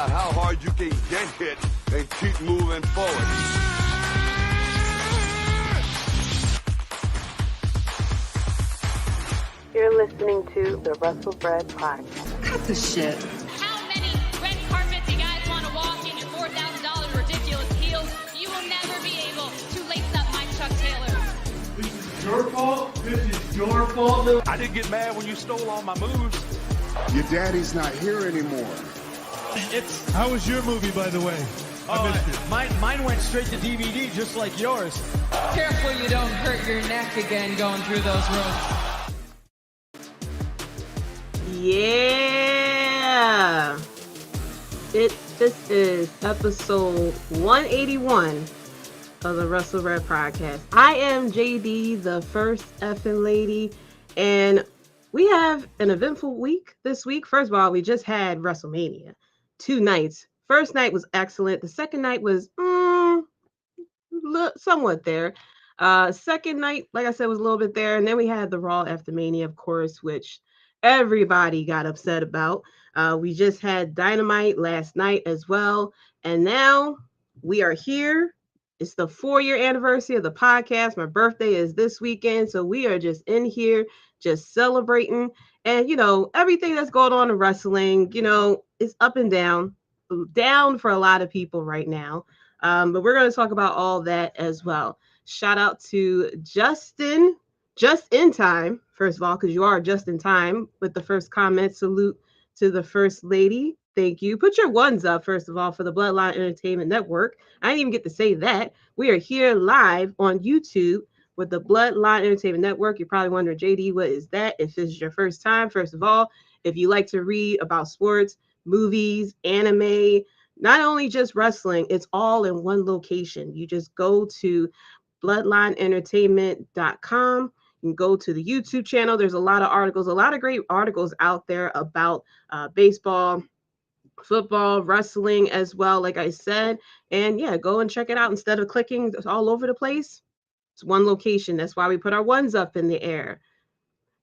out how hard you can get hit and keep moving forward. You're listening to the Wrestlebread podcast. Cut the shit. How many red carpets you guys want to walk in your $4,000 ridiculous heels? You will never be able to lace up my Chuck Taylor. This is your fault. This is your fault. I didn't get mad when you stole all my moves. Your daddy's not here anymore. How was your movie, by the way? I missed it. Mine went straight to DVD, just like yours. Careful you don't hurt your neck again going through those ropes. Yeah. This is episode 181 of the Wrestlebread podcast. I am JD, the first effing lady, and we have an eventful week this week. First of all, we just had WrestleMania. 2 nights. First night was excellent. The second night was somewhat there. Second night, like I said, was a little bit there. And then we had the Raw after Mania, of course, which everybody got upset about. We just had Dynamite last night as well. And now we are here. It's the 4-year anniversary of the podcast. My birthday is this weekend. So we are just in here, just celebrating. And, you know, everything that's going on in wrestling, you know, is up and down for a lot of people right now. But we're going to talk about all that as well. Shout out to Justin, just in time, first of all, because you are just in time with the first comment. Salute to the first lady. Thank you. Put your ones up, first of all, for the Bloodline Entertainment Network. I didn't even get to say that. We are here live on YouTube with the Bloodline Entertainment Network. You're probably wondering, JD, what is that? If this is your first time, first of all, if you like to read about sports, movies, anime, not only just wrestling, it's all in one location. You just go to bloodlineentertainment.com. You can go to the YouTube channel. There's a lot of articles, a lot of great articles out there about baseball, football, wrestling as well, like I said. And yeah, go and check it out. Instead of clicking all over the place, it's one location. That's why we put our ones up in the air.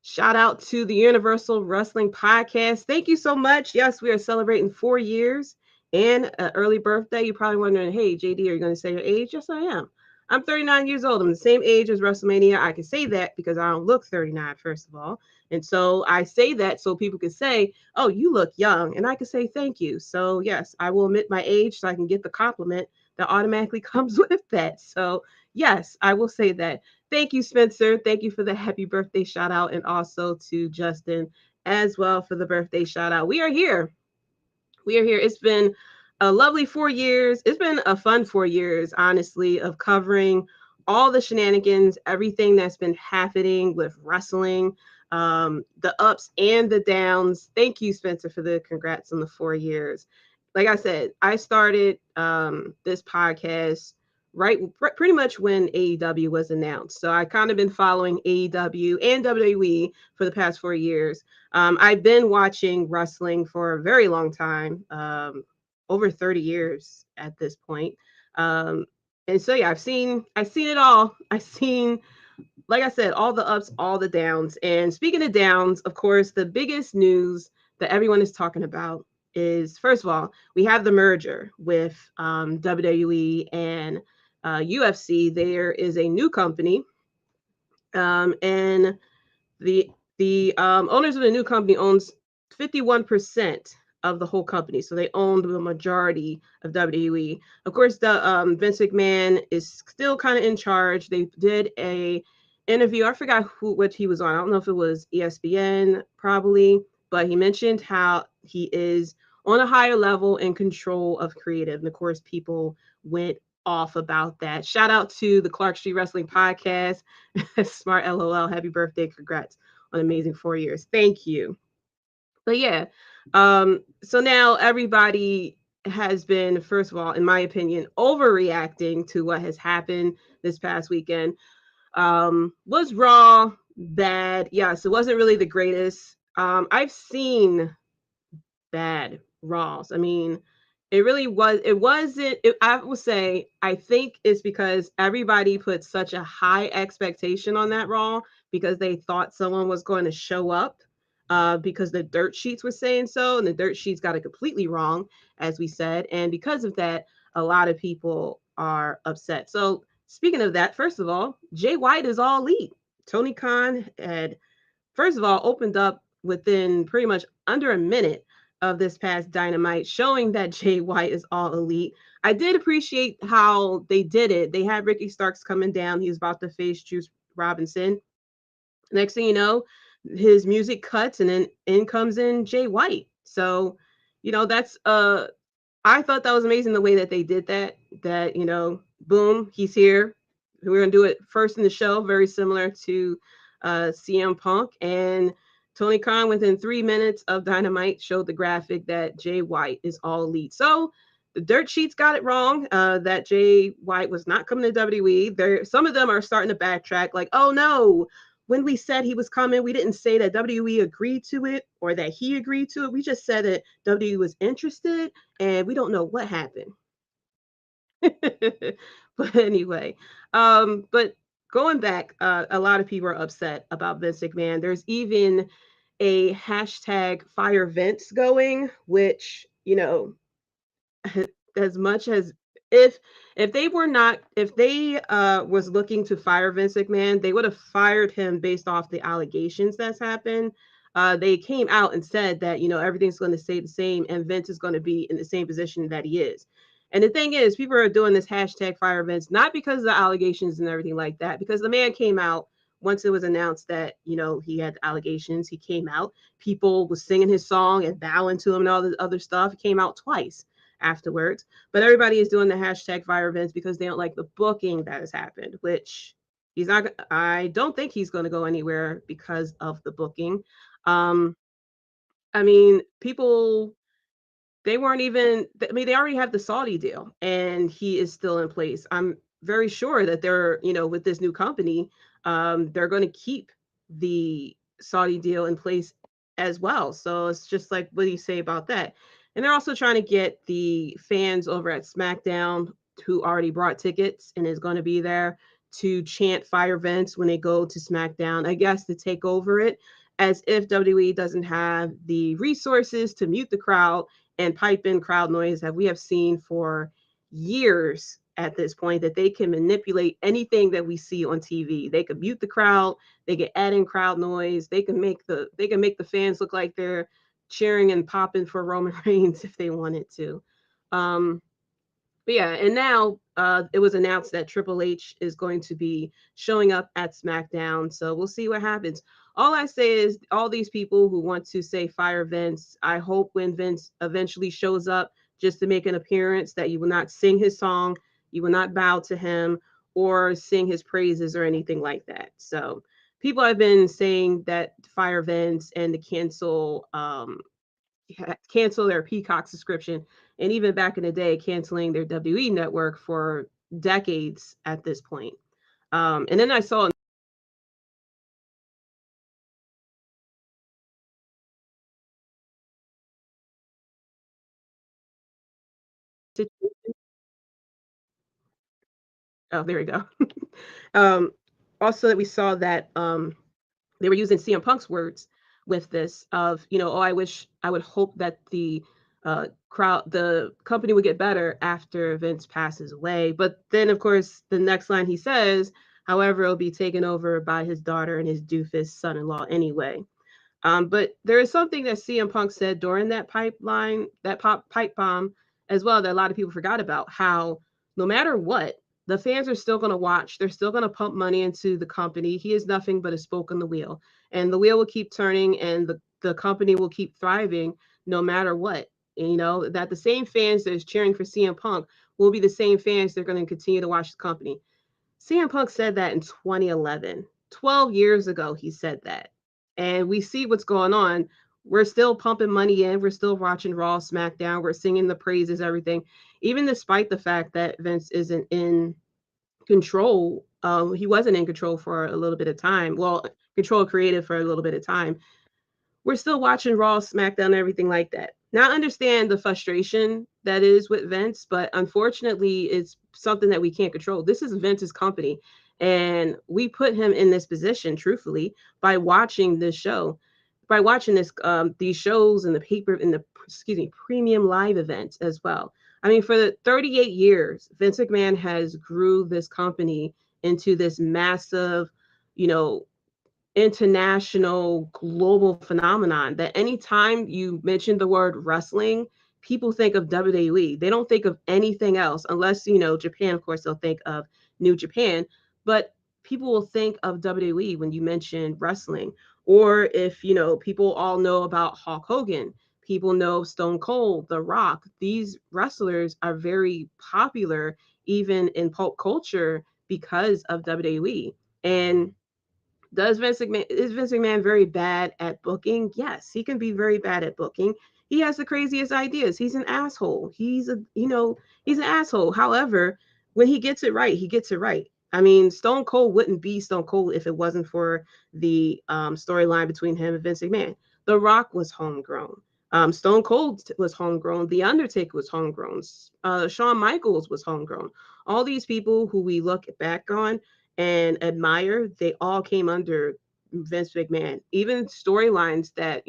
Shout out to the Universal Wrestling Podcast. Thank you so much. Yes, we are celebrating 4 years and an early birthday. You're probably wondering, hey, JD, are you going to say your age? Yes, I am. I'm 39 years old. I'm the same age as WrestleMania. I can say that because I don't look 39, first of all. And so I say that so people can say, oh, you look young. And I can say thank you. So yes, I will admit my age so I can get the compliment that automatically comes with that. So yes, I will say that. Thank you, Spencer. Thank you for the happy birthday shout out. And also to Justin as well for the birthday shout out. We are here. We are here. It's been a lovely 4 years. It's been a fun 4 years, honestly, of covering all the shenanigans, everything that's been happening with wrestling, the ups and the downs. Thank you, Spencer, for the congrats on the 4 years. Like I said, I started this podcast pretty much when AEW was announced. So I kind of been following AEW and WWE for the past 4 years. I've been watching wrestling for a very long time, over 30 years at this point. And so, yeah, I've seen it all. I've seen, like I said, all the ups, all the downs. And speaking of downs, of course, the biggest news that everyone is talking about is, first of all, we have the merger with WWE and UFC. There is a new company, and the owners of the new company owns 51% of the whole company, so they own the majority of WWE. Of course, the Vince McMahon is still kind of in charge. They did a interview. I forgot what he was on. I don't know if it was ESPN, probably, but he mentioned how he is on a higher level in control of creative. And of course, people went off about that. Shout out to the Clark Street Wrestling Podcast. Smart LOL. Happy birthday. Congrats on amazing 4 years. Thank you. But yeah, so now everybody has been, first of all, in my opinion, overreacting to what has happened this past weekend. Was Raw bad? Yes, it wasn't really the greatest. I've seen bad Raws. I mean, it really was. It wasn't. I would say, I think it's because everybody put such a high expectation on that Raw because they thought someone was going to show up because the dirt sheets were saying so, and the dirt sheets got it completely wrong, as we said. And because of that, a lot of people are upset. So, speaking of that, first of all, Jay White is all elite. Tony Khan had, first of all, opened up within pretty much under a minute of this past Dynamite, showing that Jay White is all elite. I did appreciate how they did it. They had Ricky Starks coming down. He was about to face Juice Robinson. Next thing you know, his music cuts and then in comes in Jay White. So, that's I thought that was amazing the way that they did that. That, boom, he's here. We're gonna do it first in the show, very similar to CM Punk. And Tony Khan, within 3 minutes of Dynamite, showed the graphic that Jay White is all elite. So the dirt sheets got it wrong, that Jay White was not coming to WWE. Some of them are starting to backtrack, like, oh no, when we said he was coming, we didn't say that WWE agreed to it or that he agreed to it. We just said that WWE was interested, and we don't know what happened. But anyway, but going back, a lot of people are upset about Vince McMahon. There's even a hashtag fire Vince going, which, as much as if they were not if they was looking to fire Vince McMahon, they would have fired him based off the allegations that's happened. They came out and said that everything's going to stay the same and Vince is going to be in the same position that he is. And the thing is, people are doing this hashtag fire Vince not because of the allegations and everything like that, because the man came out once it was announced that he had allegations. He came out, people was singing his song and bowing to him and all this other stuff. He came out twice afterwards. But everybody is doing the hashtag fire Vince because they don't like the booking that has happened, which he's not. I don't think he's going to go anywhere because of the booking. I mean, people, they weren't even, I mean, they already have the Saudi deal and he is still in place. I'm very sure that they're, with this new company, they're going to keep the Saudi deal in place as well. So it's just like, what do you say about that? And they're also trying to get the fans over at SmackDown who already brought tickets and is going to be there to chant fire Vince when they go to SmackDown, I guess, to take over it, as if WWE doesn't have the resources to mute the crowd and pipe in crowd noise that we have seen for years at this point, that they can manipulate anything that we see on TV. They can mute the crowd, they can add in crowd noise, they can make the fans look like they're cheering and popping for Roman Reigns if they wanted to. But yeah, and now it was announced that Triple H is going to be showing up at SmackDown. So we'll see what happens. All I say is, all these people who want to say fire Vince, I hope when Vince eventually shows up just to make an appearance, that you will not sing his song, you will not bow to him or sing his praises or anything like that. So people have been saying that fire Vince and to cancel their Peacock subscription, and even back in the day, canceling their WWE network for decades at this point. And then I saw oh, there we go. um, Also, that we saw that they were using CM Punk's words with this of, oh, I would hope that the the company would get better after Vince passes away. But then, of course, the next line he says, however, it'll be taken over by his daughter and his doofus son-in-law anyway. But there is something that CM Punk said during that pipe bomb as well, that a lot of people forgot about, how no matter what, the fans are still going to watch. They're still going to pump money into the company. He is nothing but a spoke on the wheel, and the wheel will keep turning, and the company will keep thriving no matter what. And, that the same fans that is cheering for CM Punk will be the same fans that are going to continue to watch the company. CM Punk said that in 2011. 12 years ago, he said that. And we see what's going on. We're still pumping money in. We're still watching Raw, SmackDown. We're singing the praises, everything. Even despite the fact that Vince isn't in control. He wasn't in control for a little bit of time. Well, control creative for a little bit of time. We're still watching Raw, SmackDown, everything like that. Now, I understand the frustration that is with Vince, but unfortunately, it's something that we can't control. This is Vince's company, and we put him in this position, truthfully, by watching this show. by watching these shows and the paper and the premium live events as well. I mean, for the 38 years, Vince McMahon has grew this company into this massive, you know, international global phenomenon that anytime you mention the word wrestling, people think of WWE. They don't think of anything else unless, Japan, of course, they'll think of New Japan, but people will think of WWE when you mention wrestling. Or if, people all know about Hulk Hogan, people know Stone Cold, The Rock. These wrestlers are very popular even in pop culture because of WWE. And is Vince McMahon very bad at booking? Yes, he can be very bad at booking. He has the craziest ideas. He's an asshole. He's an asshole. However, when he gets it right, he gets it right. I mean, Stone Cold wouldn't be Stone Cold if it wasn't for the storyline between him and Vince McMahon. The Rock was homegrown. Stone Cold was homegrown. The Undertaker was homegrown. Shawn Michaels was homegrown. All these people who we look back on and admire, they all came under Vince McMahon. Even storylines that,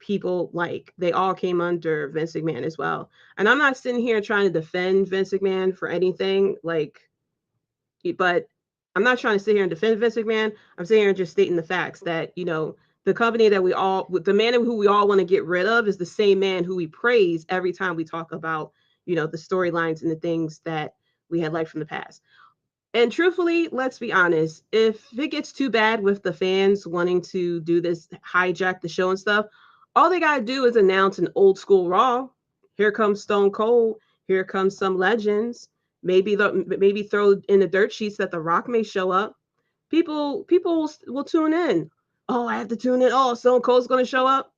people like, they all came under Vince McMahon as well. And I'm not sitting here trying to defend Vince McMahon for anything, but I'm not trying to sit here and defend Vince McMahon. I'm sitting here and just stating the facts that, the company that the man who we all want to get rid of is the same man who we praise every time we talk about, the storylines and the things that we had liked from the past. And truthfully, let's be honest, if it gets too bad with the fans wanting to do this, hijack the show and stuff, all they got to do is announce an old school Raw. Here comes Stone Cold. Here comes some legends. Maybe throw in the dirt sheets that The Rock may show up. People will tune in. Oh, I have to tune in. Oh, Stone Cold's going to show up.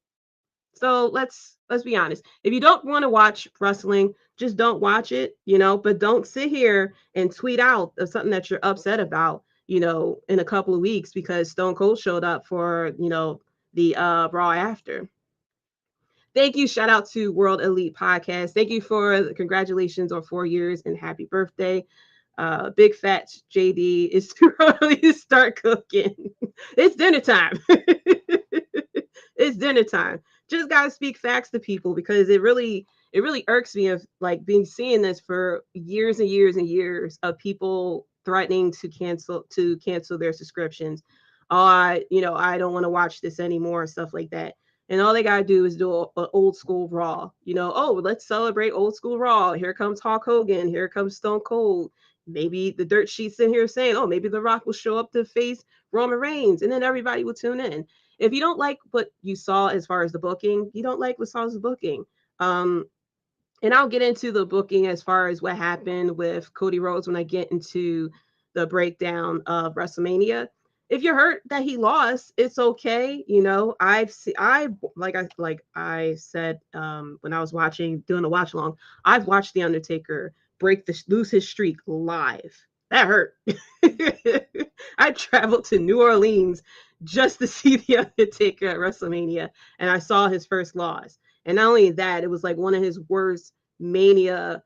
So let's be honest. If you don't want to watch wrestling, just don't watch it, but don't sit here and tweet out of something that you're upset about, in a couple of weeks because Stone Cold showed up for, the Raw after. Thank you. Shout out to World Elite Podcast. Thank you for the congratulations on 4 years and happy birthday. Big Fat JD, it's too early to start cooking. It's dinner time. It's dinner time. Just gotta speak facts to people because it really irks me of seeing this for years and years and years of people threatening to cancel their subscriptions. Oh, I don't want to watch this anymore, stuff like that. And all they gotta do is do an old school Raw. Oh, let's celebrate old school Raw. Here comes Hulk Hogan. Here comes Stone Cold. Maybe the dirt sheets in here saying, oh, maybe The Rock will show up to face Roman Reigns, and then everybody will tune in. If you don't like what you saw as far as the booking, you don't like what saw as the booking. And I'll get into the booking as far as what happened with Cody Rhodes when I get into the breakdown of WrestleMania. If you're hurt that he lost, it's okay. I said when I was doing the watch along, I've watched The Undertaker lose his streak live. That hurt. I traveled to New Orleans just to see The Undertaker at WrestleMania, and I saw his first loss. And not only that, it was like one of his worst Mania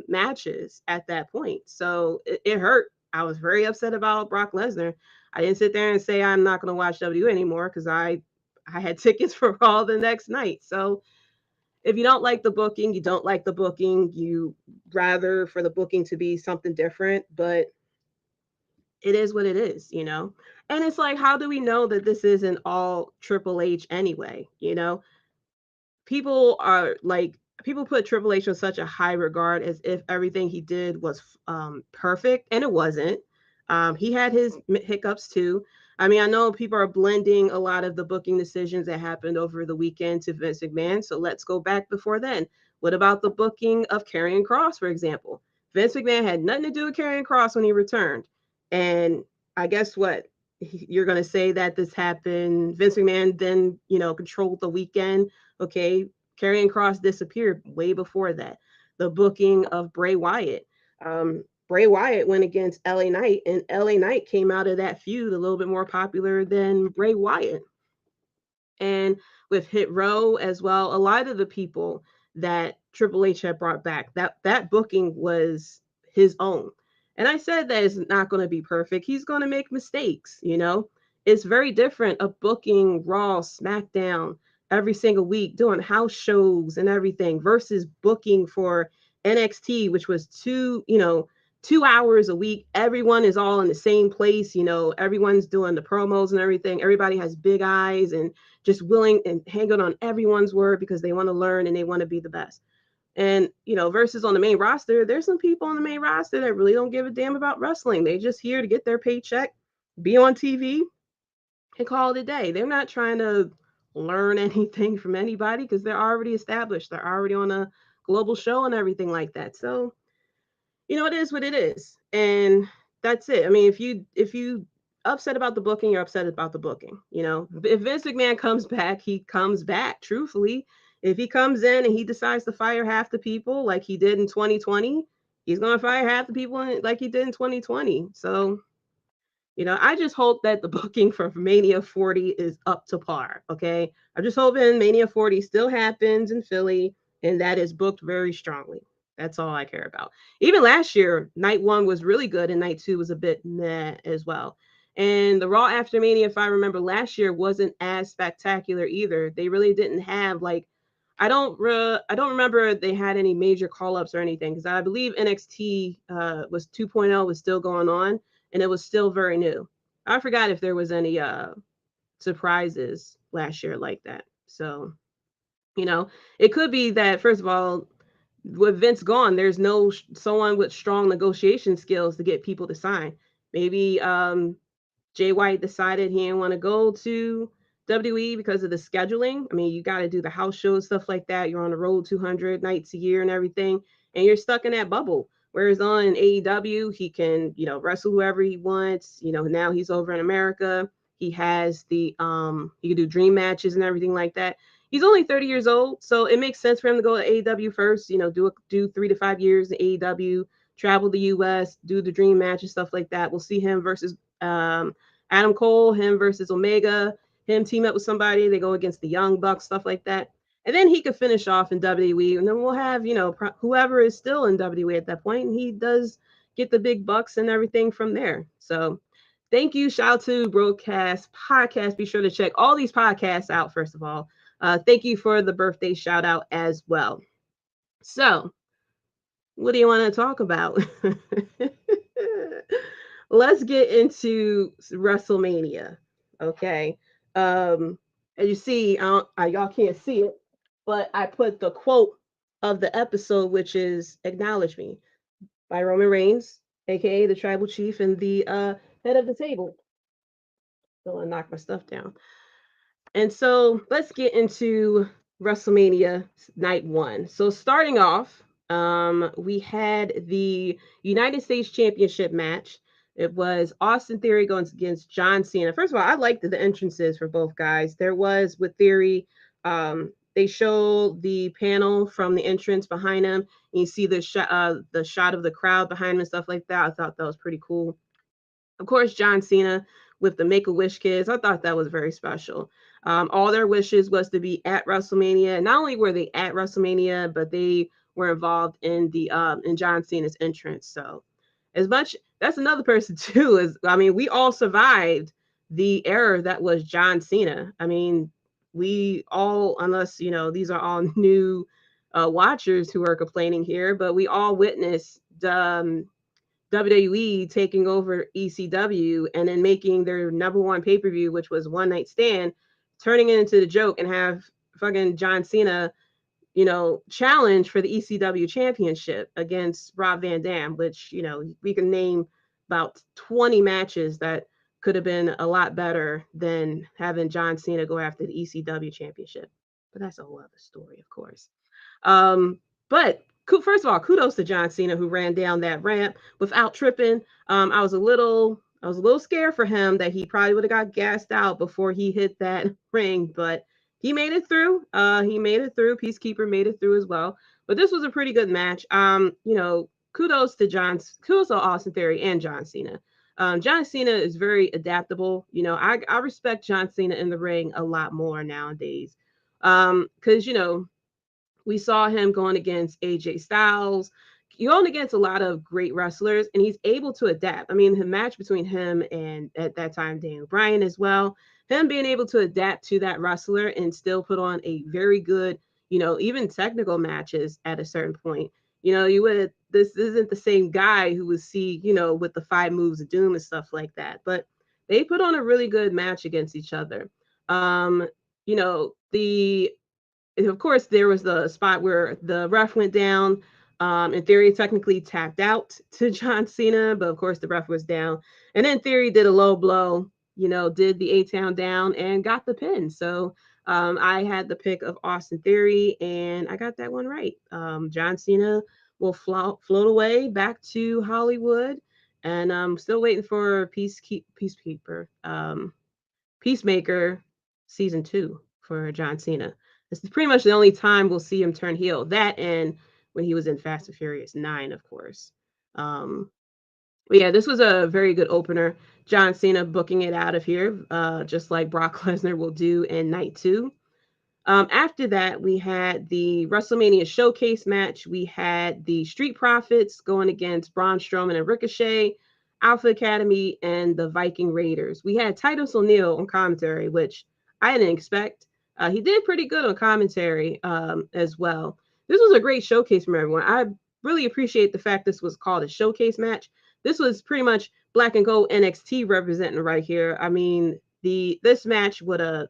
matches at that point. So it hurt. I was very upset about Brock Lesnar. I didn't sit there and say I'm not going to watch WWE anymore because I had tickets for Raw the next night. So if you don't like the booking, you don't like the booking. You rather for the booking to be something different, but it is what it is, And it's like, how do we know that this isn't all Triple H anyway? People put Triple H on such a high regard as if everything he did was perfect, and it wasn't. He had his hiccups too. I mean, I know people are blending a lot of the booking decisions that happened over the weekend to Vince McMahon. So let's go back before then. What about the booking of Karrion Kross, for example? Vince McMahon had nothing to do with Karrion Kross when he returned. And I guess what? You're going to say that this happened. Vince McMahon then, controlled the weekend. Okay. Karrion Kross disappeared way before that. The booking of Bray Wyatt. Bray Wyatt went against LA Knight, and LA Knight came out of that feud a little bit more popular than Bray Wyatt. And with Hit Row as well, a lot of the people that Triple H had brought back, that booking was his own. And I said that it's not going to be perfect. He's going to make mistakes, it's very different of booking Raw, SmackDown every single week, doing house shows and everything versus booking for NXT, which was 2 hours a week. Everyone is all in the same place. Everyone's doing the promos and everything. Everybody has big eyes and just willing and hanging on everyone's word because they want to learn and they want to be the best. And, versus on the main roster, there's some people on the main roster that really don't give a damn about wrestling. They just here to get their paycheck, be on TV, and call it a day. They're not trying to learn anything from anybody because they're already established. They're already on a global show and everything like that. So, it is what it is. And that's it. I mean, if you upset about the booking, you're upset about the booking. If Vince McMahon comes back, he comes back, truthfully. If he comes in and he decides to fire half the people like he did in 2020, he's going to fire half the people like he did in 2020. So, I just hope that the booking for Mania 40 is up to par. Okay. I'm just hoping Mania 40 still happens in Philly and that is booked very strongly. That's all I care about. Even last year, night 1 was really good and night 2 was a bit meh as well. And the Raw after Mania, if I remember last year, wasn't as spectacular either. They really didn't have I don't remember they had any major call ups or anything because I believe NXT was 2.0 was still going on and it was still very new. I forgot if there was any surprises last year like that. So, it could be that first of all, with Vince gone, there's no someone with strong negotiation skills to get people to sign. Maybe Jay White decided he didn't want to go to WWE because of the scheduling. I mean, you got to do the house shows, stuff like that. You're on the road 200 nights a year and everything, and you're stuck in that bubble. Whereas on AEW, he can, wrestle whoever he wants. Now he's over in America. He has he can do dream matches and everything like that. He's only 30 years old, so it makes sense for him to go to AEW first. Do 3 to 5 years in AEW, travel the US, do the dream match and stuff like that. We'll see him versus Adam Cole, him versus Omega, him team up with somebody. They go against the Young Bucks, stuff like that. And then he could finish off in WWE, and then we'll have, whoever is still in WWE at that point, and he does get the big bucks and everything from there. So thank you. Shout out to Broadcast Podcast. Be sure to check all these podcasts out, first of all. Thank you for the birthday shout out as well. So, what do you want to talk about? Let's get into WrestleMania. Okay. As you see, y'all can't see it, but I put the quote of the episode, which is "Acknowledge Me" by Roman Reigns, aka the Tribal Chief and the head of the table. Don't want to knock my stuff down. And so let's get into WrestleMania night 1. So starting off, we had the United States Championship match. It was Austin Theory going against John Cena. First of all, I liked the entrances for both guys. There was with Theory, they show the panel from the entrance behind him. And you see the shot of the crowd behind him and stuff like that. I thought that was pretty cool. Of course, John Cena with the Make-A-Wish kids. I thought that was very special. All their wishes was to be at WrestleMania. Not only were they at WrestleMania, but they were involved in the in John Cena's entrance. So as much that's another person too, we all survived the era that was John Cena. I mean, we all, unless these are all new watchers who are complaining here, but we all witnessed WWE taking over ECW and then making their number one pay-per-view, which was One Night Stand, turning it into the joke and have fucking John Cena, challenge for the ECW championship against Rob Van Dam, which, we can name about 20 matches that could have been a lot better than having John Cena go after the ECW championship. But that's a whole other story, of course. But first of all, kudos to John Cena who ran down that ramp without tripping. I was a little scared for him that he probably would have got gassed out before he hit that ring, but he made it through. Peacekeeper made it through as well. But this was a pretty good match. Kudos to Austin Theory and John Cena. John Cena is very adaptable. I respect John Cena in the ring a lot more nowadays. Because we saw him going against AJ Styles, going against a lot of great wrestlers, and he's able to adapt. I mean, the match between him and at that time Daniel Bryan as well, him being able to adapt to that wrestler and still put on a very good, even technical matches at a certain point. You would this isn't the same guy who would see, with the 5 moves of doom and stuff like that, but they put on a really good match against each other. The of course, there was the spot where the ref went down. In Theory technically tapped out to John Cena, but of course the ref was down. And then Theory did a low blow, did the A-Town down and got the pin. So I had the pick of Austin Theory, and I got that one right. John Cena will float away back to Hollywood, and I'm still waiting for Peacekeeper. Peacemaker season 2 for John Cena. This is pretty much the only time we'll see him turn heel. That and when he was in Fast and Furious 9, of course. But yeah, this was a very good opener. John Cena booking it out of here, just like Brock Lesnar will do in night 2. After that, we had the WrestleMania Showcase match. We had the Street Profits going against Braun Strowman and Ricochet, Alpha Academy, and the Viking Raiders. We had Titus O'Neil on commentary, which I didn't expect. He did pretty good on commentary as well. This was a great showcase from everyone. I really appreciate the fact this was called a showcase match. This was pretty much Black and Gold NXT representing right here. I mean, this match would have,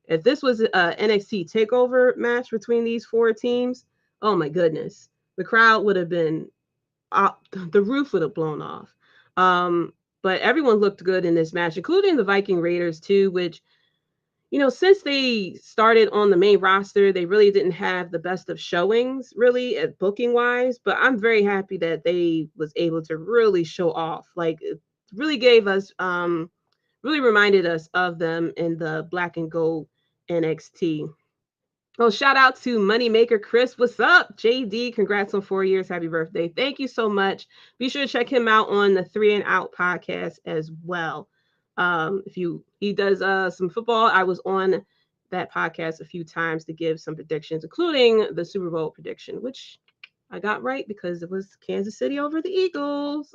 if this was a NXT takeover match between these 4 teams, oh my goodness, the crowd would have been, the roof would have blown off. But everyone looked good in this match, including the Viking Raiders too, which, since they started on the main roster, they really didn't have the best of showings really at booking wise, but I'm very happy that they was able to really show off. Like it really gave us, really reminded us of them in the Black and Gold NXT. Oh, shout out to Moneymaker Chris. What's up? JD, congrats on 4 years. Happy birthday. Thank you so much. Be sure to check him out on the 3 and Out podcast as well. He does some football. I was on that podcast a few times to give some predictions, including the Super Bowl prediction, which I got right because it was Kansas City over the Eagles.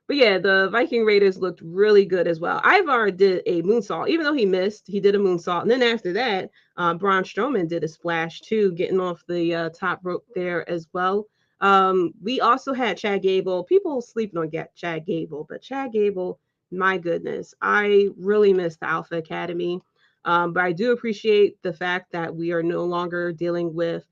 But yeah, the Viking Raiders looked really good as well. Ivar did a moonsault, even though he missed. He did a moonsault, and then after that, Braun Strowman did a splash too, getting off the top rope there as well. We also had Chad Gable. People sleeping on Chad Gable, but Chad Gable, my goodness, I really miss the Alpha Academy. But I do appreciate the fact that we are no longer dealing with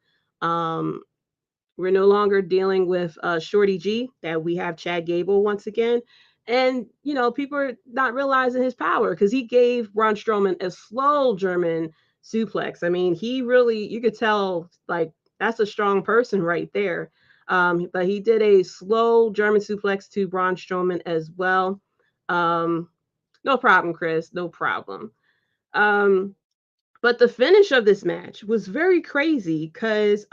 Shorty G, that we have Chad Gable once again. And, people are not realizing his power because he gave Braun Strowman a slow German suplex. I mean, he really, you could tell, like, that's a strong person right there. But he did a slow German suplex to Braun Strowman as well. No problem, Chris. No problem. But the finish of this match was very crazy because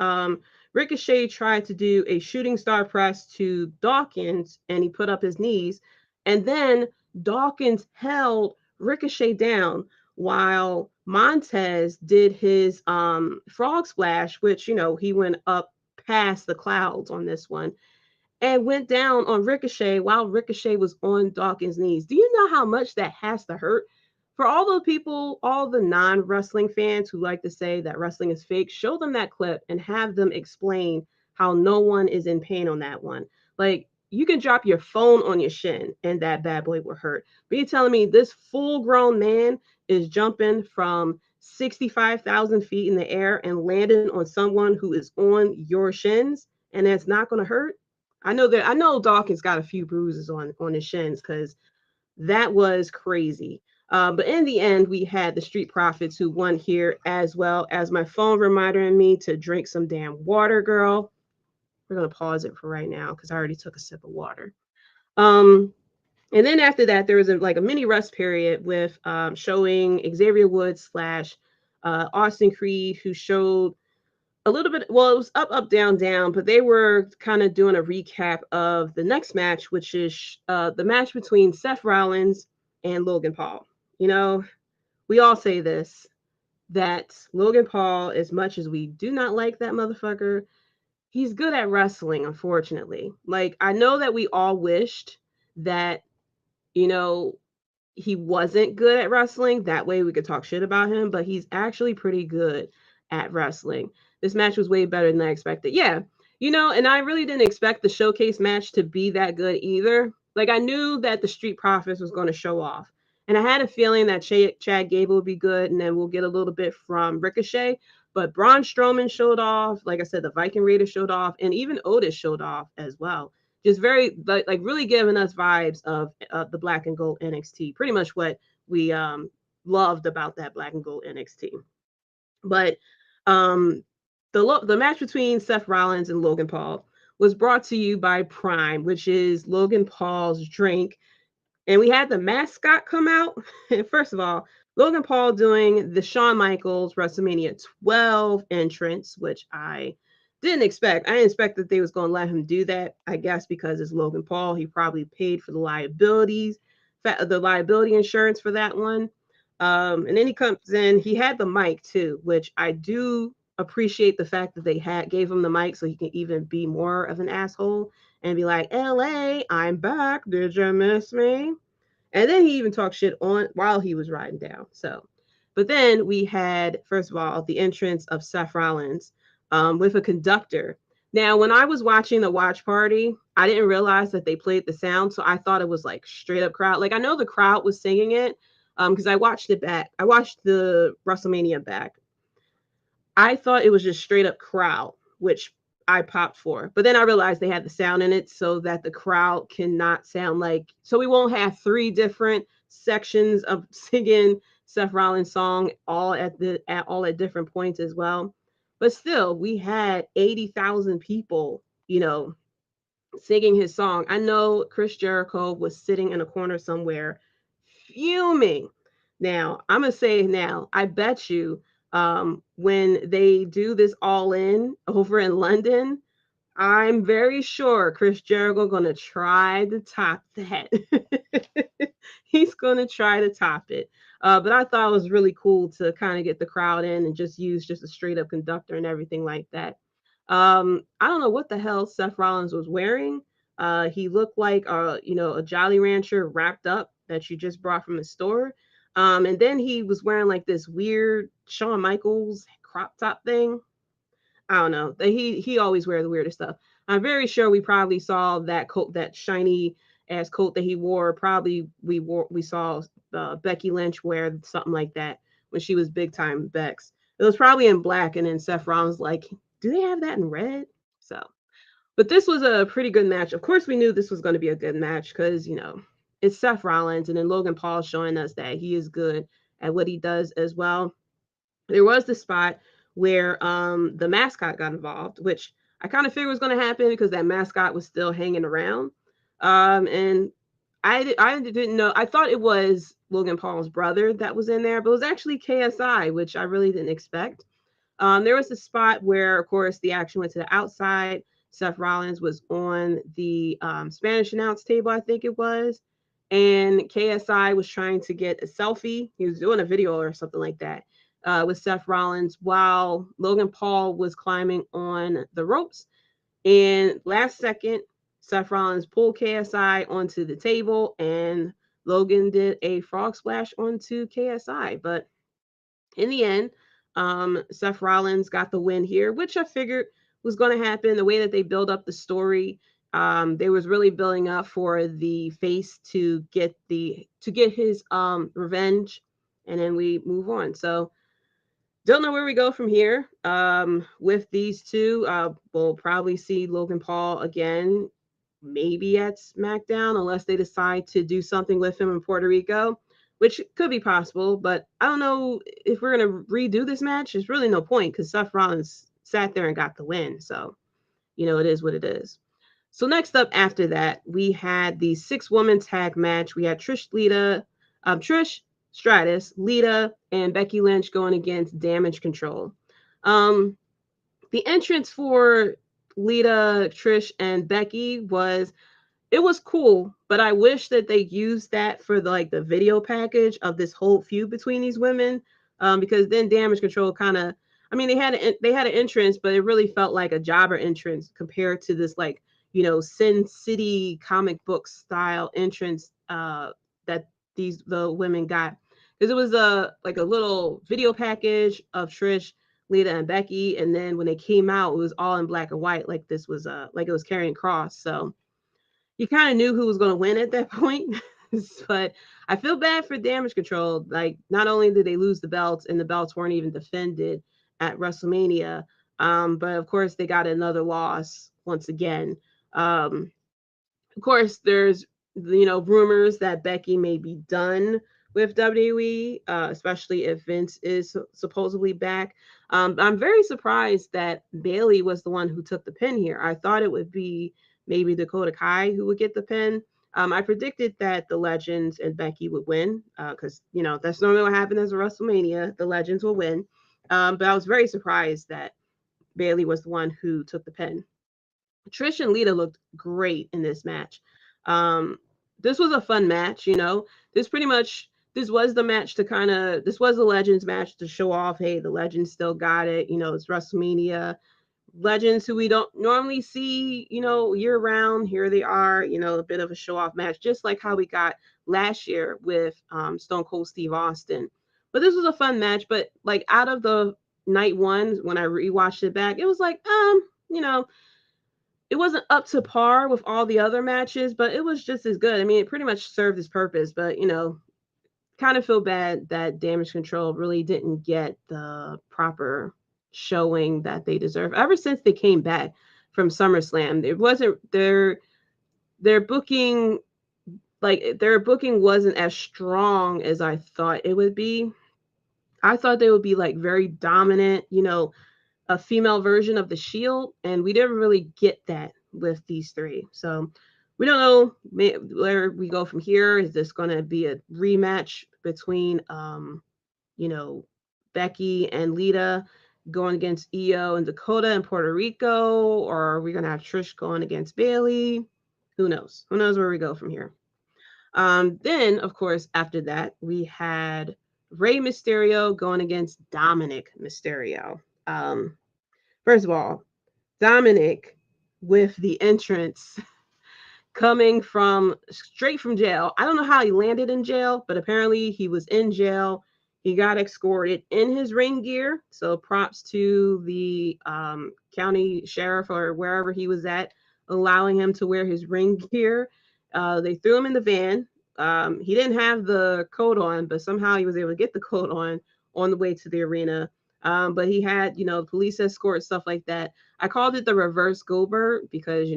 Ricochet tried to do a shooting star press to Dawkins and he put up his knees. And then Dawkins held Ricochet down while Montez did his frog splash, which, he went up past the clouds on this one and went down on Ricochet while Ricochet was on Dawkins' knees. Do you know how much that has to hurt? For all the people, all the non-wrestling fans who like to say that wrestling is fake, show them that clip and have them explain how no one is in pain on that one. Like, you can drop your phone on your shin and that bad boy will hurt. But you're telling me this full-grown man is jumping from 65,000 feet in the air and landing on someone who is on your shins and that's not going to hurt? I know Dawkins got a few bruises on his shins because that was crazy. But in the end, we had the Street Profits who won here, as well as my phone reminding me to drink some damn water, girl. We're going to pause it for right now because I already took a sip of water. And then after that, there was a mini rest period with showing Xavier Woods / Austin Creed, who showed a little bit. Well, it was up, down, down, but they were kind of doing a recap of the next match, which is the match between Seth Rollins and Logan Paul. We all say this, that Logan Paul, as much as we do not like that motherfucker, he's good at wrestling, unfortunately. Like, I know that we all wished that, you know, he wasn't good at wrestling. That way we could talk shit about him, but he's actually pretty good at wrestling. This match was way better than I expected. Yeah. And I really didn't expect the showcase match to be that good either. Like, I knew that the Street Profits was going to show off. And I had a feeling that Chad Gable would be good, and then we'll get a little bit from Ricochet. But Braun Strowman showed off. Like I said, the Viking Raiders showed off, and even Otis showed off as well. Just very like really giving us vibes of the Black and Gold NXT. Pretty much what we loved about that Black and Gold NXT. But um, the match between Seth Rollins and Logan Paul was brought to you by Prime, which is Logan Paul's drink. And we had the mascot come out. First of all, Logan Paul doing the Shawn Michaels WrestleMania 12 entrance, which I didn't expect. I didn't expect that they was going to let him do that. I guess because it's Logan Paul, he probably paid for the liability insurance for that one. And then he comes in. He had the mic too, which I do appreciate the fact that they gave him the mic so he can even be more of an asshole and be like, "LA, I'm back. Did you miss me?" And then he even talked shit on while he was riding down. So, but then we had, first of all, the entrance of Seth Rollins with a conductor. Now, when I was watching the watch party, I didn't realize that they played the sound. So I thought it was like straight up crowd. Like, I know the crowd was singing it because I watched it back. I watched the WrestleMania back. I thought it was just straight up crowd, which I popped for. But then I realized they had the sound in it so that the crowd cannot sound like, so we won't have three different sections of singing Seth Rollins' song all at different points as well. But still, we had 80,000 people, singing his song. I know Chris Jericho was sitting in a corner somewhere fuming. Now, I'm going to say now, I bet you when they do this all in over in London, I'm very sure Chris Jericho going to try to top that. He's going to try to top it. But I thought it was really cool to kind of get the crowd in and just use just a straight up conductor and everything like that. I don't know what the hell Seth Rollins was wearing. He looked like a Jolly Rancher wrapped up that you just brought from the store. And then he was wearing like this weird Shawn Michaels crop top thing. I don't know. He always wears the weirdest stuff. I'm very sure we probably saw that coat, that shiny ass coat that he wore. Probably we saw Becky Lynch wear something like that when she was big time Bex. It was probably in black, and then Seth Rollins like, do they have that in red? So, but this was a pretty good match. Of course, we knew this was going to be a good match because it's Seth Rollins, and then Logan Paul showing us that he is good at what he does as well. There was the spot where the mascot got involved, which I kind of figured was going to happen because that mascot was still hanging around. And I didn't know. I thought it was Logan Paul's brother that was in there, but it was actually KSI, which I really didn't expect. There was a spot where, of course, the action went to the outside. Seth Rollins was on the Spanish announce table, I think it was. And KSI was trying to get a selfie. He was doing a video or something like that with Seth Rollins while Logan Paul was climbing on the ropes. And last second, Seth Rollins pulled KSI onto the table and Logan did a frog splash onto KSI. But in the end, Seth Rollins got the win here, which I figured was going to happen. The way that they build up the story, they was really building up for the face to get his revenge, and then we move on. So don't know where we go from here. With these two, we'll probably see Logan Paul again, maybe at SmackDown, unless they decide to do something with him in Puerto Rico, which could be possible. But I don't know if we're going to redo this match. There's really no point because Seth Rollins sat there and got the win. So, it is what it is. So next up after that, we had the 6-woman tag match. We had Trish Stratus, Lita, and Becky Lynch going against Damage Control. The entrance for Lita, Trish, and Becky was cool, but I wish that they used that for the video package of this whole feud between these women, because then Damage Control kind of, I mean, they had an entrance, but it really felt like a jobber entrance compared to this like Sin City comic book style entrance that the women got, because it was a like a little video package of Trish, Lita, and Becky, and then when they came out, it was all in black and white, like this was like it was carrying cross. So you kind of knew who was going to win at that point. But I feel bad for Damage Control. Like, not only did they lose the belts, and the belts weren't even defended at WrestleMania, but of course they got another loss once again. Of course, there's rumors that Becky may be done with WWE, especially if Vince is supposedly back. I'm very surprised that Bailey was the one who took the pin here. I thought it would be maybe Dakota Kai who would get the pin. I predicted that the Legends and Becky would win because that's normally what happens at WrestleMania. The Legends will win, but I was very surprised that Bailey was the one who took the pin. Trish and Lita looked great in this match. This was a fun match, this was the match to this was the Legends match to show off, hey, the Legends still got it. It's WrestleMania. Legends who we don't normally see, year round. Here they are, a bit of a show off match, just like how we got last year with Stone Cold Steve Austin. But this was a fun match. But like out of the night one, when I rewatched it back, it was like, it wasn't up to par with all the other matches, but it was just as good. I mean, it pretty much served its purpose, but kind of feel bad that Damage Control really didn't get the proper showing that they deserve. Ever since they came back from SummerSlam, it wasn't their booking, like their booking wasn't as strong as I thought it would be. I thought they would be like very dominant, a female version of the Shield, and we didn't really get that with these three. So we don't know where we go from here. Is this going to be a rematch between, Becky and Lita going against Io and Dakota in Puerto Rico, or are we going to have Trish going against Bailey? Who knows? Who knows where we go from here? Then, of course, after that, we had Rey Mysterio going against Dominic Mysterio. First of all, Dominic with the entrance coming straight from jail. I don't know how he landed in jail, but apparently he was in jail. He got escorted in his ring gear. So props to the county sheriff or wherever he was at, allowing him to wear his ring gear. They threw him in the van. He didn't have the coat on, but somehow he was able to get the coat on the way to the arena. But he had, police escort, stuff like that. I called it the reverse Goldberg because,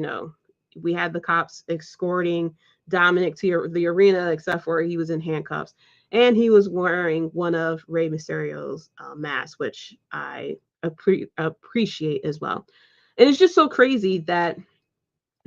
we had the cops escorting Dominic to the arena, except for he was in handcuffs. And he was wearing one of Rey Mysterio's masks, which I appreciate as well. And it's just so crazy that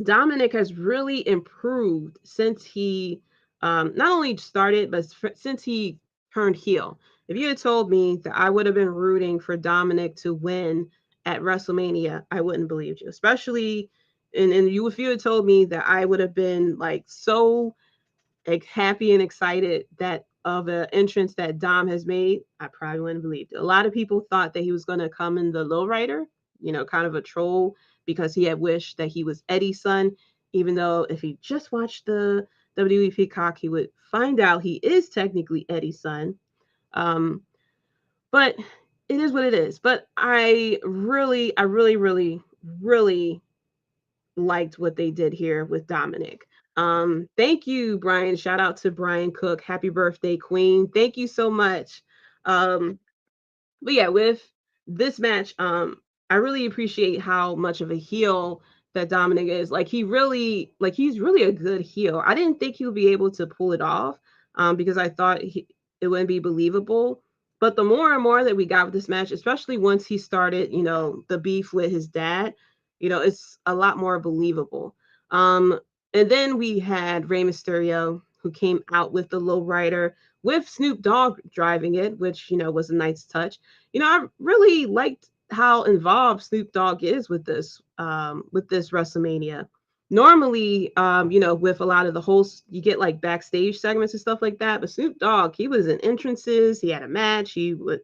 Dominic has really improved since he not only started, but since he turned heel. If you had told me that I would have been rooting for Dominic to win at WrestleMania, I wouldn't believe you. Especially, and if you had told me that I would have been like so like happy and excited that of an entrance that Dom has made, I probably wouldn't believe it. A lot of people thought that he was going to come in the lowrider, kind of a troll, because he had wished that he was Eddie's son, even though if he just watched the WWE Peacock, he would find out he is technically Eddie's son. But it is what it is. But I really liked what they did here with Dominic. Thank you, Brian. Shout out to Brian Cook. Happy birthday, Queen. Thank you so much. But yeah, with this match, I really appreciate how much of a heel that Dominic is. Like he's really a good heel. I didn't think he would be able to pull it off because I thought it wouldn't be believable. But the more and more that we got with this match, especially once he started, the beef with his dad, it's a lot more believable. And then we had Rey Mysterio, who came out with the lowrider with Snoop Dogg driving it, which, was a nice touch. I really liked how involved Snoop Dogg is with this WrestleMania. Normally, with a lot of the hosts, you get like backstage segments and stuff like that. But Snoop Dogg, he was in entrances, he had a match, he would,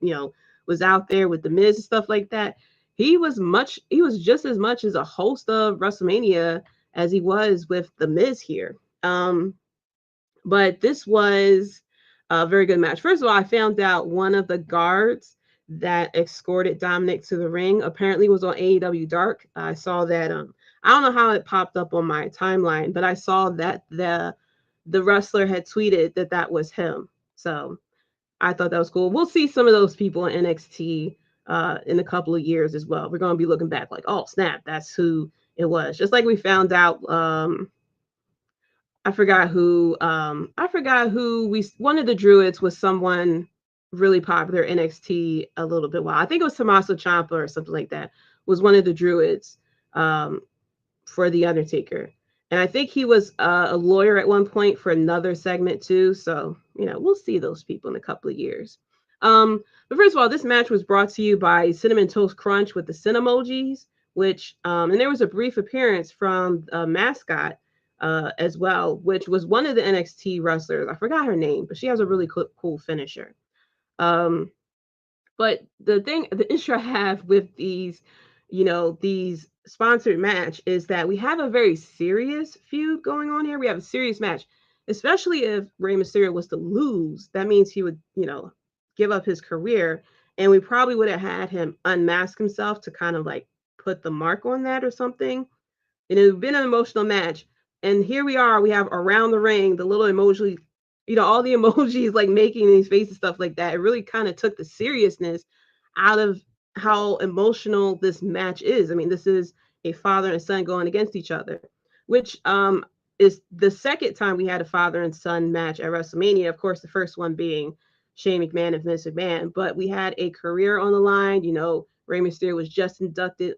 was out there with the Miz and stuff like that. He was just as much as a host of WrestleMania as he was with the Miz here. But this was a very good match. First of all, I found out one of the guards that escorted Dominic to the ring apparently was on AEW Dark. I saw that. I don't know how it popped up on my timeline, but I saw that the wrestler had tweeted that was him. So I thought that was cool. We'll see some of those people in NXT in a couple of years as well. We're going to be looking back like, oh snap, that's who it was. Just like we found out. I forgot who. One of the Druids was someone really popular in NXT a little bit while. I think it was Tommaso Ciampa or something like that. Was one of the Druids for the Undertaker, and I think he was a lawyer at one point for another segment too. So we'll see those people in a couple of years. But first of all, this match was brought to you by Cinnamon Toast Crunch with the Cinemojis, which and there was a brief appearance from a mascot as well, which was one of the NXT wrestlers. I forgot her name, but she has a really cool finisher. But the issue I have with these sponsored match is that we have a very serious feud going on here. We have a serious match, especially if Rey Mysterio was to lose. That means he would, give up his career, and we probably would have had him unmask himself to kind of like put the mark on that or something. And it would have been an emotional match. And here we are, we have around the ring, the little emoji, all the emojis like making these faces, stuff like that. It really kind of took the seriousness out of how emotional this match is. I mean, this is a father and son going against each other, which is the second time we had a father and son match at WrestleMania. Of course, the first one being Shane McMahon and Vince McMahon, but we had a career on the line. Rey Mysterio was just inducted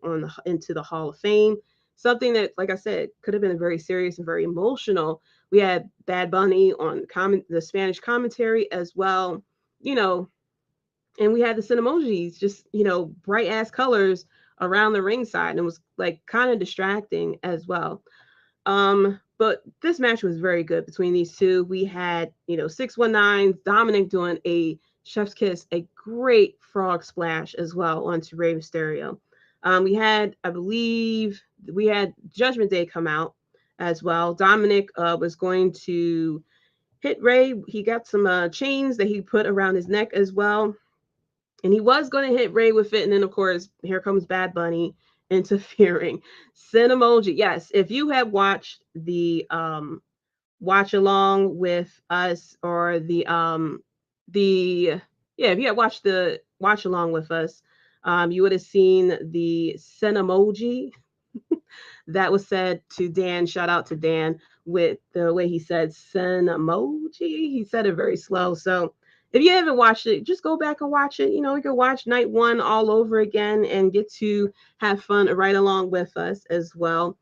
into the Hall of Fame. Something that, like I said, could have been very serious and very emotional. We had Bad Bunny on the Spanish commentary as well, and we had the Cinemojis, just, bright ass colors around the ringside, and it was like kind of distracting as well. But this match was very good between these two. We had, 619 Dominic doing a chef's kiss, a great frog splash as well onto Rey Mysterio. I believe we had Judgment Day come out as well. Dominic was going to hit Rey. He got some chains that he put around his neck as well. And he was going to hit Rey with it. And then, of course, here comes Bad Bunny interfering. Cinemoji. Yes, if you have watched the watch along with us, or if you had watched the watch along with us, you would have seen the Cinemoji that was said to Dan. Shout out to Dan with the way he said Cinemoji. He said it very slow. So if you haven't watched it, just go back and watch it. You can watch night one all over again and get to have fun right along with us as well.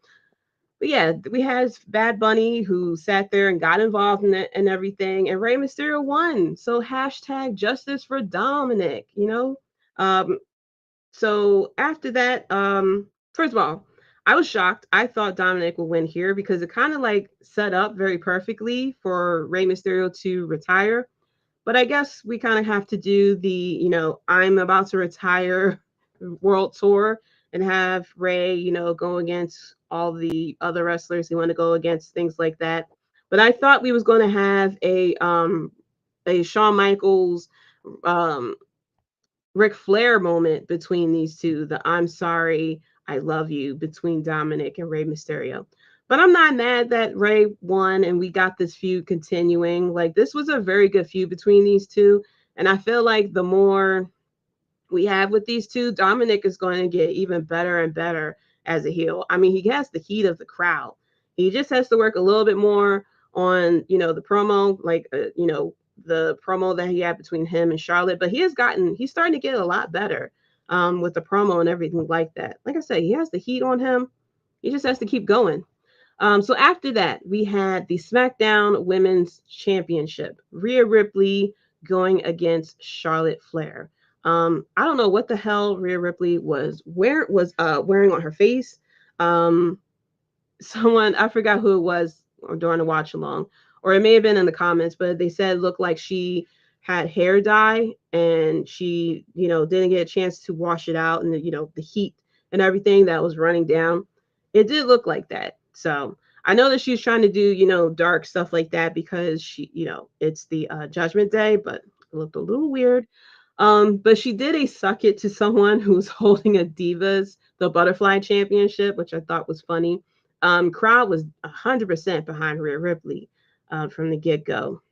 But yeah, we had Bad Bunny who sat there and got involved in it and everything, and Rey Mysterio won. So hashtag justice for Dominic, So after that, first of all, I was shocked. I thought Dominic would win here because it kind of like set up very perfectly for Rey Mysterio to retire. But I guess we kind of have to do the, I'm about to retire world tour and have Rey, go against all the other wrestlers he want to go against, things like that. But I thought we was going to have a Shawn Michaels, Ric Flair moment between these two, the I'm sorry, I love you between Dominic and Rey Mysterio. But I'm not mad that Rey won and we got this feud continuing. Like, this was a very good feud between these two. And I feel like the more we have with these two, Dominic is going to get even better and better as a heel. I mean, he has the heat of the crowd. He just has to work a little bit more on, the promo, like, the promo that he had between him and Charlotte. But he's starting to get a lot better with the promo and everything like that. Like I said, he has the heat on him. He just has to keep going. So after that, we had the SmackDown Women's Championship. Rhea Ripley going against Charlotte Flair. I don't know what the hell Rhea Ripley was wearing on her face. Someone, I forgot who it was during the watch along, or it may have been in the comments, but they said it looked like she had hair dye and she, didn't get a chance to wash it out, and the heat and everything that was running down, it did look like that. So I know that she was trying to do, dark stuff like that because she, it's the Judgment Day, but it looked a little weird. But she did a suck it to someone who was holding a Divas, the Butterfly Championship, which I thought was funny. Crowd was 100% behind Rhea Ripley from the get go.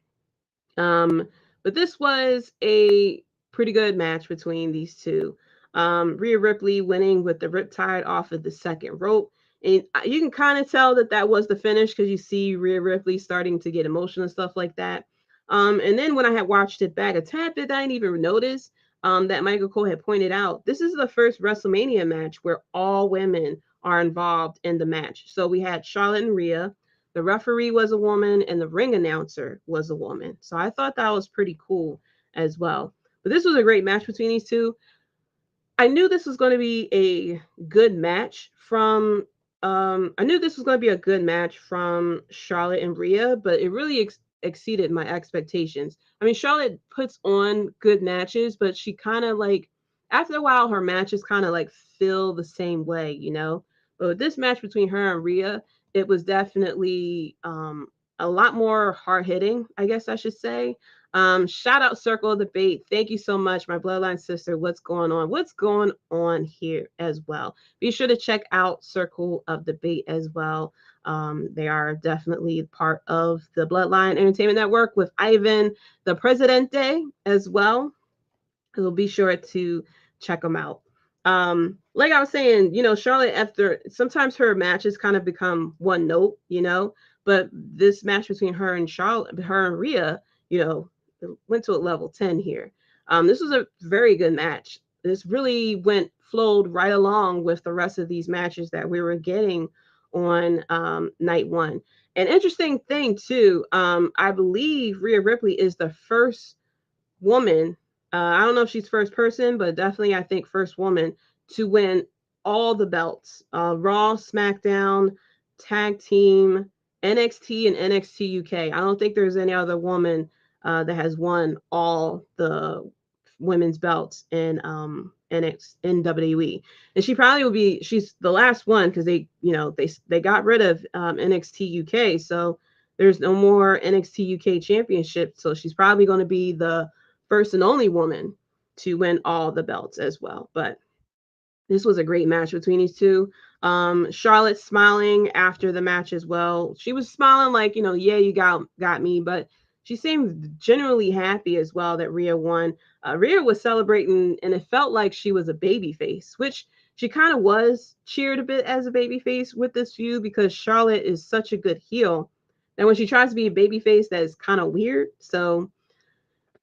But this was a pretty good match between these two. Rhea Ripley winning with the Riptide off of the second rope. And you can kind of tell that that was the finish because you see Rhea Ripley starting to get emotional and stuff like that. And then when I had watched it back a tad bit, I didn't even notice that Michael Cole had pointed out this is the first WrestleMania match where all women are involved in the match. So we had Charlotte and Rhea, the referee was a woman, and the ring announcer was a woman. So I thought that was pretty cool as well. But this was a great match between these two. I knew this was going to be a good match from Charlotte and Rhea, but it really exceeded my expectations. I mean, Charlotte puts on good matches, but she kind of like after a while her matches kind of like feel the same way, But with this match between her and Rhea, it was definitely a lot more hard hitting, I guess I should say. Shout out Circle of Debate. Thank you so much, my bloodline sister. What's going on? What's going on here as well? Be sure to check out Circle of Debate as well. They are definitely part of the Bloodline Entertainment Network with Ivan, the Presidente, as well. So be sure to check them out. Like I was saying, Charlotte, after sometimes her matches kind of become one note, but this match between her and Rhea, went to a level 10 here. This was a very good match. This really flowed right along with the rest of these matches that we were getting on night one. An interesting thing too, I believe Rhea Ripley is the first woman. I don't know if she's first person, but definitely I think first woman to win all the belts: Raw, SmackDown, Tag Team, NXT, and NXT UK. I don't think there's any other woman that has won all the women's belts in in WWE. And she probably will be. She's the last one because they got rid of NXT UK, so there's no more NXT UK championship. So she's probably going to be the first and only woman to win all the belts as well. But this was a great match between these two. Charlotte smiling after the match as well. She was smiling like, yeah, you got me, but she seemed genuinely happy as well that Rhea won. Rhea was celebrating, and it felt like she was a baby face, which she kind of was cheered a bit as a baby face with this feud because Charlotte is such a good heel. And when she tries to be a baby face, that is kind of weird. So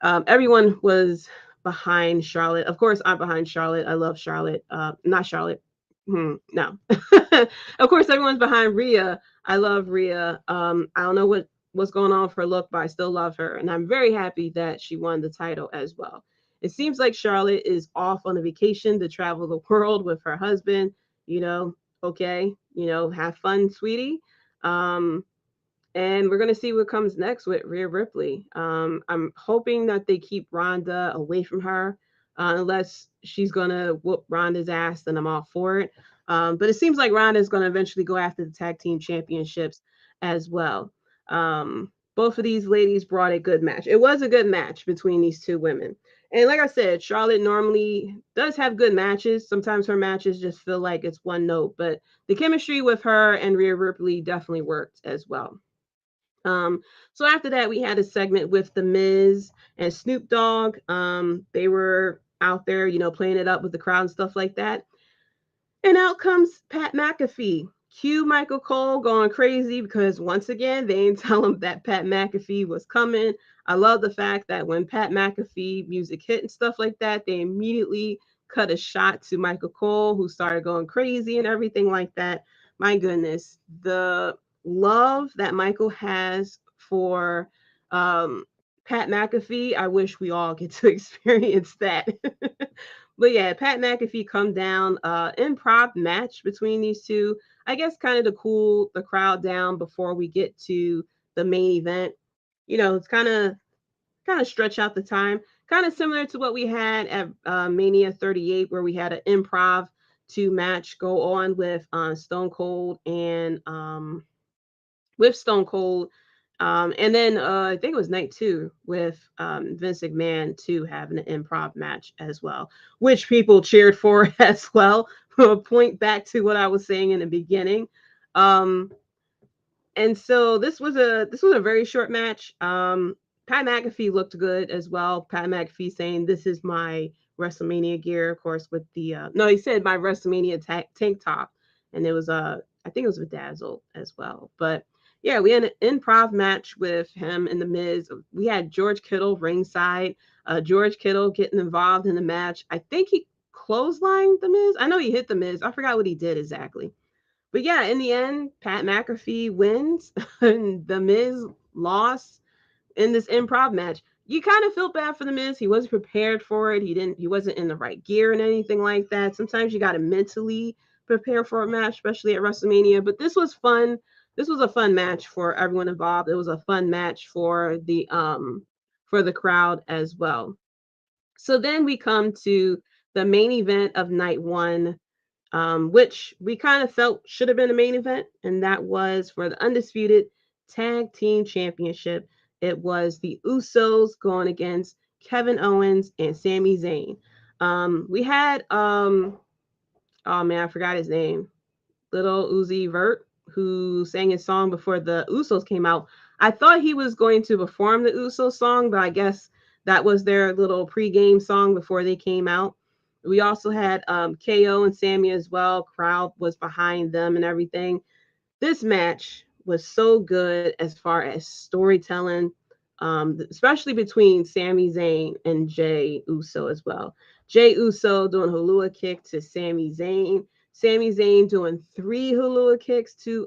everyone was behind Charlotte. Of course, I'm behind Charlotte. I love Charlotte. Not Charlotte. No. Of course, everyone's behind Rhea. I love Rhea. I don't know what's going on with her look, but I still love her. And I'm very happy that she won the title as well. It seems like Charlotte is off on a vacation to travel the world with her husband. Okay, have fun, sweetie. And we're going to see what comes next with Rhea Ripley. I'm hoping that they keep Ronda away from her, unless she's going to whoop Ronda's ass, then I'm all for it. But it seems like Ronda is going to eventually go after the tag team championships as well. Both of these ladies brought a good match. It was a good match between these two women. And like I said, Charlotte normally does have good matches. Sometimes her matches just feel like it's one note, but the chemistry with her and Rhea Ripley definitely worked as well. So after that, we had a segment with The Miz and Snoop Dogg. They were out there, playing it up with the crowd and stuff like that. And out comes Pat McAfee. Cue Michael Cole going crazy because once again, they didn't tell him that Pat McAfee was coming. I love the fact that when Pat McAfee music hit and stuff like that, they immediately cut a shot to Michael Cole, who started going crazy and everything like that. My goodness, the love that Michael has for Pat McAfee, I wish we all get to experience that. But yeah, Pat McAfee come down, improv match between these two. I guess kind of to cool the crowd down before we get to the main event. It's kind of kind of stretch out the time, kind of similar to what we had at Mania 38, where we had an improv two match go on with Stone Cold and with Stone Cold. And then I think it was night two with Vince McMahon to having an improv match as well, which people cheered for as well. Point back to what I was saying in the beginning. And so this was a very short match. Pat McAfee looked good as well. Pat McAfee saying this is my WrestleMania gear, of course, with the no, he said my WrestleMania tank top, and it was I think it was bedazzled as well. But yeah, we had an improv match with him and the Miz. We had George Kittle ringside. George Kittle getting involved in the match. I think he clotheslined the Miz. I know he hit the Miz. I forgot what he did exactly. But yeah, in the end, Pat McAfee wins and the Miz lost in this improv match. You kind of feel bad for the Miz. He wasn't prepared for it. He wasn't in the right gear and anything like that. Sometimes you gotta mentally prepare for a match, especially at WrestleMania. But this was fun. This was a fun match for everyone involved. It was a fun match for the crowd as well. So then we come to the main event of night one, which we kind of felt should have been a main event, and that was for the undisputed tag team championship. It was the Usos going against Kevin Owens and Sami Zayn. We had oh man, I forgot his name. Little Uzi Vert, who sang his song before the Usos came out. I thought he was going to perform the Usos song, but I guess that was their little pregame song before they came out. We also had KO and Sammy as well. Crowd was behind them and everything. This match was so good as far as storytelling, especially between Sami Zayn and Jey Uso as well. Jey Uso doing Hulua kick to Sami Zayn. Sami Zayn doing 3 Hulua kicks to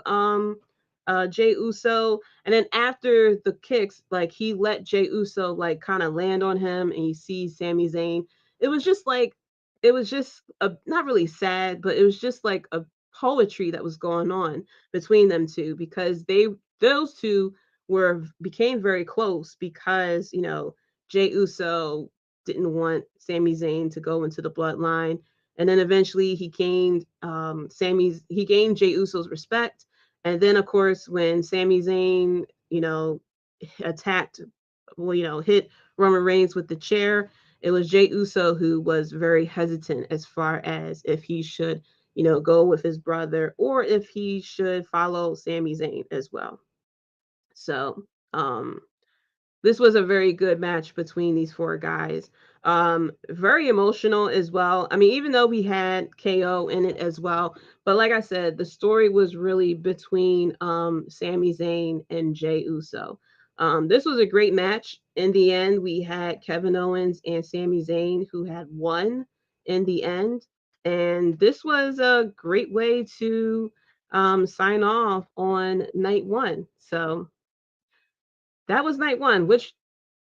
Jey Uso. And then after the kicks, like he let Jey Uso like kind of land on him and you see Sami Zayn. It was just like it was just a not really sad, but it was just like a poetry that was going on between them two because those two were became very close because Jey Uso didn't want Sami Zayn to go into the bloodline, and then eventually he gained Jey Uso's respect, and then of course when Sami Zayn attacked, well, hit Roman Reigns with the chair. It was Jey Uso who was very hesitant as far as if he should go with his brother or if he should follow Sami Zayn as well. So, this was a very good match between these 4 guys. Very emotional as well. I mean, even though we had KO in it as well, but like I said, the story was really between Sami Zayn and Jey Uso. This was a great match. In the end, we had Kevin Owens and Sami Zayn who had won in the end. And this was a great way to sign off on night one. So that was night one, which,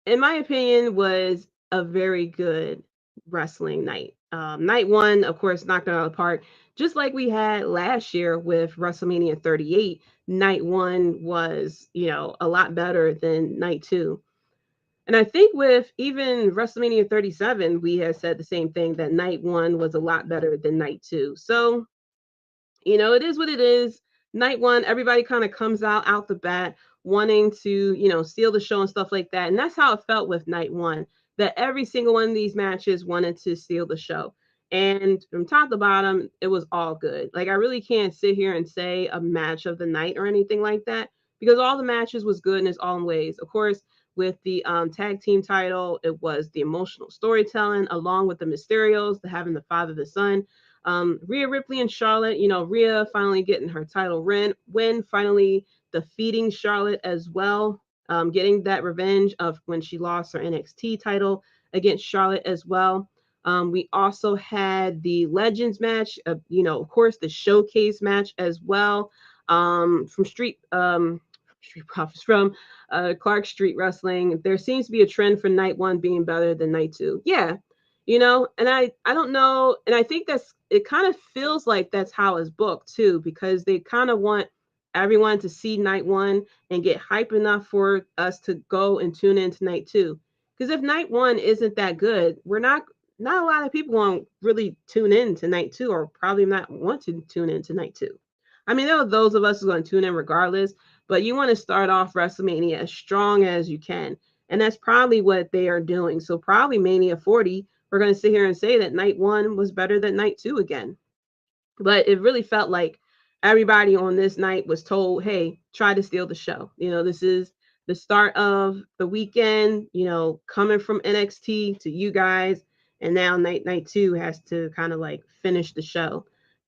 in my opinion, was a very good wrestling night. Night one, of course, knocked it out of the park. Just like we had last year with WrestleMania 38, night one was, a lot better than night two. And I think with even WrestleMania 37, we had said the same thing that night one was a lot better than night two. So it is what it is. Night one, everybody kind of comes out the bat wanting to, steal the show and stuff like that. And that's how it felt with night one, that every single one of these matches wanted to steal the show. And from top to bottom, it was all good. Like I really can't sit here and say a match of the night or anything like that because all the matches was good in its own ways. Of course, with the tag team title, it was the emotional storytelling along with the Mysterios, the having the father, the son. Rhea Ripley and Charlotte, Rhea finally getting her title win, finally defeating Charlotte as well, getting that revenge of when she lost her NXT title against Charlotte as well. We also had the Legends match, of course, the showcase match as well, from Street Profits, from Clark Street Wrestling. There seems to be a trend for night one being better than night two. Yeah, and I don't know, and I think it kind of feels like that's how it's booked too, because they kind of want everyone to see night one and get hype enough for us to go and tune into night two. Because if night one isn't that good, we're not a lot of people won't really tune in to night two, or probably not want to tune in to night two. I mean, there are those of us who are going to tune in regardless, but you want to start off WrestleMania as strong as you can. And that's probably what they are doing. So probably Mania 40, we're going to sit here and say that night one was better than night two again. But it really felt like everybody on this night was told, hey, try to steal the show. This is the start of the weekend, coming from NXT to you guys. And now night two has to kind of like finish the show.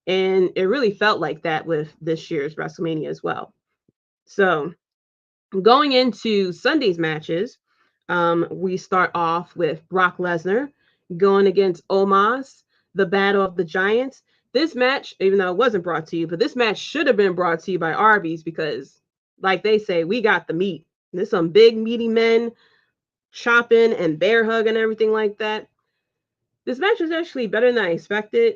And it really felt like that with this year's WrestleMania as well. So going into Sunday's matches, we start off with Brock Lesnar going against Omos, the Battle of the Giants. This match, even though it wasn't brought to you, but this match should have been brought to you by Arby's because, like they say, we got the meat. There's some big meaty men chopping and bear hug and everything like that. This match was actually better than I expected.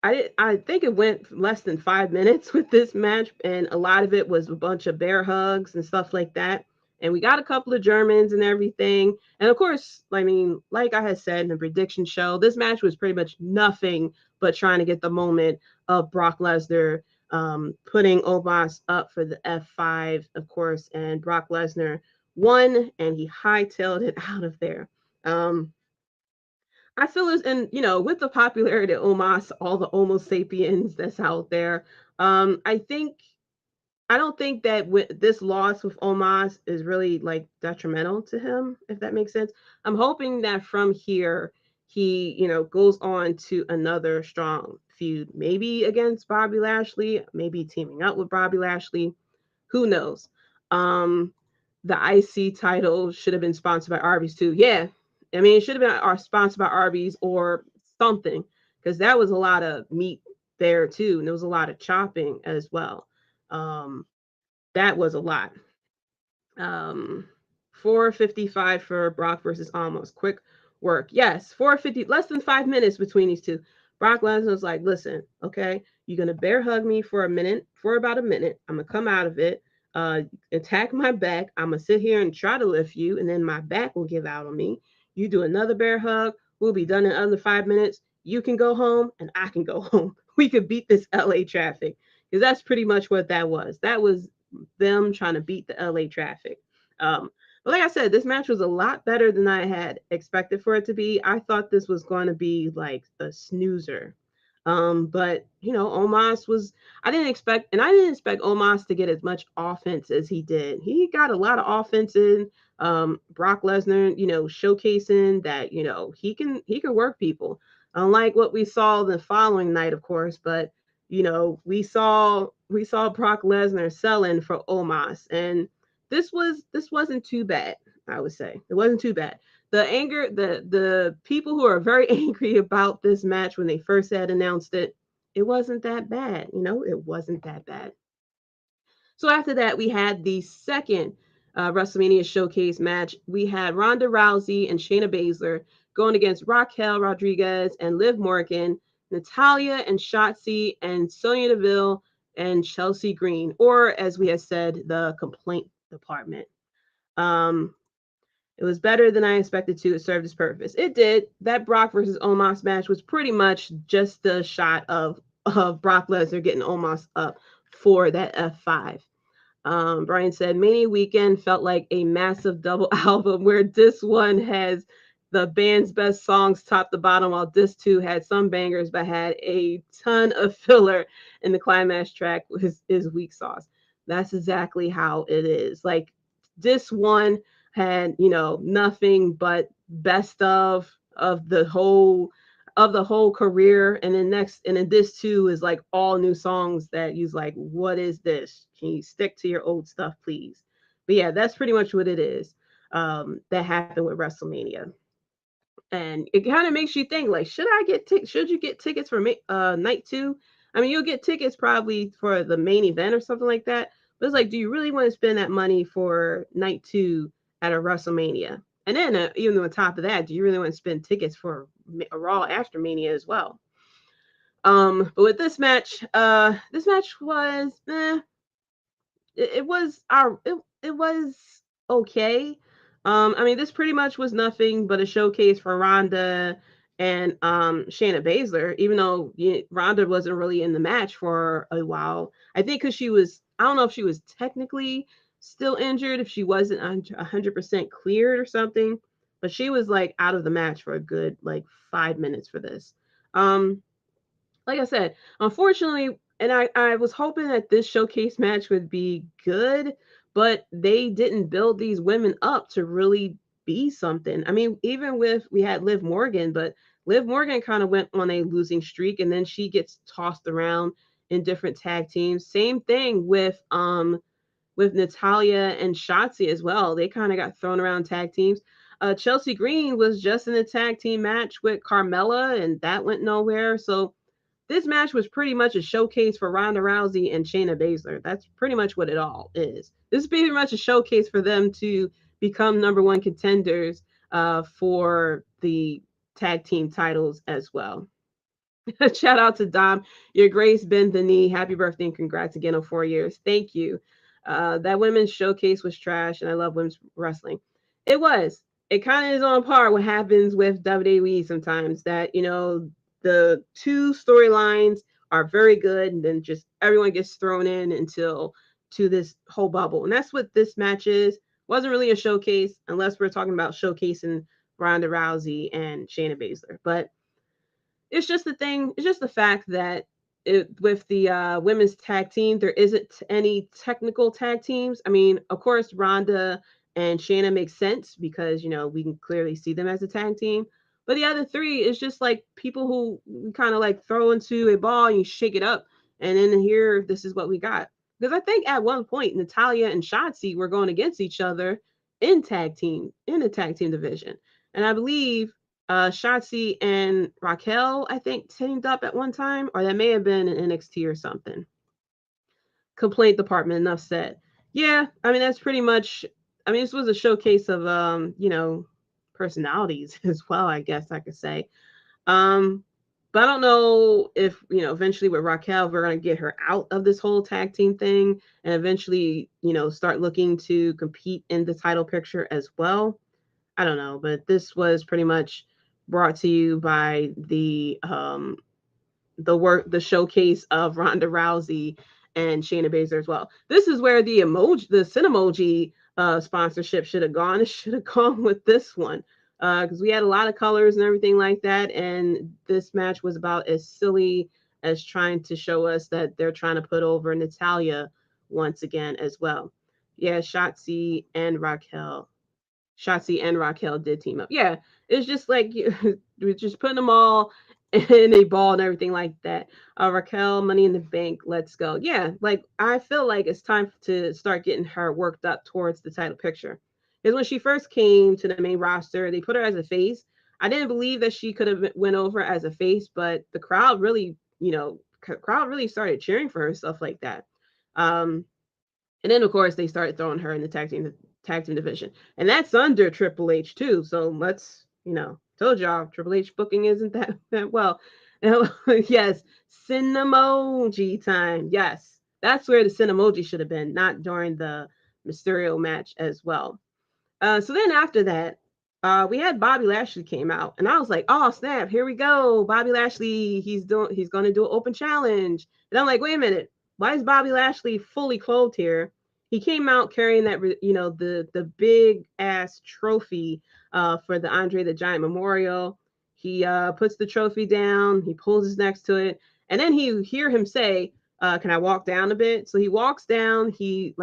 I think it went less than 5 minutes with this match, and a lot of it was a bunch of bear hugs and stuff like that. And we got a couple of Germans and everything. And of course, I mean, like I had said in the prediction show, this match was pretty much nothing but trying to get the moment of Brock Lesnar putting Omos up for the F5, of course, and Brock Lesnar won, and he hightailed it out of there. I feel as, and with the popularity of Omos, all the Homo sapiens that's out there, I don't think that this loss with Omos is really like detrimental to him, if that makes sense. I'm hoping that from here he, goes on to another strong feud, maybe against Bobby Lashley, maybe teaming up with Bobby Lashley. Who knows? The IC title should have been sponsored by Arby's too. Yeah, I mean, it should have been sponsored by Arby's or something, because that was a lot of meat there too, and there was a lot of chopping as well. That was a lot. 4:55 for Brock versus Almost. Quick work. Yes, 4:50, less than 5 minutes between these two. Brock Lesnar was like, listen, okay, you're going to bear hug me for about a minute. I'm going to come out of it, attack my back. I'm going to sit here and try to lift you, and then my back will give out on me. You do another bear hug. We'll be done in under 5 minutes. You can go home, and I can go home. We could beat this LA traffic, because that's pretty much what that was. That was them trying to beat the LA traffic. But like I said, this match was a lot better than I had expected for it to be. I thought this was going to be like a snoozer. But Omos was, I didn't expect Omos to get as much offense as he did. He got a lot of offense in. Brock Lesnar, showcasing that, he can work people. Unlike what we saw the following night, of course, but we saw Brock Lesnar selling for Omos, and this wasn't too bad. I would say it wasn't too bad. The people who are very angry about this match when they first had announced it, it wasn't that bad. It wasn't that bad. So after that, we had the second WrestleMania Showcase match. We had Ronda Rousey and Shayna Baszler going against Raquel Rodriguez and Liv Morgan, Natalia and Shotzi, and Sonya Deville and Chelsea Green, or as we had said, the complaint department. It was better than I expected to. It served its purpose. It did. That Brock versus Omos match was pretty much just the shot of Brock Lesnar getting Omos up for that F5. Brian said Mania Weekend felt like a massive double album where this one has the band's best songs top to bottom, while this two had some bangers but had a ton of filler, in the climax track is weak sauce. That's exactly how it is. Like, this one had nothing but best of the whole career, and then this too is like all new songs that he's like, what is this? Can you stick to your old stuff, please? But yeah, that's pretty much what it is. That happened with WrestleMania, and it kind of makes you think, like, should you get tickets for night two? I mean, you'll get tickets probably for the main event or something like that, but it's like, do you really want to spend that money for night two at a WrestleMania? And then even on top of that, do you really want to spend tickets for a Raw after Mania as well? But with this match was it was okay. I mean, this pretty much was nothing but a showcase for Ronda and Shayna Baszler, even though Ronda wasn't really in the match for a while. I think because she was, I don't know if she was technically still injured, if she wasn't 100% cleared or something, but she was like out of the match for a good like 5 minutes for this. Um, like I said, unfortunately, and I was hoping that this showcase match would be good, but they didn't build these women up to really be something. I mean, even with we had Liv Morgan, but Liv Morgan kind of went on a losing streak and then she gets tossed around in different tag teams. Same thing with Natalia and Shotzi as well. They kind of got thrown around tag teams. Chelsea Green was just in a tag team match with Carmella, and that went nowhere. So this match was pretty much a showcase for Ronda Rousey and Shayna Baszler. That's pretty much what it all is. This is pretty much a showcase for them to become number one contenders for the tag team titles as well. Shout out to Dom. Your grace bend the knee. Happy birthday and congrats again on 4 years. Thank you. That women's showcase was trash, and I love women's wrestling. It was. It kind of is on par what happens with WWE sometimes. That the two storylines are very good, and then just everyone gets thrown in until to this whole bubble, and that's what this match is. Wasn't really a showcase unless we're talking about showcasing Ronda Rousey and Shayna Baszler, but it's just the thing. It's just the fact that with the women's tag team, there isn't any technical tag teams. I mean, of course, Ronda and Shayna make sense because we can clearly see them as a tag team. But the other three is just like people who kind of like throw into a ball and you shake it up, and then here this is what we got. Because I think at one point Natalia and Shotzi were going against each other in the tag team division, and I believe Shotzi and Raquel, I think, teamed up at one time, or that may have been in NXT or something. Complaint department, enough said. Yeah, I mean that's pretty much. I mean, this was a showcase of personalities as well. I guess I could say. Um, but I don't know if eventually with Raquel we're gonna get her out of this whole tag team thing and eventually start looking to compete in the title picture as well. I don't know, but this was pretty much brought to you by the showcase of Ronda Rousey and Shayna Baszler as well. This is where the Cinemoji sponsorship should have gone. It should have gone with this one because we had a lot of colors and everything like that, and this match was about as silly as trying to show us that they're trying to put over Natalia once again as well. Yeah, Shotzi and Raquel did team up. Yeah, it's just like we're just putting them all in a ball and everything like that. Raquel, Money in the Bank, let's go. Yeah, like I feel like it's time to start getting her worked up towards the title picture. Because when she first came to the main roster, they put her as a face. I didn't believe that she could have went over as a face, but the crowd really, crowd really started cheering for her stuff like that. And then of course they started throwing her in the tag team division, and that's under Triple H too. So let's told y'all Triple H booking isn't that well. Yes, Cinemoji time. Yes, that's where the Cinemoji should have been, not during the Mysterio match as well. So then after that, we had Bobby Lashley came out, and I was like, oh snap, here we go, Bobby Lashley. He's going to do an open challenge, and I'm like, wait a minute, why is Bobby Lashley fully clothed here? He came out carrying that, the big ass trophy for the Andre the Giant Memorial. He puts the trophy down, he pulls his next to it, and then he hear him say, "Can I walk down a bit?" So he walks down. He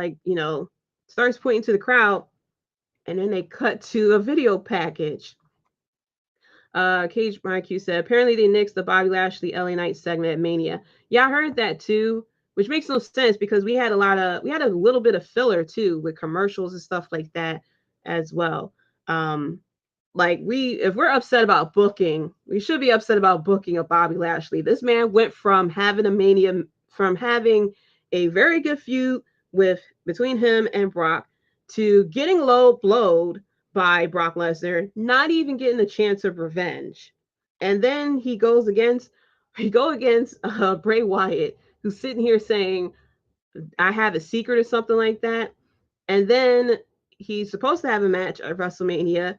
starts pointing to the crowd, and then they cut to a video package. Cage MyQ said, apparently they nixed the Bobby Lashley LA Knight segment at Mania. Yeah, I heard that too, which makes no sense because we had a little bit of filler too with commercials and stuff like that as well. If we're upset about booking, we should be upset about booking of Bobby Lashley. This man went from having a very good feud between him and Brock to getting low blowed by Brock Lesnar, not even getting a chance of revenge. And then he go against Bray Wyatt, who's sitting here saying, I have a secret or something like that. And then he's supposed to have a match at WrestleMania,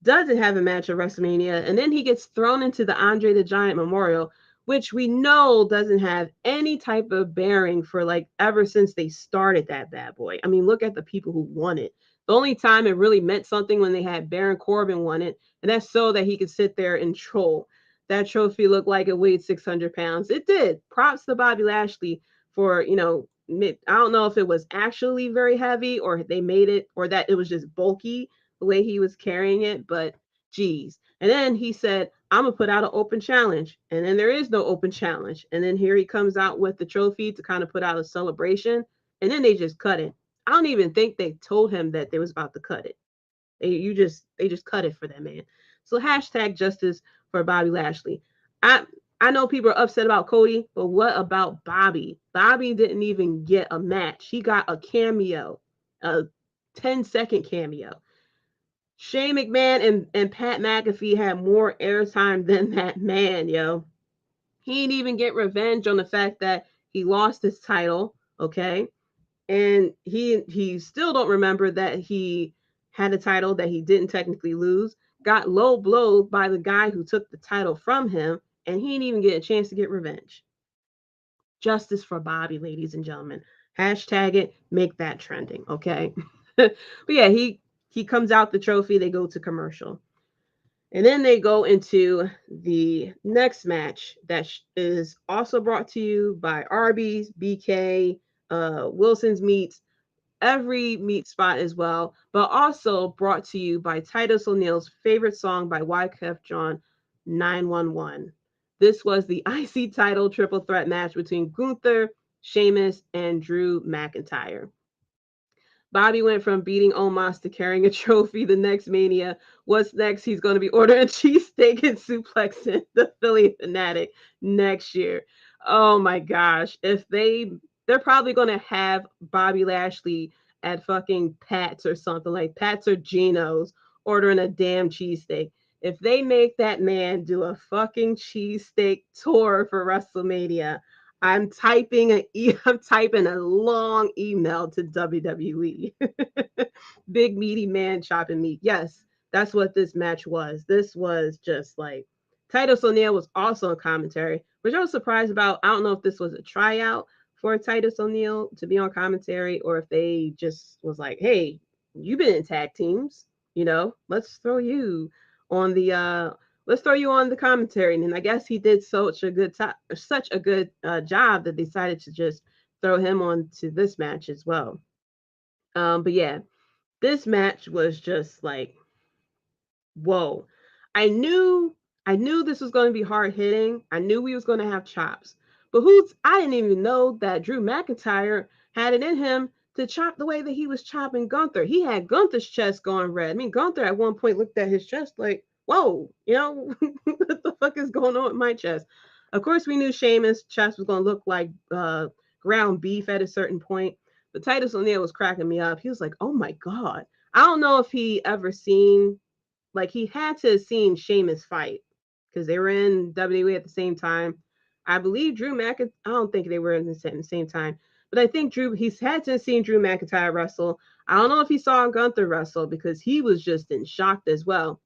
doesn't have a match at WrestleMania, and then he gets thrown into the Andre the Giant Memorial, which we know doesn't have any type of bearing for like ever since they started that bad boy. I mean, look at the people who won it. The only time it really meant something when they had Baron Corbin won it, and that's so that he could sit there and troll. That trophy looked like it weighed 600 pounds. It did. Props to Bobby Lashley for, I don't know if it was actually very heavy or they made it or that it was just bulky the way he was carrying it, but geez. And then he said, I'm gonna put out an open challenge. And then there is no open challenge. And then here he comes out with the trophy to kind of put out a celebration. And then they just cut it. I don't even think they told him that they was about to cut it. They just cut it for that man. So hashtag justice for Bobby Lashley. I know people are upset about Cody, but what about Bobby? Bobby didn't even get a match. He got a cameo, a 10-second cameo. Shane McMahon and Pat McAfee had more airtime than that man, yo. He didn't even get revenge on the fact that he lost his title, okay? And he still don't remember that he had a title that he didn't technically lose, got low blowed by the guy who took the title from him, and he didn't even get a chance to get revenge. Justice for Bobby, ladies and gentlemen. Hashtag it, make that trending, okay? But yeah, he comes out the trophy, they go to commercial. And then they go into the next match that is also brought to you by Arby's, BK, Wilson's Meats, every meat spot as well, but also brought to you by Titus O'Neil's favorite song by Wyclef Jean, 911. This was the IC title triple threat match between Gunther, Sheamus, and Drew McIntyre. Bobby went from beating Omos to carrying a trophy the next Mania. What's next? He's going to be ordering a cheesesteak and suplexing the Philly Fanatic next year. Oh my gosh. They're probably going to have Bobby Lashley at fucking Pat's or something like Pat's or Geno's ordering a damn cheesesteak. If they make that man do a fucking cheesesteak tour for WrestleMania, I'm typing a long email to WWE. Big meaty man chopping meat. Yes, that's what this match was. This was just like Titus O'Neil was also on commentary, which I was surprised about. I don't know if this was a tryout for Titus O'Neil to be on commentary or if they just was like, hey, you've been in tag teams, let's throw you on the commentary. And I guess he did such a good job that they decided to just throw him on to this match as well. But yeah, this match was just like, whoa. I knew this was going to be hard hitting. I knew we was going to have chops. But I didn't even know that Drew McIntyre had it in him to chop the way that he was chopping Gunther. He had Gunther's chest going red. I mean, Gunther at one point looked at his chest like, whoa, what the fuck is going on with my chest? Of course, we knew Sheamus' chest was going to look like ground beef at a certain point. But Titus O'Neil was cracking me up. He was like, oh my God. I don't know if he ever seen, like he had to have seen Sheamus fight because they were in WWE at the same time. I believe Drew McIntyre, I don't think they were in the same time, but I think he's had to have seen Drew McIntyre wrestle. I don't know if he saw Gunther wrestle because he was just in shock as well.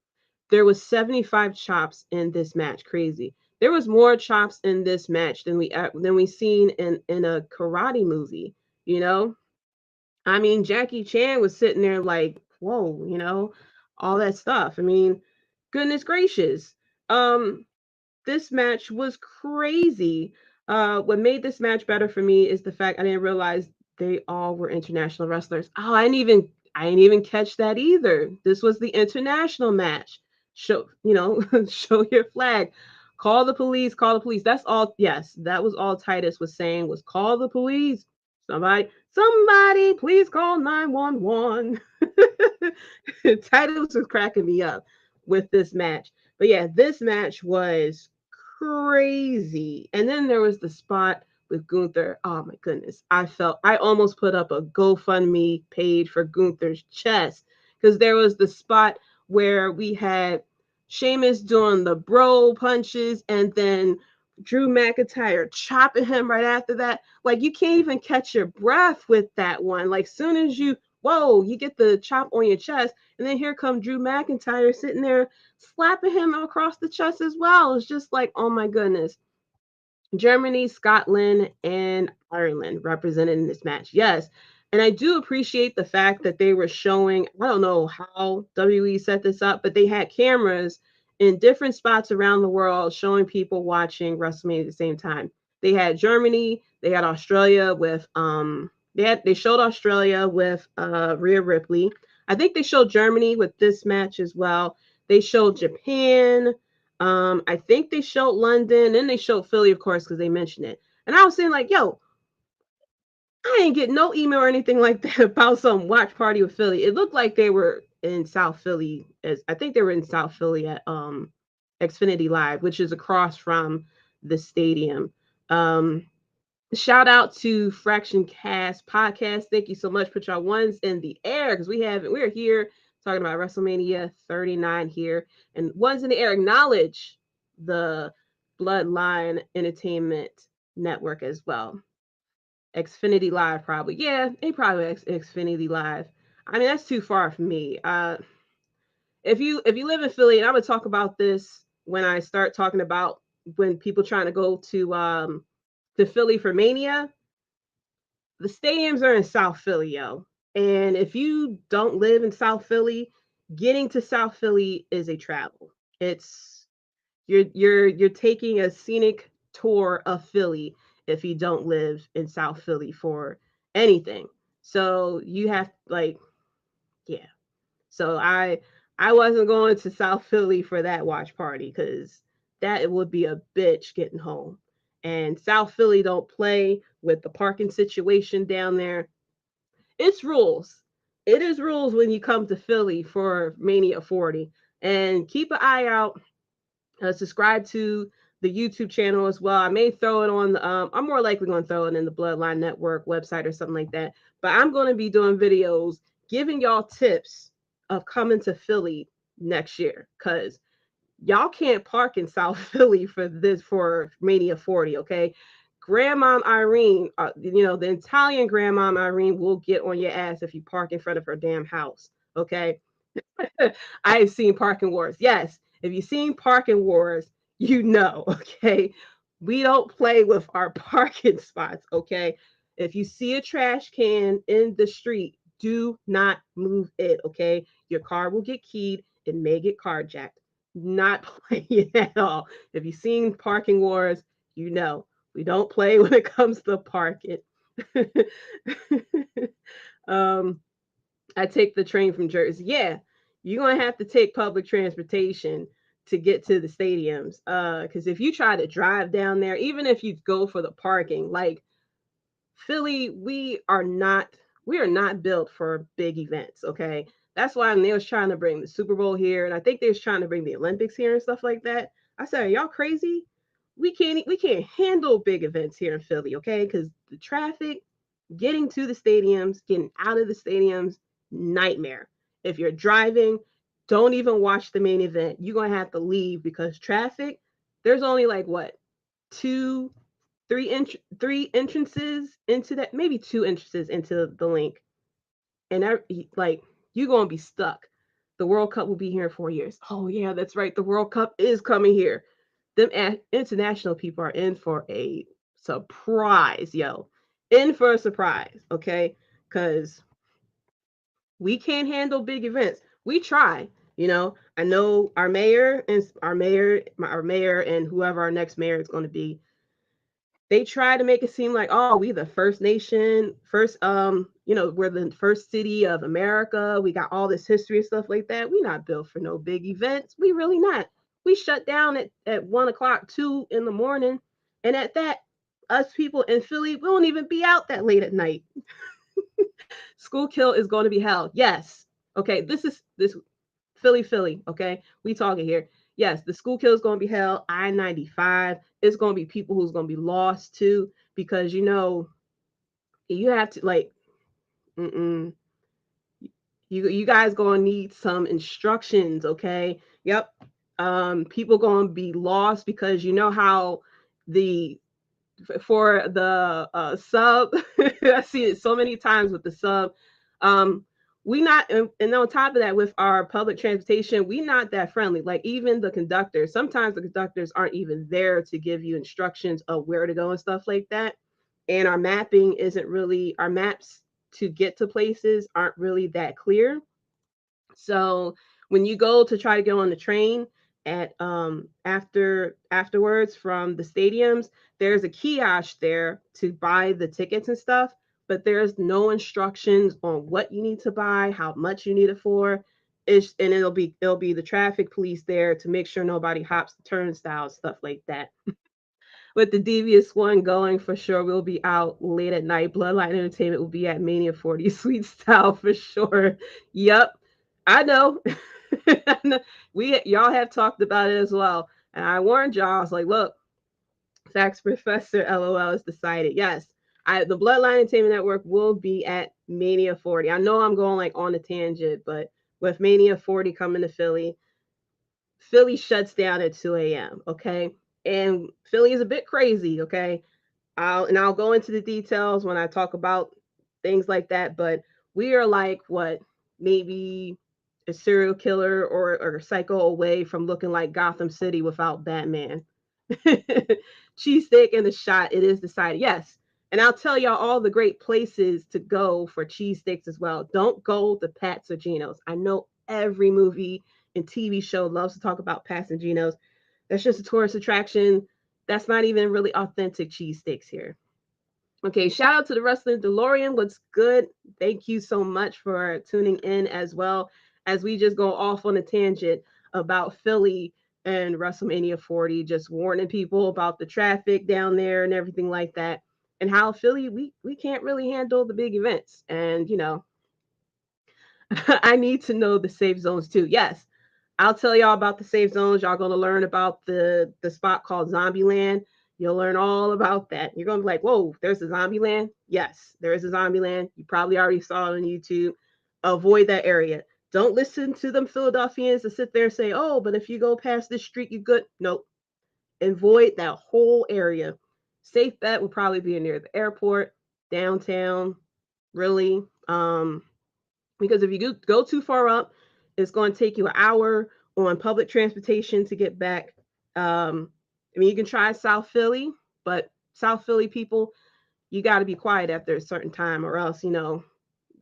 There was 75 chops in this match. Crazy. There was more chops in this match than we seen in a karate movie. I mean, Jackie Chan was sitting there like, whoa, all that stuff. I mean, goodness gracious. This match was crazy. What made this match better for me is the fact I didn't realize they all were international wrestlers. Oh, I didn't even catch that either. This was the international match. Show show your flag. Call the police. Call the police. That's all. Yes, that was all Titus was saying was call the police. Somebody, please call 911. Titus was cracking me up with this match. But yeah, this match was crazy. And then there was the spot with Gunther. Oh my goodness. I almost put up a GoFundMe page for Gunther's chest because there was the spot where we had Sheamus doing the bro punches and then Drew McIntyre chopping him right after that. Like you can't even catch your breath with that one. Like soon as you whoa, you get the chop on your chest, and then here come Drew McIntyre sitting there slapping him across the chest as well. It's just like, oh my goodness. Germany, Scotland, and Ireland represented in this match. Yes. And I do appreciate the fact that they were showing, I don't know how WWE set this up, but they had cameras in different spots around the world showing people watching WrestleMania at the same time. They had Germany, they had Australia with they showed Australia with Rhea Ripley. I think they showed Germany with this match as well. They showed Japan, I think they showed London, and they showed Philly, of course, because they mentioned it. And I was saying, like, yo, I ain't get no email or anything like that about some watch party with Philly. It looked like they were in South Philly. As I think they were in South Philly at Xfinity Live, which is across from the stadium. Shout out to Fraction Cast Podcast. Thank you so much. Put your ones in the air because we're here talking about WrestleMania 39 here. And ones in the air, acknowledge the Bloodline Entertainment Network as well. Xfinity Live, probably. Yeah, they probably Xfinity Live. I mean, that's too far for me. If you live in Philly, and I'm gonna talk about this when I start talking about when people trying to go to Philly for Mania, the stadiums are in South Philly, yo. And if you don't live in South Philly, getting to South Philly is a travel. It's you're taking a scenic tour of Philly if you don't live in South Philly for anything. So you have like, yeah. So I wasn't going to South Philly for that watch party because that would be a bitch getting home. And South Philly don't play with the parking situation down there. It's rules. It is rules when you come to Philly for Mania 40. And keep an eye out. Subscribe to the YouTube channel as well. I may throw it on. I'm more likely going to throw it in the Bloodline Network website or something like that. But I'm going to be doing videos giving y'all tips of coming to Philly next year because y'all can't park in South Philly for Mania 40. Okay, Grandma Irene, the Italian Grandma Irene will get on your ass if you park in front of her damn house. Okay, I've seen parking wars. Yes, if you've seen parking wars, you know, okay? We don't play with our parking spots, okay? If you see a trash can in the street, do not move it, okay? Your car will get keyed. It may get carjacked. Not playing at all. If you've seen parking wars, you know, we don't play when it comes to parking. um, I take the train from Jersey. Yeah, you're gonna have to take public transportation to get to the stadiums. Because if you try to drive down there, even if you go for the parking, like Philly, we are not built for big events. Okay, that's why they was trying to bring the Super Bowl here, and I think they was trying to bring the Olympics here and stuff like that. I said, are y'all crazy? We can't handle big events here in Philly, okay? Because the traffic, getting to the stadiums, getting out of the stadiums, nightmare. If you're driving, don't even watch the main event. You're gonna have to leave because traffic. There's only like what two, three entrances into that, maybe two entrances into the link, and like you're gonna be stuck. The World Cup will be here in 4 years. Oh yeah, that's right. The World Cup is coming here. Them international people are in for a surprise, yo. In for a surprise, okay? Because we can't handle big events. We try, I know our mayor and whoever our next mayor is going to be. They try to make it seem like, oh, we the first nation, we're the first city of America. We got all this history and stuff like that. We not built for no big events. We really not. We shut down at 1 o'clock, 2 in the morning. And at that, us people in Philly, we won't even be out that late at night. School kill is going to be held. Yes. Okay. This Philly. Okay. We talking here. Yes, the school kill is going to be held. I-95. It's going to be people who's going to be lost too, because you have to like, you guys going to need some instructions. Okay. Yep. People going to be lost because you know how for the sub, I see it so many times with the sub. we not, and on top of that, with our public transportation, we not that friendly. Like even the conductors, sometimes the conductors aren't even there to give you instructions of where to go and stuff like that. And our mapping isn't really, our maps to get to places aren't really that clear. So when you go to try to get on the train at afterwards from the stadiums, there's a kiosk there to buy the tickets and stuff, but there's no instructions on what you need to buy, how much you need it for. And it'll be the traffic police there to make sure nobody hops the turnstiles, stuff like that. With the devious one going for sure, we'll be out late at night. Bloodline Entertainment will be at Mania 40 Sweet Style for sure. Yep, I know. We y'all have talked about it as well, and I warned y'all. I was like, look, Facts Professor LOL is decided. Yes, the Bloodline Entertainment Network will be at Mania 40. I know I'm going like on a tangent, but with Mania 40 coming to Philly, Philly shuts down at 2 a.m. Okay, and Philly is a bit crazy. Okay, I'll go into the details when I talk about things like that. But we are like what, maybe a serial killer or a psycho away from looking like Gotham City without Batman. Cheesesteak and the shot, it is decided. Yes. And I'll tell y'all all the great places to go for cheesesteaks as well. Don't go to Pat's or Geno's. I know every movie and TV show loves to talk about Pat's and Geno's. That's just a tourist attraction. That's not even really authentic cheesesteaks here. Okay, shout out to the Wrestling DeLorean. What's good? Thank you so much for tuning in as well as we just go off on a tangent about Philly and WrestleMania 40, just warning people about the traffic down there and everything like that, and how Philly we can't really handle the big events. And I need to know the safe zones too. Yes, I'll tell y'all about the safe zones. Y'all gonna learn about the spot called Zombieland. You'll learn all about that. You're gonna be like, whoa, there's a Zombieland? Yes, there is a Zombieland. You probably already saw it on YouTube. Avoid that area. Don't listen to them Philadelphians that sit there and say, oh, but if you go past this street, you good. Nope. Avoid that whole area. Safe bet will probably be near the airport, downtown, really. Because if you go too far up, it's going to take you an hour on public transportation to get back. I mean, you can try South Philly, but South Philly people, you got to be quiet after a certain time, or else,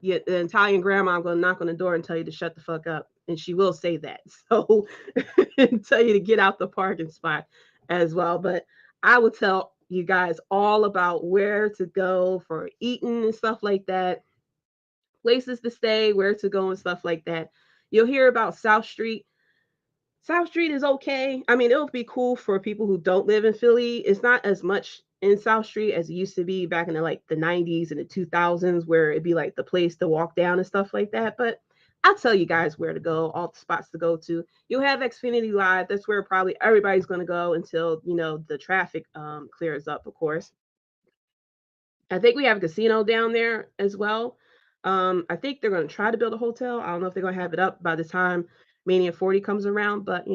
the Italian grandma going to knock on the door and tell you to shut the fuck up. And she will say that. So, and tell you to get out the parking spot as well. But I will tell you guys all about where to go for eating and stuff like that, places to stay, where to go and stuff like that. You'll hear about South Street. South Street is okay. I mean, it'll be cool for people who don't live in Philly. It's not as much in South Street as it used to be back in the 90s and the 2000s, where it'd be like the place to walk down and stuff like that. But I'll tell you guys where to go, all the spots to go to. You'll have Xfinity Live. That's where probably everybody's going to go until, the traffic clears up, of course. I think we have a casino down there as well. I think they're going to try to build a hotel. I don't know if they're going to have it up by the time Mania 40 comes around, but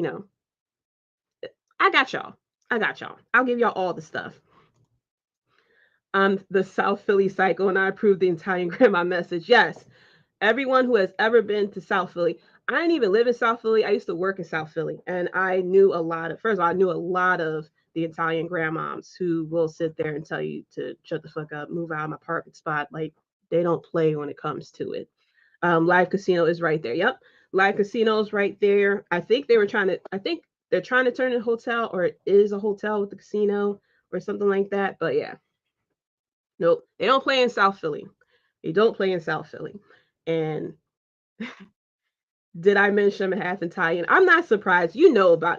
I got y'all. I got y'all. I'll give y'all all the stuff. The South Philly Psycho, and I approve the Italian grandma message. Yes, everyone who has ever been to South Philly. I didn't even live in South Philly. I used to work in South Philly, and I knew a lot of. First of all, I knew a lot of the Italian grandmoms who will sit there and tell you to shut the fuck up, move out of my parking spot. Like, they don't play when it comes to it. Live Casino is right there. Yep, Live Casino is right there. I think they're trying to turn it a hotel, or it is a hotel with the casino or something like that. But yeah, nope, they don't play in South Philly. They don't play in South Philly. And did I mention I'm half Italian? I'm not surprised. I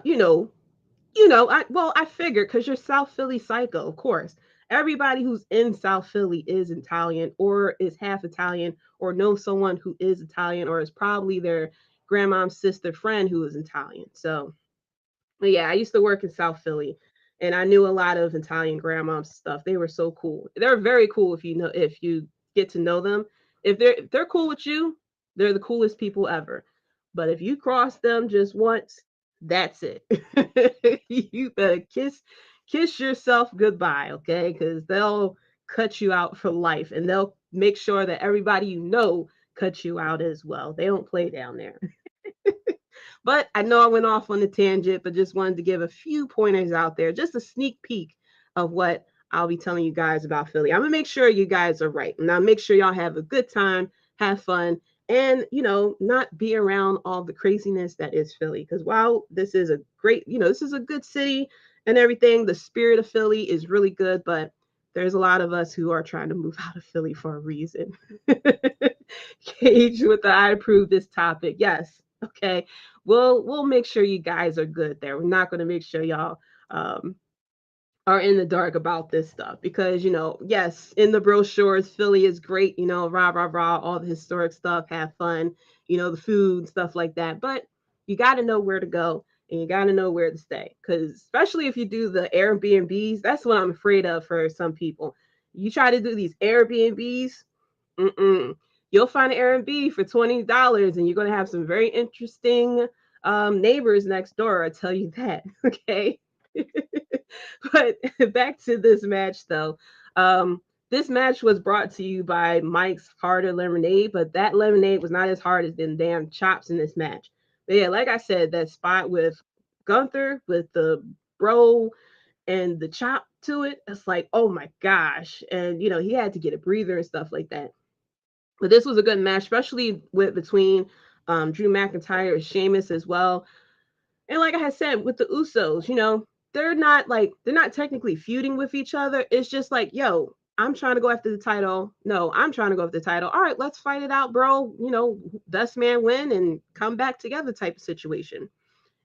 figured, because you're South Philly Psycho, of course. Everybody who's in South Philly is Italian, or is half Italian, or knows someone who is Italian, or is probably their grandma's sister friend who is Italian. So, but yeah, I used to work in South Philly, and I knew a lot of Italian grandmoms stuff. They were so cool. They're very cool if you get to know them. If they're cool with you, they're the coolest people ever. But if you cross them just once, that's it. You better kiss yourself goodbye, okay? Because they'll cut you out for life, and they'll make sure that everybody cut you out as well. They don't play down there. But I know I went off on a tangent, but just wanted to give a few pointers out there, just a sneak peek of what I'll be telling you guys about Philly. I'm gonna make sure you guys are right. And I'll make sure y'all have a good time, have fun, and not be around all the craziness that is Philly. Because while this is a great, this is a good city and everything, the spirit of Philly is really good, but there's a lot of us who are trying to move out of Philly for a reason. Cage with the I approve this topic. Yes. Okay. We'll make sure you guys are good there. We're not going to make sure y'all um, are in the dark about this stuff because yes, in the brochures, Philly is great. Rah rah rah, all the historic stuff, have fun. The food stuff like that. But you got to know where to go and you got to know where to stay because especially if you do the Airbnbs, that's what I'm afraid of for some people. You try to do these Airbnbs. Mm-mm. You'll find an Airbnb for $20 and you're going to have some very interesting neighbors next door. I tell you that. Okay. But back to this match though. This match was brought to you by Mike's Harder Lemonade, but that lemonade was not as hard as them damn chops in this match. But yeah, like I said, that spot with Gunther with the bro and the chop to it, it's like, oh my gosh. And he had to get a breather and stuff like that. But this was a good match, especially between Drew McIntyre and Sheamus as well. And like I had said, with the Usos, they're not technically feuding with each other. It's just like, yo, I'm trying to go after the title. No, I'm trying to go after the title. All right, let's fight it out, bro. Best man win and come back together type of situation.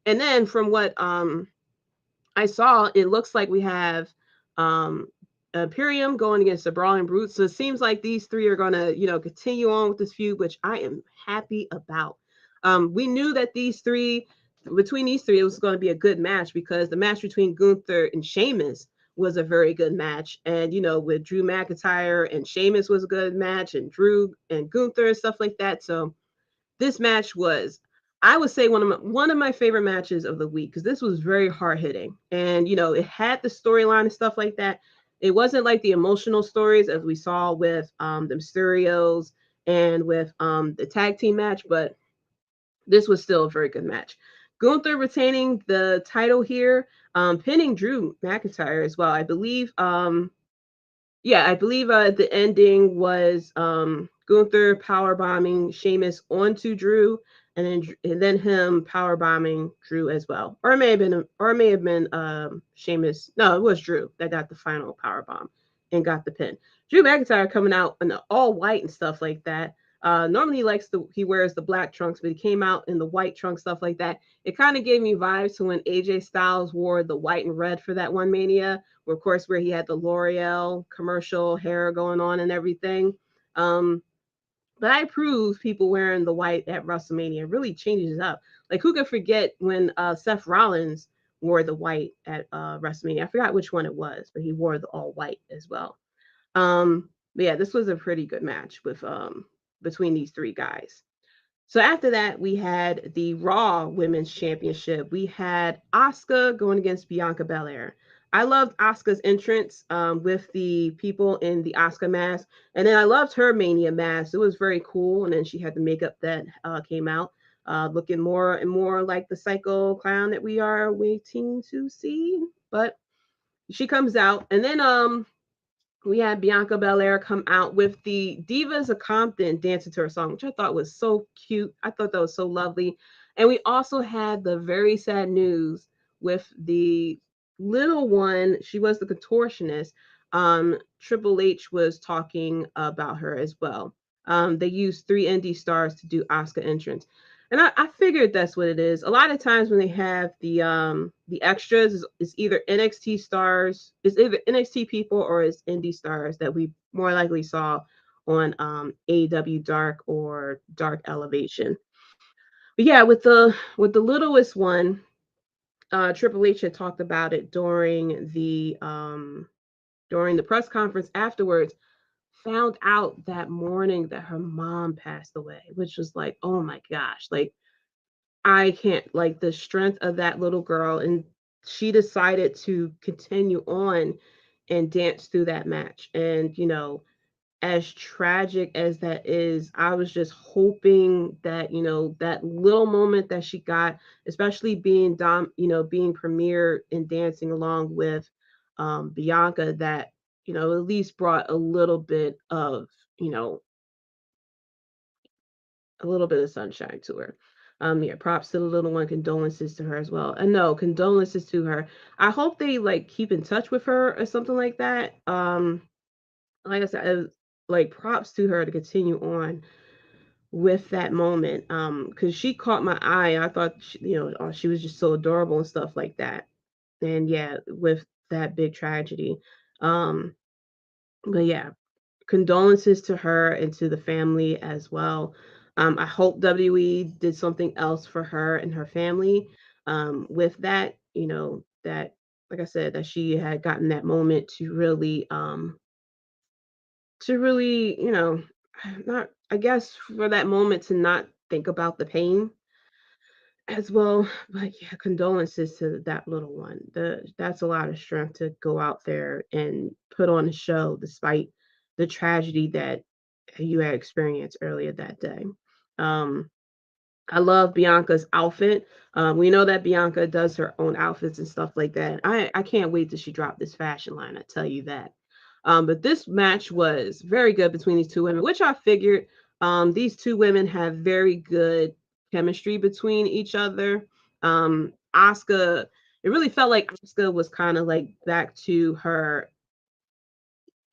And then from what I saw, it looks like we have um Imperium going against the Brawling Brutes. So it seems like these three are gonna, continue on with this feud, which I am happy about. We knew that between these three, it was going to be a good match because the match between Gunther and Sheamus was a very good match. And, with Drew McIntyre and Sheamus was a good match, and Drew and Gunther and stuff like that. So this match was, I would say, one of my favorite matches of the week because this was very hard hitting, and it had the storyline and stuff like that. It wasn't like the emotional stories as we saw with the Mysterios and with the tag team match, but this was still a very good match. Gunther retaining the title here, pinning Drew McIntyre as well. I believe the ending was Gunther power bombing Sheamus onto Drew, and then him power bombing Drew as well. Or it may have been Sheamus. No, it was Drew that got the final power bomb and got the pin. Drew McIntyre coming out in the all white and stuff like that. Normally he wears the black trunks, but he came out in the white trunks, stuff like that. It kind of gave me vibes to when AJ Styles wore the white and red for that one Mania, of course, where he had the L'Oreal commercial hair going on and everything. But I approve people wearing the white at WrestleMania. It really changes it up. Like, who could forget when Seth Rollins wore the white at WrestleMania? I forgot which one it was, but he wore the all white as well. But yeah, this was a pretty good match with between these three guys. So after that, we had the Raw Women's Championship. We had Asuka going against Bianca Belair. I loved Asuka's entrance with the people in the Asuka mask. And then I loved her Mania mask. It was very cool. And then she had the makeup that came out, looking more and more like the Psycho Clown that we are waiting to see. But she comes out. And then we had Bianca Belair come out with the Divas of Compton dancing to her song, which I thought was so cute. I thought that was so lovely. And we also had the very sad news with the little one. She was the contortionist. Triple H was talking about her as well. They used 3 indie stars to do Asuka entrance. And I figured that's what it is. A lot of times when they have the extras, it's either NXT stars, it's either NXT people or it's indie stars that we more likely saw on AEW Dark or Dark Elevation. But yeah, with the littlest one, Triple H had talked about it during the press conference afterwards. Found out that morning that her mom passed away, which was like, oh my gosh, like I can't, like the strength of that little girl. And she decided to continue on and dance through that match. And, as tragic as that is, I was just hoping that, that little moment that she got, especially being being premiered and dancing along with Bianca, that, at least brought a little bit of, you know, a little bit of sunshine to her. Yeah, props to the little one, condolences to her as well. And no, condolences to her. I hope they like keep in touch with her or something like that. Like I said, like props to her to continue on with that moment. Because she caught my eye. I thought oh, she was just so adorable and stuff like that. And yeah, with that big tragedy. Um, but yeah, condolences to her and to the family as well. I hope WWE did something else for her and her family with that, that, like I said, that she had gotten that moment to really, not, I guess, for that moment to not think about the pain as well. But yeah, condolences to that little one. That's a lot of strength to go out there and put on a show despite the tragedy that you had experienced earlier that day. Um, I love Bianca's outfit. We know that Bianca does her own outfits and stuff like that. I can't wait till she dropped this fashion line. I tell you that. But this match was very good between these two women, which I figured these two women have very good chemistry between each other. Asuka, it really felt like Asuka was kind of like back to her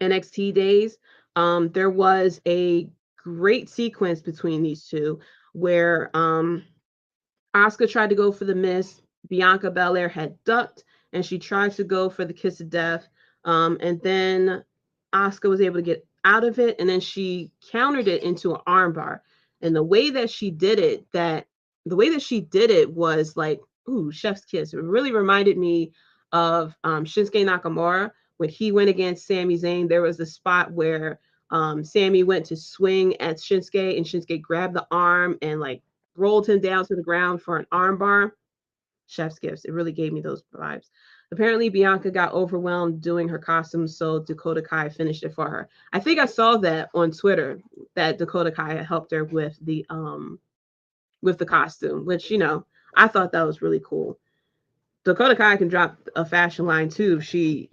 NXT days. There was a great sequence between these two where Asuka tried to go for the miss. Bianca Belair had ducked, and she tried to go for the kiss of death. And then Asuka was able to get out of it, and then she countered it into an armbar. And the way that she did it was like, ooh, chef's kiss. It really reminded me of Shinsuke Nakamura when he went against Sami Zayn. There was a spot where Sami went to swing at Shinsuke, and Shinsuke grabbed the arm and like rolled him down to the ground for an armbar. Chef's gifts. It really gave me those vibes. Apparently, Bianca got overwhelmed doing her costume, so Dakota Kai finished it for her. I think I saw that on Twitter that Dakota Kai had helped her with the costume, which I thought that was really cool. Dakota Kai can drop a fashion line too if she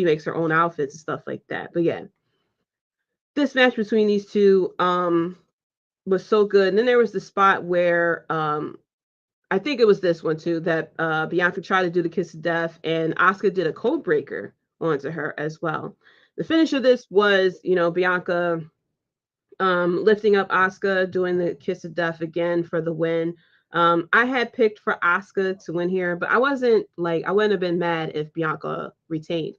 makes her own outfits and stuff like that. But yeah, this match between these two was so good. And then there was the spot where I think it was this one too that Bianca tried to do the kiss of death, and Asuka did a code breaker onto her as well. The finish of this was, Bianca lifting up Asuka, doing the kiss of death again for the win. I had picked for Asuka to win here, but I wouldn't have been mad if Bianca retained.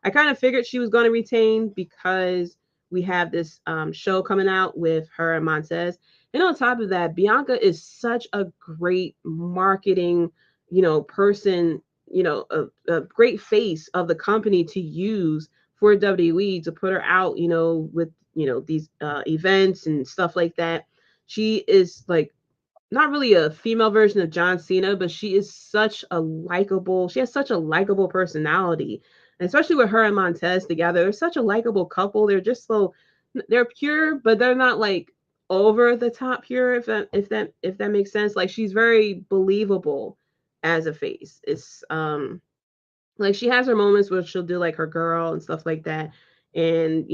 I kind of figured she was going to retain because we have this show coming out with her and Montez. And on top of that, Bianca is such a great marketing, person, a great face of the company to use for WWE to put her out, with, these events and stuff like that. She is like not really a female version of John Cena, but she has such a likable personality. And especially with her and Montez together, they're such a likable couple. They're just they're pure, but they're not like over the top pure, if that makes sense. Like she's very believable as a face. It's like she has her moments where she'll do like her girl and stuff like that. And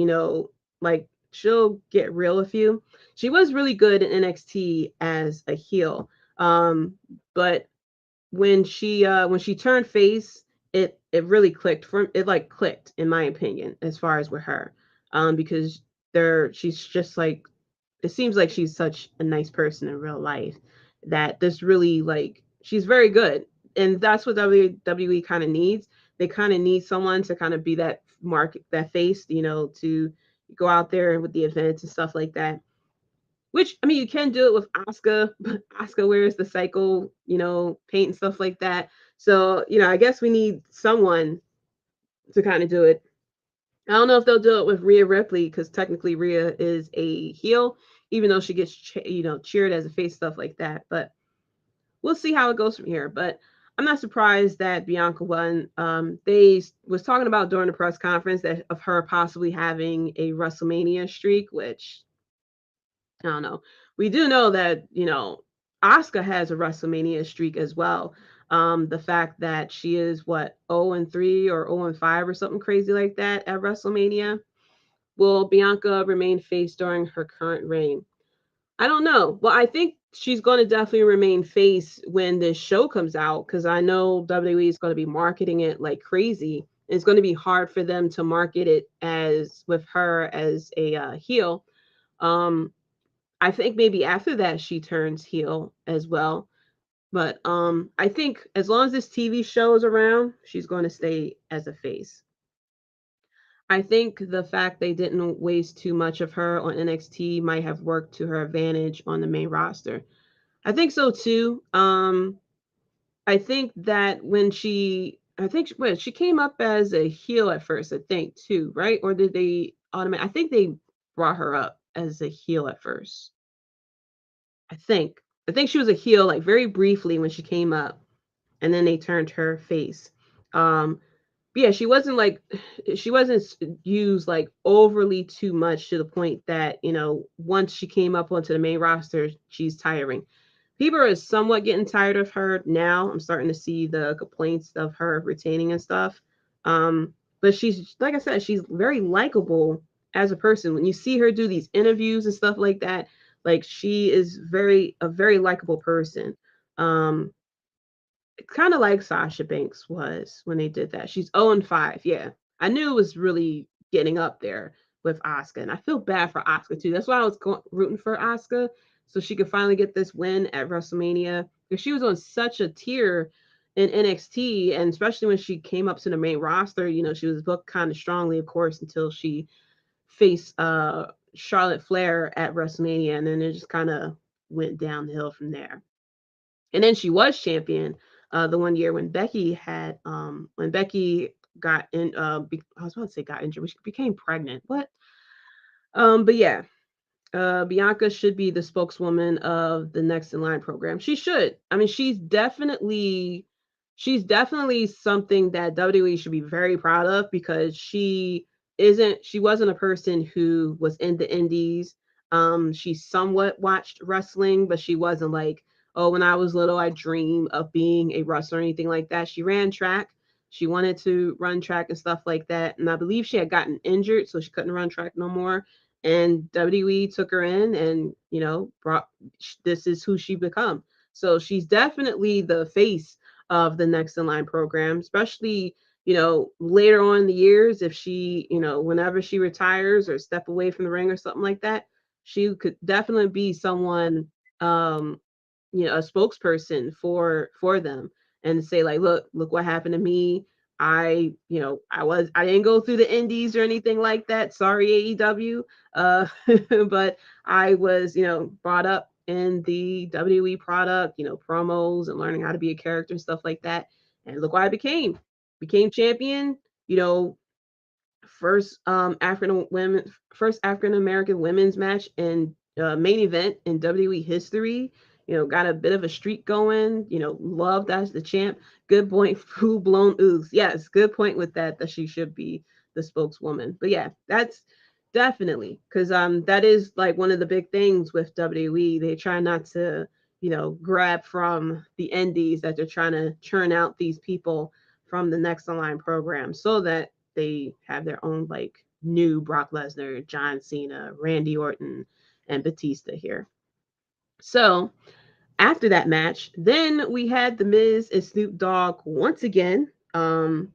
like she'll get real with you. She was really good in NXT as a heel. But when she turned face, it really clicked in my opinion as far as with her. Because she's just like, it seems like she's such a nice person in real life that this really like she's very good. And that's what WWE kind of needs. They kind of need someone to kind of be that that face, to go out there with the events and stuff like that. Which, I mean, you can do it with Asuka, but Asuka wears the cycle, paint and stuff like that. So, I guess we need someone to kind of do it. I don't know if they'll do it with Rhea Ripley because technically Rhea is a heel, even though she gets cheered as a face, stuff like that. But we'll see how it goes from here. But I'm not surprised that Bianca won. They was talking about during the press conference that of her possibly having a WrestleMania streak, which I don't know. We do know that, Asuka has a WrestleMania streak as well. The fact that she is what 0-3 or 0-5 or something crazy like that at WrestleMania. Will Bianca remain face during her current reign? I don't know. Well, I think she's going to definitely remain face when this show comes out because I know WWE is going to be marketing it like crazy. It's going to be hard for them to market it as with her as a heel. Um, I think maybe after that she turns heel as well. But I think as long as this TV show is around, she's going to stay as a face. I think the fact they didn't waste too much of her on NXT might have worked to her advantage on the main roster. I think so too. I think that when she came up as a heel at first, I think too, right? Or did they automate? I think they brought her up as a heel at first. I think. I think she was a heel like very briefly when she came up, and then they turned her face. Um, but yeah, she wasn't used like overly too much to the point that once she came up onto the main roster, she's tiring. People are somewhat getting tired of her now. I'm starting to see the complaints of her retaining and stuff. But she's like I said, she's very likable as a person. When you see her do these interviews and stuff like that, like she is a very likable person. Um, Kind of like Sasha Banks was when they did that. She's 0-5. Yeah. I knew it was really getting up there with Asuka. And I feel bad for Asuka too. That's why I was rooting for Asuka so she could finally get this win at WrestleMania. Because she was on such a tier in NXT. And especially when she came up to the main roster, she was booked kind of strongly, of course, until she faced Charlotte Flair at WrestleMania. And then it just kind of went downhill from there. And then she was champion the one year when Becky got in I was about to say got injured, but she became pregnant. What? But yeah, Bianca should be the spokeswoman of the Next in Line program. She should. I mean, she's definitely something that WWE should be very proud of because she wasn't a person who was in the indies. She somewhat watched wrestling, but she wasn't like, oh, when I was little, I dreamed of being a wrestler or anything like that. She ran track. She wanted to run track and stuff like that. And I believe she had gotten injured, so she couldn't run track no more, and WWE took her in and brought this is who she become. So she's definitely the face of the Next in Line program, especially later on in the years if she whenever she retires or step away from the ring or something like that, she could definitely be someone, um a spokesperson for them and say like, look what happened to me. I didn't go through the indies or anything like that. Sorry, AEW. But I was, brought up in the WWE product, promos and learning how to be a character and stuff like that. And look what I became champion, you know, first African American women's match and main event in WWE history. Got a bit of a streak going. Loved as the champ. Good point. Full blown ooze. Yes, good point with that she should be the spokeswoman. But yeah, that's definitely because that is like one of the big things with WWE. They try not to grab from the indies, that they're trying to churn out these people from the Next Online program so that they have their own like new Brock Lesnar, John Cena, Randy Orton, and Batista here. So after that match, then we had The Miz and Snoop Dogg once again. And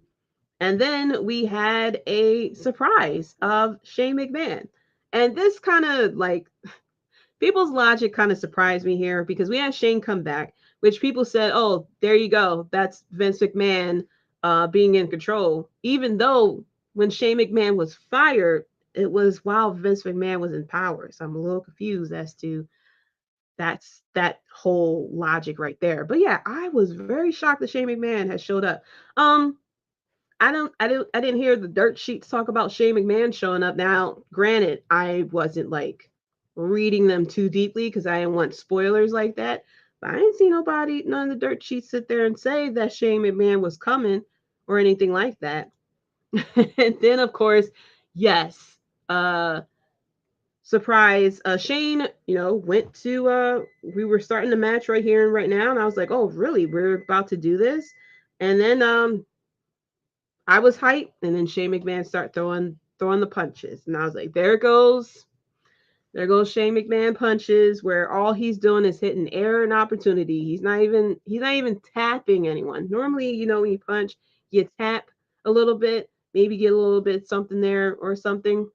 then we had a surprise of Shane McMahon. And this kind of like people's logic kind of surprised me here because we had Shane come back, which people said, oh, there you go. That's Vince McMahon being in control. Even though when Shane McMahon was fired, it was while Vince McMahon was in power. So I'm a little confused as to that whole logic right there. But yeah, I was very shocked that Shane McMahon had showed up. I didn't hear the dirt sheets talk about Shane McMahon showing up. Now, granted, I wasn't like reading them too deeply because I didn't want spoilers like that. I didn't see nobody, none of the dirt sheets sit there and say that Shane McMahon was coming or anything like that. And then, of course, yes, surprise, Shane, went to, we were starting the match right here and right now. And I was like, oh, really? We're about to do this? And then I was hyped. And then Shane McMahon started throwing the punches. And I was like, there goes Shane McMahon punches, where all he's doing is hitting air and opportunity. He's not even tapping anyone. Normally, when you punch, you tap a little bit, maybe get a little bit something there or something.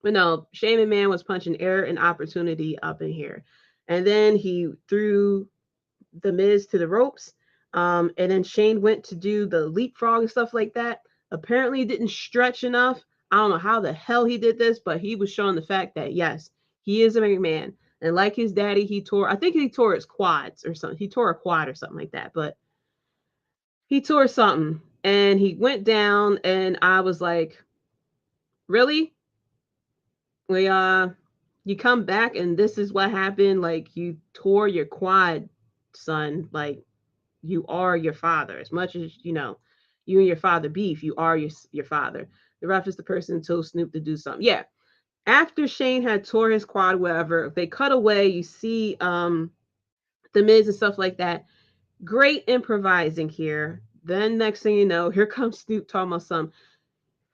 But no, Shane McMahon was punching air and opportunity up in here. And then he threw the Miz to the ropes. And then Shane went to do the leapfrog and stuff like that. Apparently, he didn't stretch enough. I don't know how the hell he did this, but he was showing the fact that, yes, he is a McMahon. And like his daddy, I think he tore his quads or something. He tore a quad or something like that. But he tore something. And he went down, and I was like, really? You come back and this is what happened. Like, you tore your quad, son. Like, you are your father. As much as you and your father beef, you are your father. The ref is the person who told Snoop to do something. Yeah. After Shane had tore his quad, whatever, they cut away. You see the Miz and stuff like that. Great improvising here. Then next thing you know, here comes Snoop talking about something.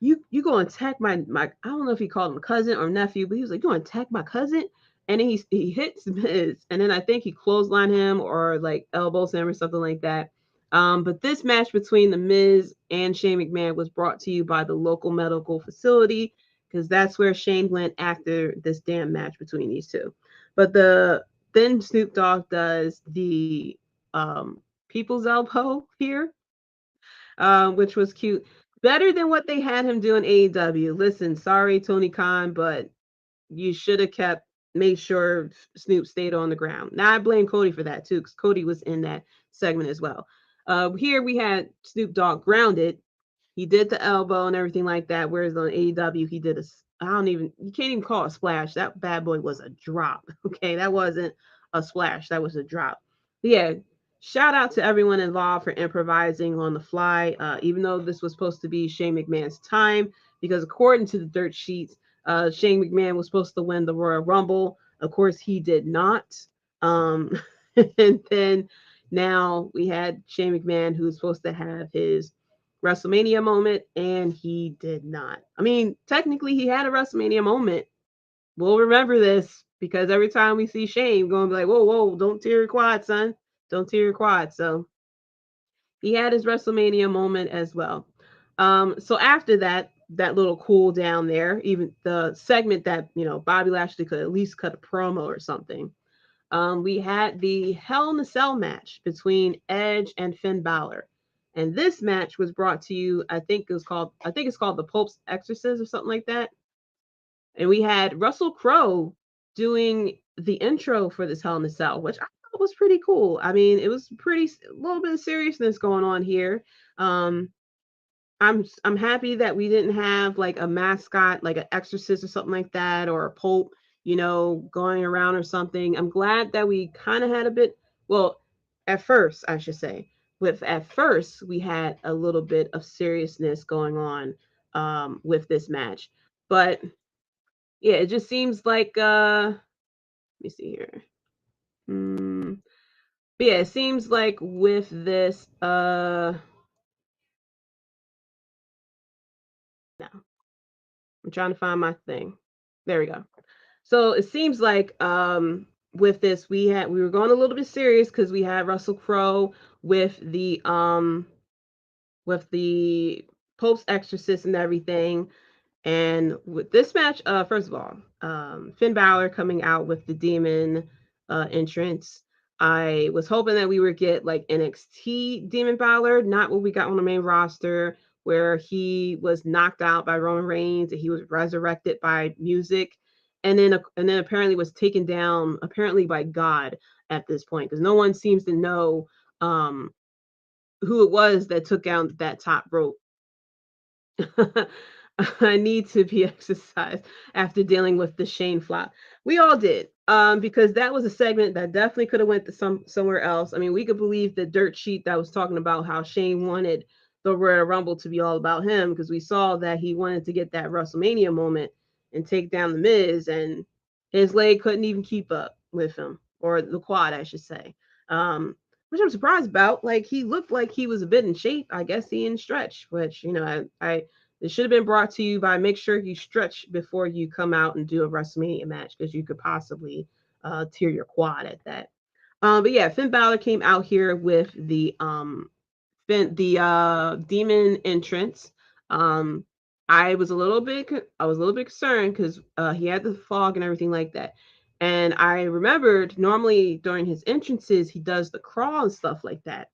You go and attack my I don't know if he called him cousin or nephew, but he was like, you going to attack my cousin? And then he hits Miz, and then I think he clotheslined him or like elbows him or something like that. But this match between the Miz and Shane McMahon was brought to you by the local medical facility, because that's where Shane went after this damn match between these two. But then Snoop Dogg does the people's elbow here, which was cute. Better than what they had him do in AEW. Listen, sorry, Tony Khan, but you should have made sure Snoop stayed on the ground. Now, I blame Cody for that, too, because Cody was in that segment as well. Here we had Snoop Dogg grounded. He did the elbow and everything like that, whereas on AEW, he did you can't even call it a splash. That bad boy was a drop, okay? That wasn't a splash. That was a drop. But yeah, shout out to everyone involved for improvising on the fly, even though this was supposed to be Shane McMahon's time, because according to the dirt sheets, Shane McMahon was supposed to win the Royal Rumble. Of course, he did not. And then now we had Shane McMahon, who was supposed to have his WrestleMania moment, and he did not. I mean, technically, he had a WrestleMania moment. We'll remember this, because every time we see Shane, we're going to be like, whoa, whoa, don't tear your quad, son. Don't tear your quad. So he had his WrestleMania moment as well. So after that little cool down there, even the segment that, Bobby Lashley could at least cut a promo or something. We had the Hell in a Cell match between Edge and Finn Balor. And this match was brought to you, I think it's called the Pope's Exorcist or something like that. And we had Russell Crowe doing the intro for this Hell in a Cell, which I thought was pretty cool. I mean, it was a little bit of seriousness going on here. I'm happy that we didn't have like a mascot, like an exorcist or something like that, or a pope, going around or something. I'm glad that we kind of had a bit, well, at first, I should say, at first we had a little bit of seriousness going on with this match. But yeah, it just seems like let me see here. But yeah, it seems like with this no. I'm trying to find my thing. There we go. So it seems like with this we were going a little bit serious, because we had Russell Crowe with the Pope's Exorcist and everything. And with this match, first of all, Finn Balor coming out with the demon entrance. I was hoping that we would get like NXT Demon Balor, not what we got on the main roster, where he was knocked out by Roman Reigns and he was resurrected by music, and then apparently was taken down apparently by God at this point, because no one seems to know who it was that took out that top rope. I need to be exercised after dealing with the Shane flop. We all did. Because that was a segment that definitely could have went to somewhere else. I mean, we could believe the dirt sheet that was talking about how Shane wanted the Royal Rumble to be all about him because we saw that he wanted to get that WrestleMania moment and take down the Miz, and his leg couldn't even keep up with him, or the quad, I should say. Which I'm surprised about. Like he looked like he was a bit in shape. I guess he in stretch, which I it should have been brought to you by make sure you stretch before you come out and do a WrestleMania match because you could possibly tear your quad at that. But yeah, Finn Balor came out here with the demon entrance. Um, I was a little bit concerned because he had the fog and everything like that. And I remembered normally during his entrances he does the crawl and stuff like that,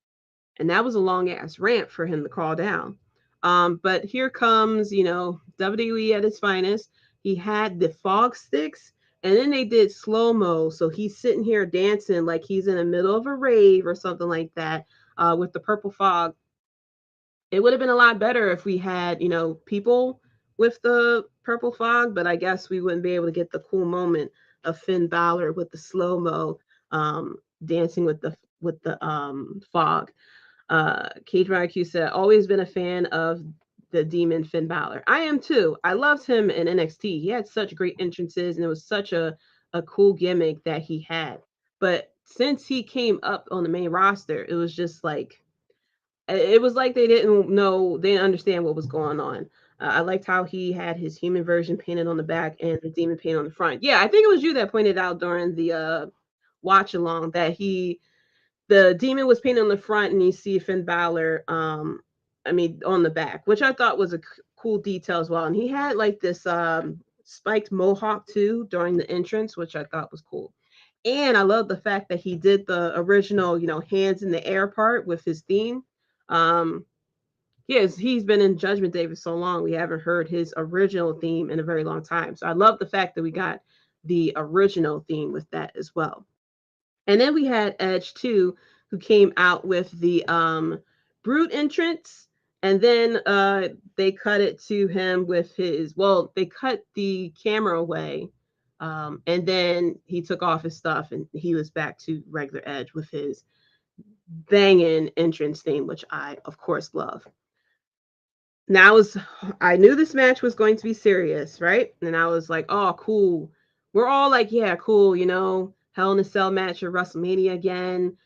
and that was a long ass ramp for him to crawl down. But here comes, WWE at its finest. He had the fog sticks, and then they did slow mo. So he's sitting here dancing like he's in the middle of a rave or something like that with the purple fog. It would have been a lot better if we had, people with the purple fog, but I guess we wouldn't be able to get the cool moment of Finn Balor with the slow mo dancing with the fog. Cage IQ said, always been a fan of the demon Finn Balor. I am too. I loved him in NXT. He had such great entrances, and it was such a cool gimmick that he had. But since he came up on the main roster, it was just like it was like they didn't understand what was going on. I liked how he had his human version painted on the back and the demon painted on the front. Yeah, I think it was you that pointed out during the watch along that the demon was painted on the front and you see Finn Balor on the back, which I thought was a cool detail as well. And he had like this spiked mohawk too during the entrance, which I thought was cool. And I love the fact that he did the original, hands in the air part with his theme. um yes, he's been in Judgment Day for so long we haven't heard his original theme in a very long time, so I love the fact that we got the original theme with that as well. And then we had Edge too, who came out with the Brute entrance. And then they cut it to him with they cut the camera away. And then he took off his stuff and he was back to regular Edge with his banging entrance theme, which I, of course, love. Now I knew this match was going to be serious, right? And I was like, oh, cool. We're all like, yeah, cool, Hell in a Cell match at WrestleMania again.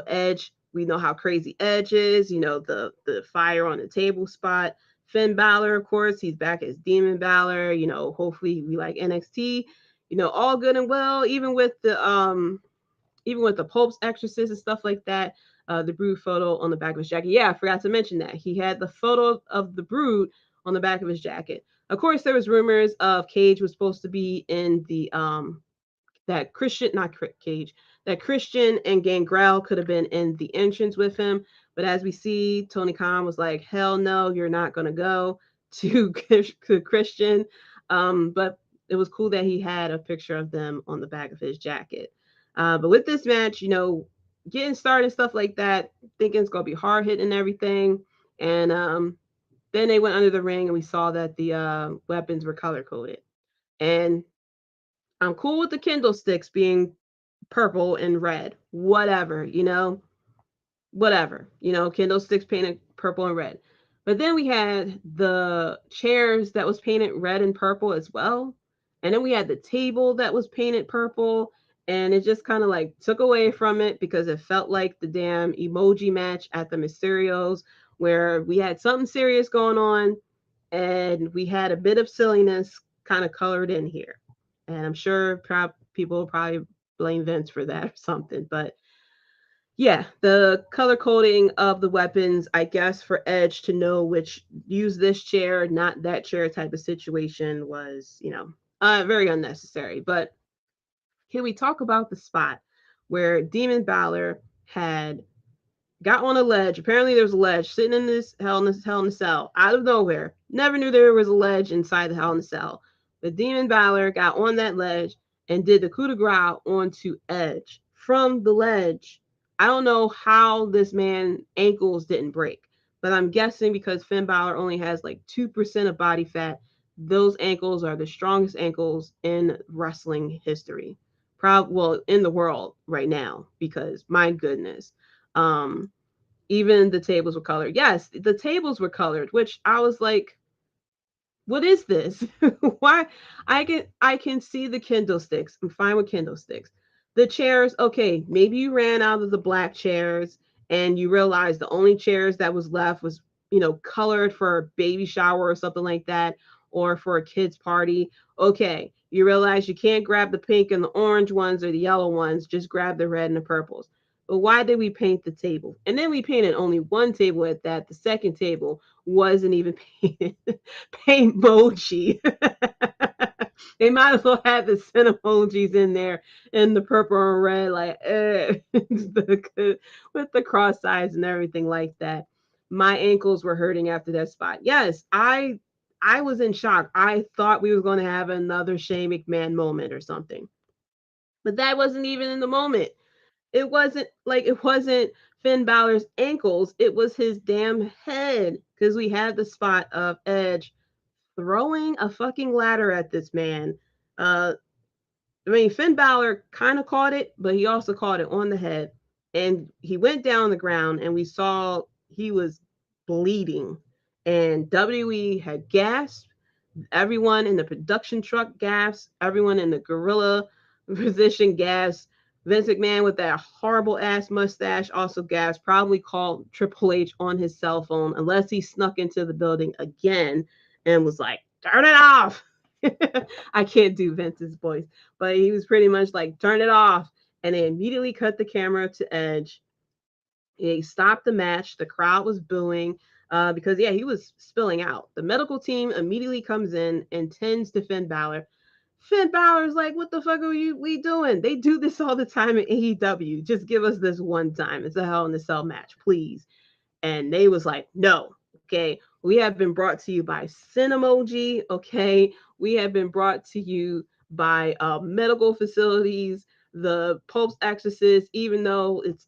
Edge, we know how crazy Edge is, the fire on the table spot. Finn Balor, of course, he's back as Demon Balor, hopefully we like NXT, all good and well, even with the Pope's exorcist and stuff like that. The Brood photo on the back of his jacket. Yeah, I forgot to mention that. He had the photo of the Brood on the back of his jacket. Of course, there was rumors of Cage was supposed to be in the that Christian, not Cage, that Christian and Gangrel could have been in the entrance with him. But as we see, Tony Khan was like, hell no, you're not going to go to Christian. But it was cool that he had a picture of them on the back of his jacket. But with this match, getting started and stuff like that, thinking it's going to be hard hitting and everything. And then they went under the ring and we saw that the weapons were color coded. And I'm cool with the Kindle sticks being purple and red, whatever, whatever, Kindle sticks painted purple and red. But then we had the chairs that was painted red and purple as well. And then we had the table that was painted purple. And it just kind of like took away from it because it felt like the damn emoji match at the Mysterios, where we had something serious going on and we had a bit of silliness kind of colored in here. And I'm sure people will probably blame Vince for that or something. But yeah, the color coding of the weapons, I guess, for Edge to know which use this chair, not that chair type of situation was, very unnecessary. But can we talk about the spot where Demon Balor had got on a ledge? Apparently, there was a ledge sitting in this Hell in a Cell out of nowhere. Never knew there was a ledge inside the Hell in a Cell. But Demon Balor got on that ledge and did the coup de grace onto Edge from the ledge. I don't know how this man's ankles didn't break, but I'm guessing because Finn Balor only has like 2% of body fat, those ankles are the strongest ankles in wrestling history. Well, in the world right now, because my goodness. Um, Even the tables were colored. Yes, the tables were colored, which I was like, what is this? Why I can see the Kindle sticks. I'm fine with Kindle sticks. The chairs, okay, maybe you ran out of the black chairs and you realized the only chairs that was left was, colored for a baby shower or something like that, or for a kid's party. Okay, you realize you can't grab the pink and the orange ones or the yellow ones, just grab the red and the purples. But why did we paint the table? And then we painted only one table at that. The second table wasn't even painted. Paintmoji. They might as well have the sin emojis in there in the purple and red, like with the cross eyes and everything like that. My ankles were hurting after that spot. Yes, I was in shock. I thought we were going to have another Shane McMahon moment or something, but that wasn't even in the moment. It wasn't Finn Balor's ankles. It was his damn head, because we had the spot of Edge throwing a fucking ladder at this man. Uh, I mean, Finn Balor kind of caught it, but he also caught it on the head. And he went down the ground, and we saw he was bleeding. And WWE had gasped. Everyone in the production truck gasped. Everyone in the gorilla position gasped. Vince McMahon with that horrible ass mustache also gasped. Probably called Triple H on his cell phone, unless he snuck into the building again and was like, "Turn it off." I can't do Vince's voice, but he was pretty much like, "Turn it off." And they immediately cut the camera to Edge. He stopped the match. The crowd was booing because, yeah, he was spilling out. The medical team immediately comes in and tends to Finn Balor. Finn Balor's like, "What the fuck are we doing? They do this all the time in AEW. Just give us this one time. It's a Hell in a Cell match, please." And they was like, "No, okay, we have been brought to you by Cinemoji, okay, we have been brought to you by medical facilities, the Pope's exorcist, even though it's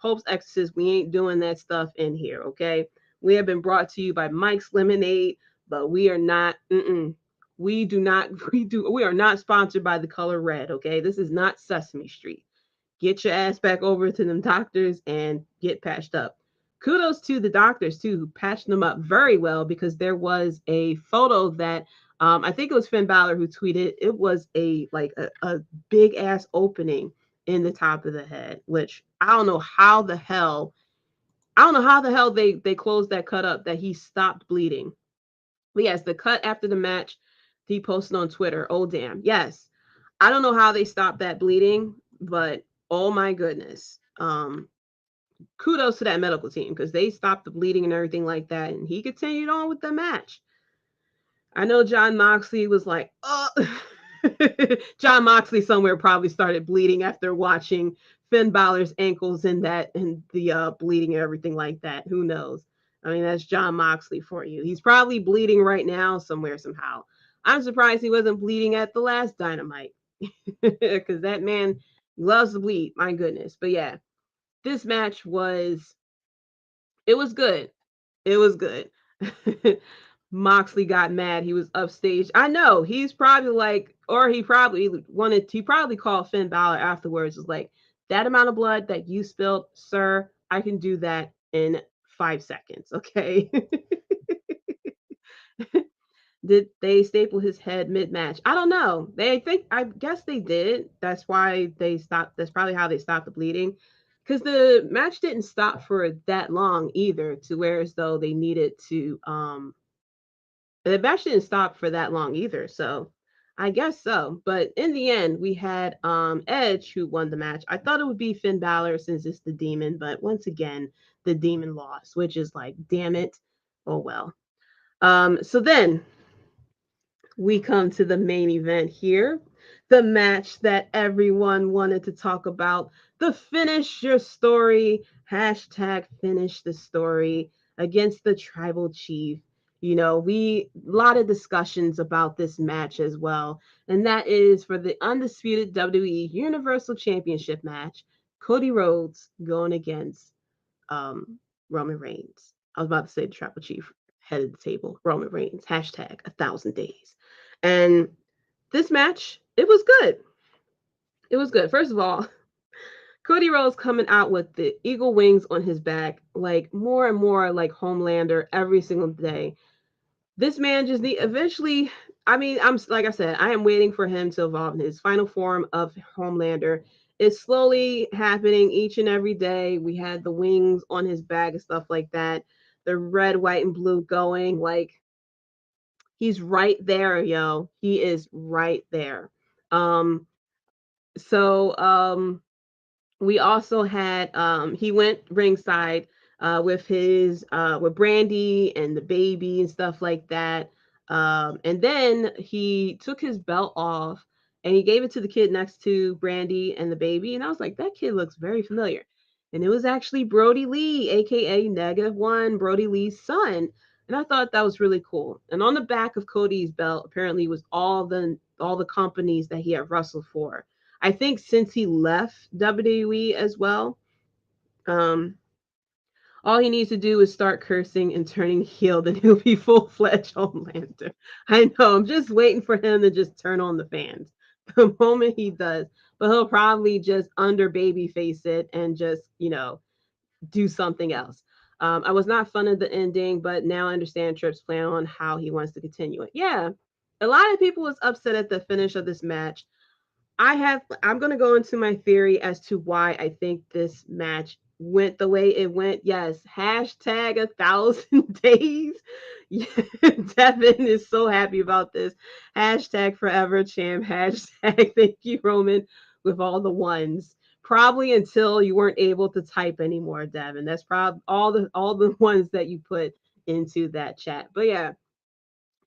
Pope's exorcist, we ain't doing that stuff in here, okay. We have been brought to you by Mike's Lemonade, but we are not, we do not, we are not sponsored by the color red, okay. This is not Sesame Street. Get your ass back over to them doctors and get patched up." Kudos to the doctors too, who patched them up very well, because there was a photo that I think it was Finn Balor who tweeted. It was a big ass opening in the top of the head, which I don't know how the hell they closed that cut up, that he stopped bleeding. But yes, the cut after the match, he posted on Twitter. Oh damn, yes. I don't know how they stopped that bleeding, but oh my goodness. Kudos to that medical team, because they stopped the bleeding and everything like that, and he continued on with the match. I know John Moxley was like, "Oh." John Moxley somewhere probably started bleeding after watching Finn Balor's ankles and the bleeding and everything like that. Who knows? I mean, that's John Moxley for you. He's probably bleeding right now somewhere somehow. I'm surprised he wasn't bleeding at the last Dynamite, because that man loves to bleed. My goodness. But yeah, this match it was good. It was good. Moxley got mad. He was upstage. I know. He's probably like, or he probably called Finn Balor afterwards. Was like, "That amount of blood that you spilled, sir, I can do that in 5 seconds." Okay. Did they staple his head mid-match? I don't know. I guess they did. That's why they stopped. That's probably how they stopped the bleeding. Because the match didn't stop for that long either, to where as though they needed to the match didn't stop for that long either. So I guess so. But in the end, we had Edge who won the match. I thought it would be Finn Balor since it's the demon, but once again, the demon lost, which is like, damn it. Oh well. So then we come to the main event here, the match that everyone wanted to talk about, the finish your story, hashtag finish the story, against the tribal chief. A lot of discussions about this match as well, and that is for the undisputed WWE Universal Championship match, Cody Rhodes going against Roman Reigns. I was about to say the tribal chief. head of the table, Roman Reigns, hashtag 1,000 days. And this match, it was good. It was good. First of all, Cody Rhodes coming out with the eagle wings on his back, like more and more like Homelander every single day. This man just need eventually. I mean, I'm like I said, I am waiting for him to evolve in his final form of Homelander. It's slowly happening each and every day. We had the wings on his back and stuff like that. The red, white, and blue going. Like he's right there, yo. He is right there. Um, so we also had he went ringside with his with Brandy and the baby and stuff like that. And then he took his belt off and he gave it to the kid next to Brandy and the baby. And I was like, that kid looks very familiar. And it was actually Brody Lee, aka -1, Brody Lee's son. And I thought that was really cool. And on the back of Cody's belt apparently was all the companies that he had wrestled for. I think since he left WWE as well, um, all he needs to do is start cursing and turning heel, then he'll be full-fledged Homelander. I know, I'm just waiting for him to just turn on the fans. The moment he does, but he'll probably just under babyface it and just, do something else. I was not fond of the ending, but now I understand Tripp's plan on how he wants to continue it. Yeah, a lot of people was upset at the finish of this match. I'm going to go into my theory as to why I think this match went the way it went. Yes, hashtag 1,000 days. Yeah, Devin is so happy about this. Hashtag forever champ. Hashtag thank you, Roman, with all the ones. Probably until you weren't able to type anymore, Devin. That's probably all the ones that you put into that chat. But yeah,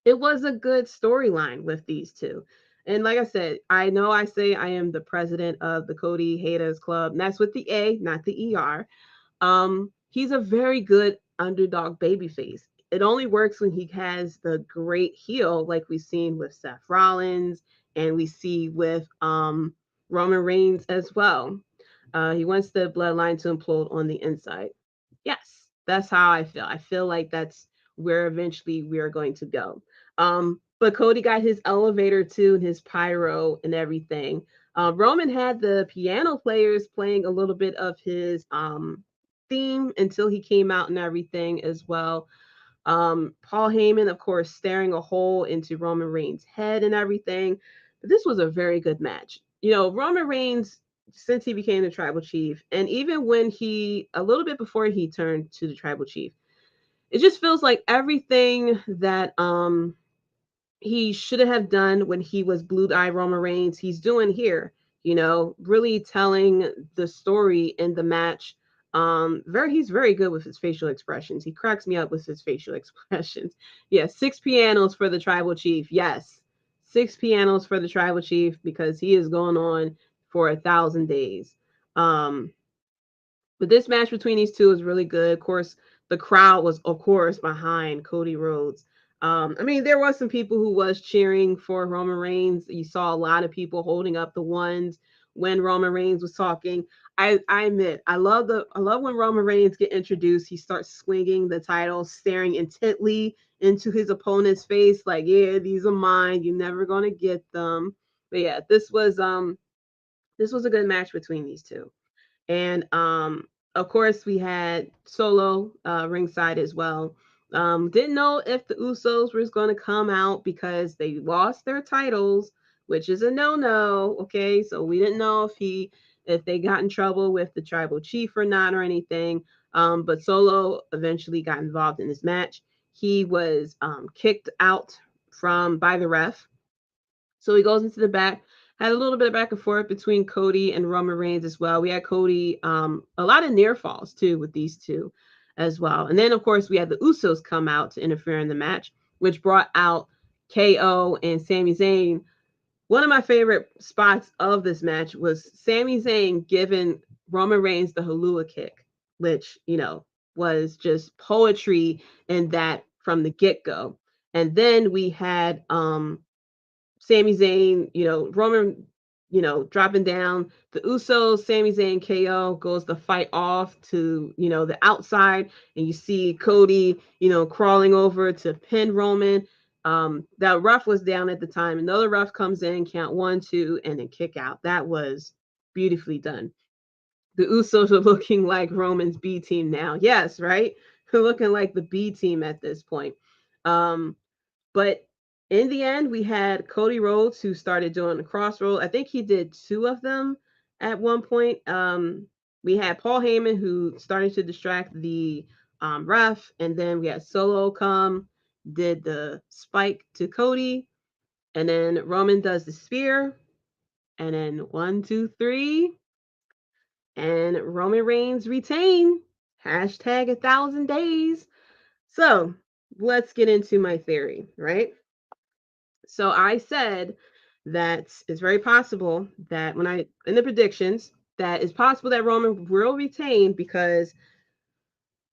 it was a good storyline with these two. And like I said, I know I say I am the president of the Cody Haters Club, and that's with the A, not the ER. He's a very good underdog babyface. It only works when he has the great heel, like we've seen with Seth Rollins and we see with Roman Reigns as well. He wants the bloodline to implode on the inside. Yes, that's how I feel. I feel like that's where eventually we are going to go. But Cody got his elevator too, and his pyro and everything. Roman had the piano players playing a little bit of his theme until he came out and everything as well. Paul Heyman, of course, staring a hole into Roman Reigns' head and everything. But this was a very good match. Roman Reigns, since he became the tribal chief, and even when a little bit before he turned to the tribal chief, it just feels like everything that he should have done when he was Blue Eye Roman Reigns, he's doing here, really telling the story in the match. He's very good with his facial expressions. He cracks me up with his facial expressions. Yeah, 6 pianos for the tribal chief. Yes, 6 pianos for the tribal chief because he is going on for 1,000 days. But this match between these two is really good. Of course, the crowd was, of course, behind Cody Rhodes. I mean, there was some people who was cheering for Roman Reigns. You saw a lot of people holding up the ones when Roman Reigns was talking. I admit, I love when Roman Reigns get introduced. He starts swinging the title, staring intently into his opponent's face, like, yeah, these are mine. You're never gonna get them. But yeah, this was a good match between these two. And of course, we had Solo ringside as well. Didn't know if the Usos was going to come out because they lost their titles, which is a no-no. Okay, so we didn't know if they got in trouble with the tribal chief or not or anything. But Solo eventually got involved in this match. He was kicked out by the ref. So he goes into the back, had a little bit of back and forth between Cody and Roman Reigns as well. We had Cody, a lot of near falls too with these two as well. And then, of course, we had the Usos come out to interfere in the match, which brought out KO and Sami Zayn. One of my favorite spots of this match was Sami Zayn giving Roman Reigns the Halua kick, which, was just poetry in that from the get-go. And then we had Sami Zayn, Roman dropping down. The Usos, Sami Zayn, KO goes to fight off to, the outside, and you see Cody, crawling over to pin Roman. That ref was down at the time. Another ref comes in, count 1, 2, and then kick out. That was beautifully done. The Usos are looking like Roman's B team now. Yes, right? They're looking like the B team at this point. But in the end, we had Cody Rhodes, who started doing the crossroad. I think he did 2 of them at one point. We had Paul Heyman, who started to distract the ref. And then we had Solo come, did the spike to Cody. And then Roman does the spear. And then 1, 2, 3. And Roman Reigns retain. Hashtag 1,000 days. So let's get into my theory, right? So I said that it's very possible that in the predictions, that it's possible that Roman will retain because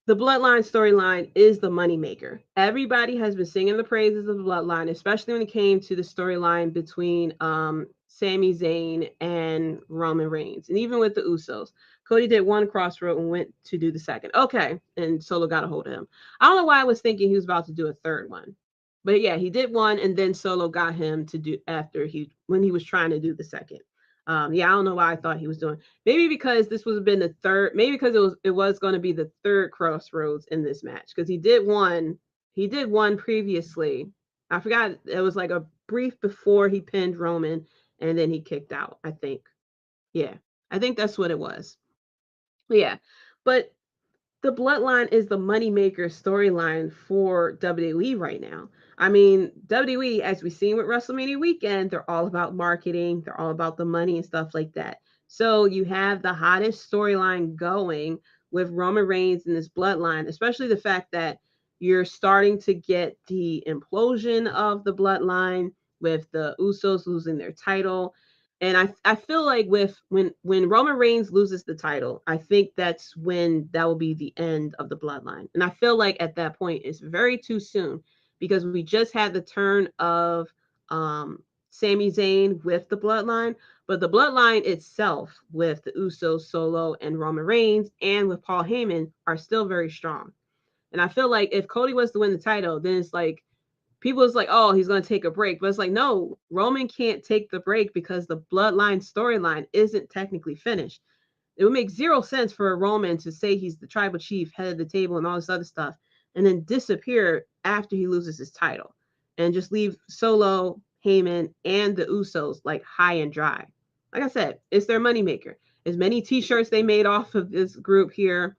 the Bloodline storyline is the moneymaker. Everybody has been singing the praises of the Bloodline, especially when it came to the storyline between Sami Zayn and Roman Reigns, and even with the Usos. Cody did 1 crossroad and went to do the second. Okay, and Solo got a hold of him. I don't know why I was thinking he was about to do a third one. But yeah, he did 1, and then Solo got him to do when he was trying to do the second. I don't know why I thought he was doing. Maybe because this was been the third. Maybe because it was going to be the third crossroads in this match, because he did one. He did one previously. I forgot. It was like a brief before he pinned Roman, and then he kicked out. I think. Yeah, I think that's what it was. Yeah, but the Bloodline is the moneymaker storyline for WWE right now. I mean, WWE, as we've seen with WrestleMania weekend, they're all about marketing, they're all about the money and stuff like that. So you have the hottest storyline going with Roman Reigns and this Bloodline, especially the fact that you're starting to get the implosion of the Bloodline with the Usos losing their title. And I feel like when Roman Reigns loses the title, I think that's when that will be the end of the Bloodline. And I feel like at that point it's very too soon, because we just had the turn of Sami Zayn with the Bloodline, but the Bloodline itself with the Usos, Solo, and Roman Reigns, and with Paul Heyman are still very strong. And I feel like if Cody was to win the title, then it's like people is like, oh, he's going to take a break. But it's like, no, Roman can't take the break because the Bloodline storyline isn't technically finished. It would make 0 sense for a Roman to say he's the tribal chief, head of the table, and all this other stuff, and then disappear after he loses his title and just leave Solo, Heyman, and the Usos like high and dry. Like I said, it's their moneymaker. As many t-shirts they made off of this group here,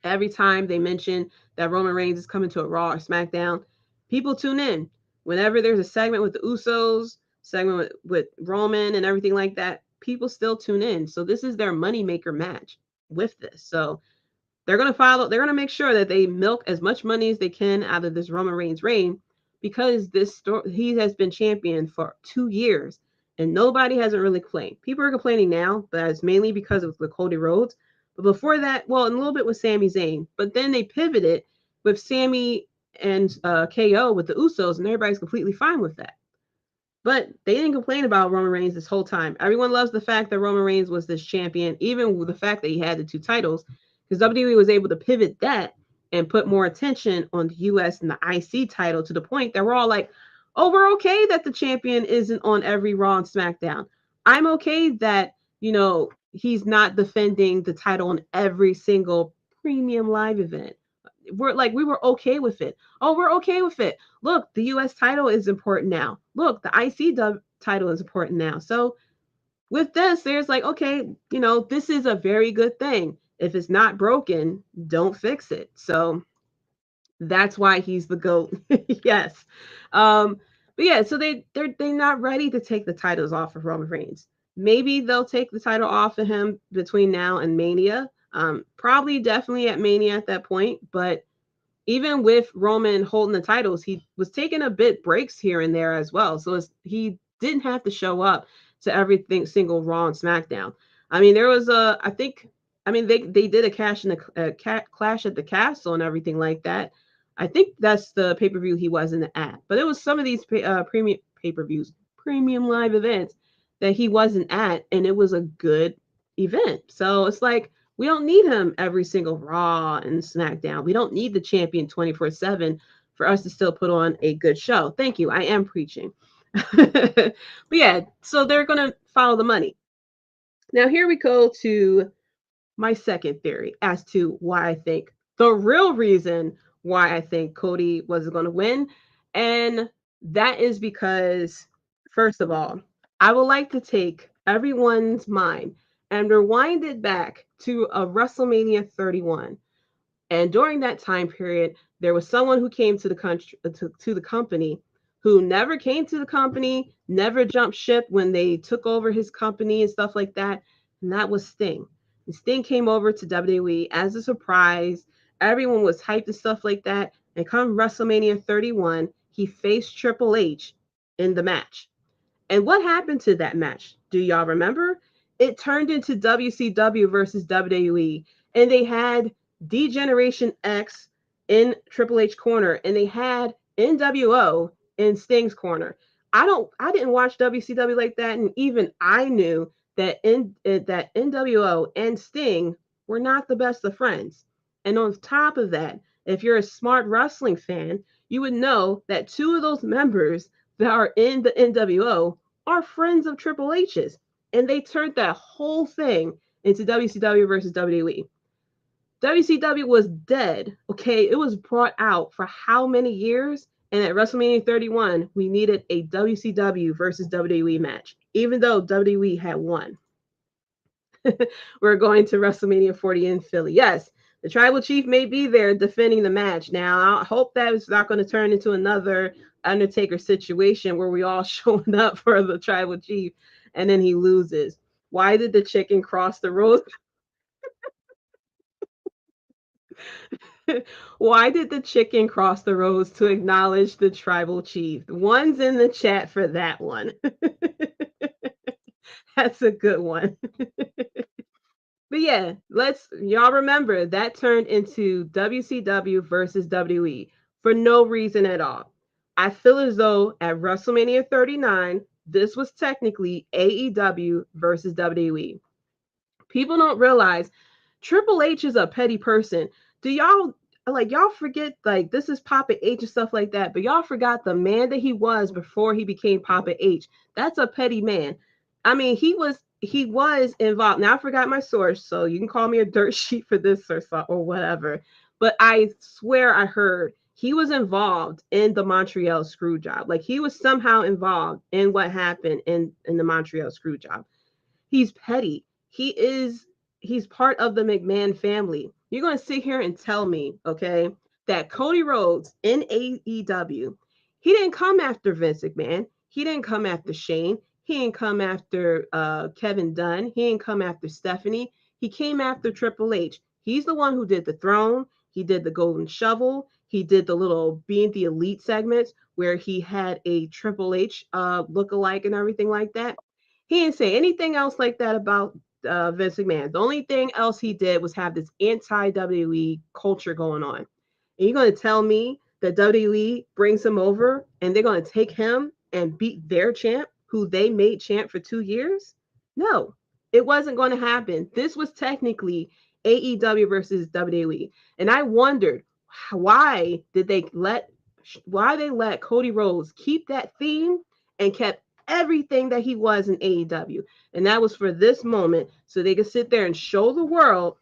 every time they mention that Roman Reigns is coming to a Raw or SmackDown, people tune in. Whenever there's a segment with the Usos, segment with Roman and everything like that, people still tune in. So this is their moneymaker match with this. So they're going to make sure that they milk as much money as they can out of this Roman Reigns reign, because he has been champion for 2 years and nobody hasn't really complained. People are complaining now, but it's mainly because of the Cody Rhodes. But before that, well, and a little bit with Sami Zayn, but then they pivoted with Sami and KO with the Usos, and everybody's completely fine with that. But they didn't complain about Roman Reigns this whole time. Everyone loves the fact that Roman Reigns was this champion, even with the fact that he had the 2 titles, because WWE was able to pivot that and put more attention on the US and the IC title, to the point that we're all like, oh, we're okay that the champion isn't on every Raw and SmackDown. I'm okay that, he's not defending the title on every single premium live event. We were okay with it. Oh, we're okay with it. Look, the US title is important now. Look, the IC title is important now. So with this, there's like, okay, this is a very good thing. If it's not broken, don't fix it. So that's why he's the GOAT. Yes. But yeah, so they're not ready to take the titles off of Roman Reigns. Maybe they'll take the title off of him between now and Mania. Probably definitely at Mania at that point. But even with Roman holding the titles, he was taking a bit breaks here and there as well. So he didn't have to show up to everything single Raw and SmackDown. I mean, there was they did a Clash at the Castle and everything like that. I think that's the pay-per-view he was in the at. But it was some of these premium pay-per-views, premium live events that he wasn't at, and it was a good event. So it's like we don't need him every single Raw and SmackDown. We don't need the champion 24/7 for us to still put on a good show. Thank you. I am preaching. But yeah, so they're going to follow the money. Now, here we go to my second theory as to why I think the real reason why I think Cody was going to win. And that is because, first of all, I would like to take everyone's mind and rewind it back to a WrestleMania 31. And during that time period, there was someone who came to the country to the company who never came to the company, never jumped ship when they took over his company and stuff like that. And that was Sting. And Sting came over to WWE as a surprise. Everyone was hyped and stuff like that. And come WrestleMania 31, he faced Triple H in the match. And what happened to that match? Do y'all remember? It turned into WCW versus WWE, and they had D-Generation X in Triple H corner, and they had NWO in Sting's corner. I didn't watch WCW like that, and even I knew that that NWO and Sting were not the best of friends. And on top of that, if you're a smart wrestling fan, you would know that two of those members that are in the NWO are friends of Triple H's. And they turned that whole thing into WCW versus WWE. WCW was dead. Okay, it was brought out for how many years? And at WrestleMania 31, we needed a WCW versus WWE match, even though WWE had won. We're going to WrestleMania 40 in Philly. Yes, the tribal chief may be there defending the match. Now, I hope that it's not going to turn into another Undertaker situation where we all showing up for the tribal chief and then he loses. Why did the chicken cross the road? Why did the chicken cross the roads to acknowledge the tribal chief? One's in the chat for that one. That's a good one. But yeah, y'all remember that turned into WCW versus WWE for no reason at all. I feel as though at WrestleMania 39, this was technically AEW versus WWE. People don't realize Triple H is a petty person. Do y'all forget like this is Papa H and stuff like that, but y'all forgot the man that he was before he became Papa H. That's a petty man. I mean, he was involved. Now I forgot my source, so you can call me a dirt sheet for this or whatever. But I swear I heard he was involved in the Montreal screw job. Like he was somehow involved in what happened in the Montreal screw job. He's petty. He's part of the McMahon family. You're going to sit here and tell me, okay, that Cody Rhodes in AEW, he didn't come after Vince McMahon. He didn't come after Shane. He didn't come after Kevin Dunn. He didn't come after Stephanie. He came after Triple H. He's the one who did the throne. He did the golden shovel. He did the little being the elite segments where he had a Triple H look-alike and everything like that. He didn't say anything else like that about Vince McMahon. The only thing else he did was have this anti-WWE culture going on. And you're going to tell me that WWE brings him over and they're going to take him and beat their champ, who they made champ for 2 years? No, it wasn't going to happen. This was technically AEW versus WWE. And I wondered why they let Cody Rhodes keep that theme and kept everything that he was in AEW. And that was for this moment so they could sit there and show the world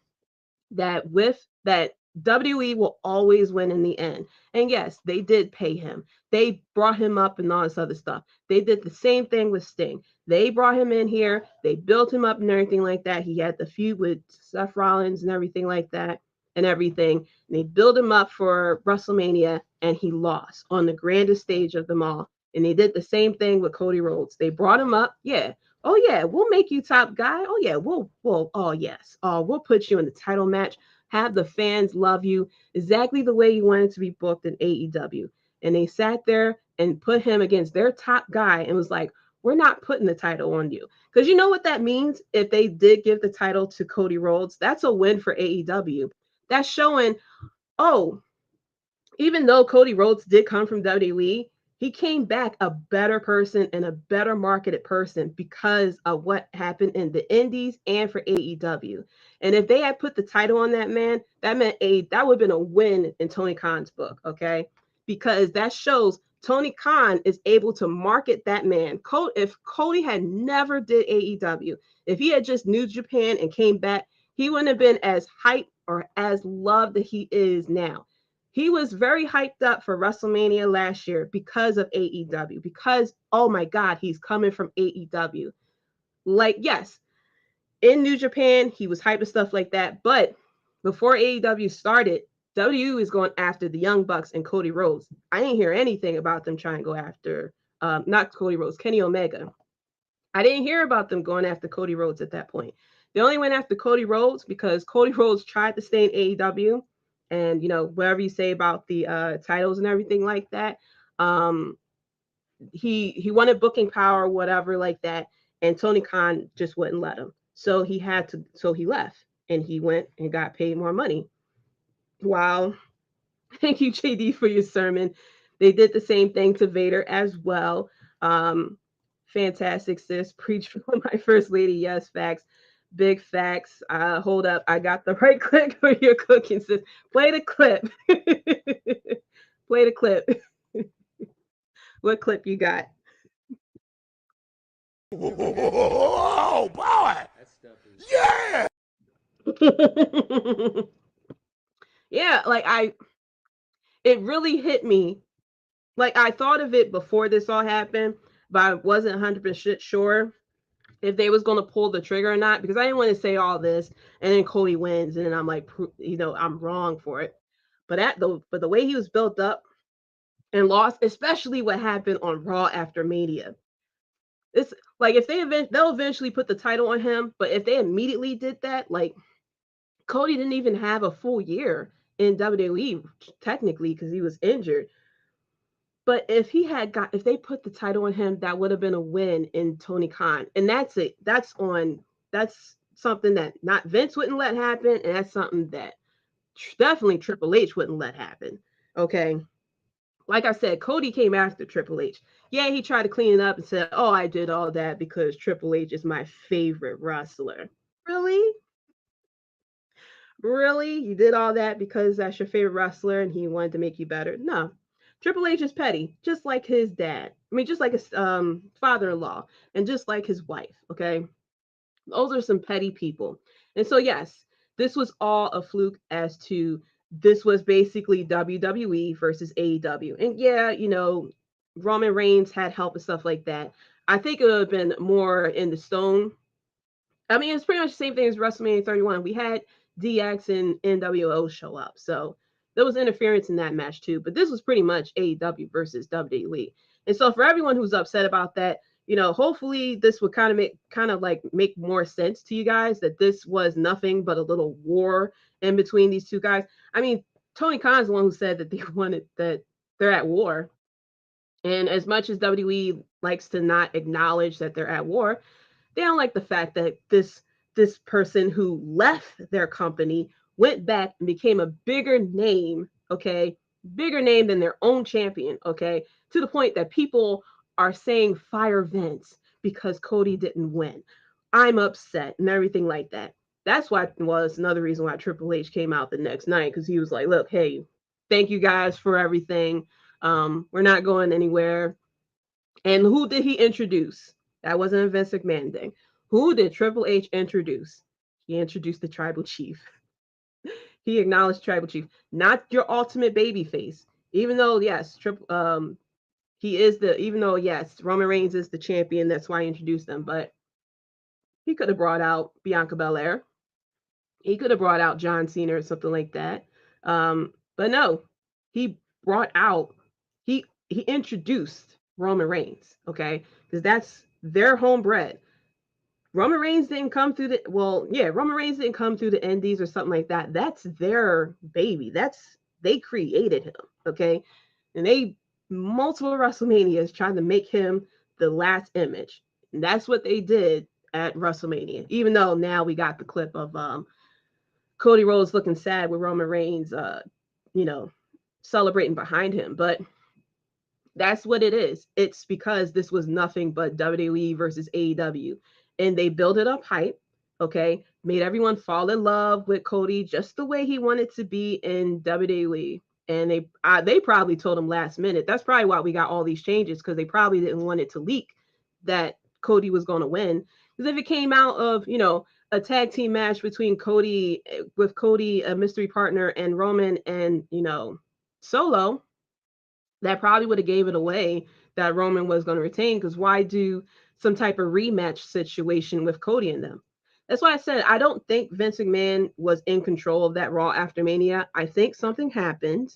that WWE will always win in the end. And yes, they did pay him. They brought him up and all this other stuff. They did the same thing with Sting. They brought him in here. They built him up and everything like that. He had the feud with Seth Rollins and everything like that and everything. And they built him up for WrestleMania and he lost on the grandest stage of them all. And they did the same thing with Cody Rhodes. They brought him up. Yeah. Oh, yeah. We'll make you top guy. Oh, yeah. Oh, yes. Oh, we'll put you in the title match. Have the fans love you exactly the way you wanted to be booked in AEW. And they sat there and put him against their top guy and was like, we're not putting the title on you. Because you know what that means? If they did give the title to Cody Rhodes, that's a win for AEW. That's showing, oh, even though Cody Rhodes did come from WWE, he came back a better person and a better marketed person because of what happened in the indies and for AEW. And if they had put the title on that man, that meant that would have been a win in Tony Khan's book, okay? Because that shows Tony Khan is able to market that man. If Cody had never did AEW, if he had just New Japan and came back, he wouldn't have been as hyped or as loved that he is now. He was very hyped up for WrestleMania last year because of AEW, because, oh my God, he's coming from AEW. Like, yes, in New Japan, he was hyped and stuff like that. But before AEW started, WWE is going after the Young Bucks and Cody Rhodes. I didn't hear anything about them trying to go after, not Cody Rhodes, Kenny Omega. I didn't hear about them going after Cody Rhodes at that point. They only went after Cody Rhodes because Cody Rhodes tried to stay in AEW. And, whatever you say about the titles and everything like that, he wanted booking power, whatever like that. And Tony Khan just wouldn't let him. So he left and he went and got paid more money. Wow. Thank you, JD, for your sermon. They did the same thing to Vader as well. Fantastic, sis. Preach for my first lady. Yes, facts. Big facts. Hold up. I got the right clip for your cooking, sis. Play the clip. Play the clip. What clip you got? Oh, boy! Yeah! Yeah, like it really hit me. Like I thought of it before this all happened, but I wasn't 100% sure if they was going to pull the trigger or not, because I didn't want to say all this and then Cody wins and then I'm like, I'm wrong for it. But the way he was built up and lost, especially what happened on Raw after Mania. It's like if they'll eventually put the title on him, but if they immediately did that, like Cody didn't even have a full year in WWE technically because he was injured. But if they put the title on him, that would have been a win in Tony Khan. And that's it. That's something that not Vince wouldn't let happen. And that's something that definitely Triple H wouldn't let happen. Okay. Like I said, Cody came after Triple H. Yeah, he tried to clean it up and said, oh, I did all that because Triple H is my favorite wrestler. Really? Really? You did all that because that's your favorite wrestler and he wanted to make you better? No. Triple H is petty, just like his dad. I mean, just like his father-in-law and just like his wife, okay? Those are some petty people. And so, yes, this was all a fluke as to this was basically WWE versus AEW. And yeah, Roman Reigns had help and stuff like that. I think it would have been more in the stone. I mean, it's pretty much the same thing as WrestleMania 31. We had DX and NWO show up. So there was interference in that match too. But this was pretty much AEW versus WWE. And so for everyone who's upset about that, hopefully this would kind of make more sense to you guys that this was nothing but a little war in between these two guys. I mean, Tony Khan's the one who said that they're at war. And as much as WWE likes to not acknowledge that they're at war, they don't like the fact that this person who left their company went back and became a bigger name, okay? Bigger name than their own champion, okay? To the point that people are saying fire Vince because Cody didn't win. I'm upset and everything like that. That's why was another reason why Triple H came out the next night because he was like, look, hey, thank you guys for everything. We're not going anywhere. And who did he introduce? That wasn't a Vince McMahon thing. Who did Triple H introduce? He introduced the tribal chief. He acknowledged tribal chief, not your ultimate baby face. Even though, yes, Roman Reigns is the champion, that's why he introduced them. But he could have brought out Bianca Belair. He could have brought out John Cena or something like that. But no, he introduced Roman Reigns, okay? Because that's their homebred. Roman Reigns didn't come through Roman Reigns didn't come through the indies or something like that. That's their baby. They created him, okay? And they multiple WrestleManias trying to make him the last image. And that's what they did at WrestleMania. Even though now we got the clip of Cody Rhodes looking sad with Roman Reigns celebrating behind him, but That's what it is. It's because this was nothing but WWE versus AEW. And they built it up hype, okay? Made everyone fall in love with Cody just the way he wanted to be in WWE. And they probably told him last minute. That's probably why we got all these changes, because they probably didn't want it to leak that Cody was going to win. Because if it came out of, a tag team match between Cody, with Cody, a mystery partner, and Roman and, Solo, that probably would have gave it away that Roman was going to retain, because why do some type of rematch situation with Cody and them? That's why I said I don't think Vince McMahon was in control of that Raw after Mania. I think something happened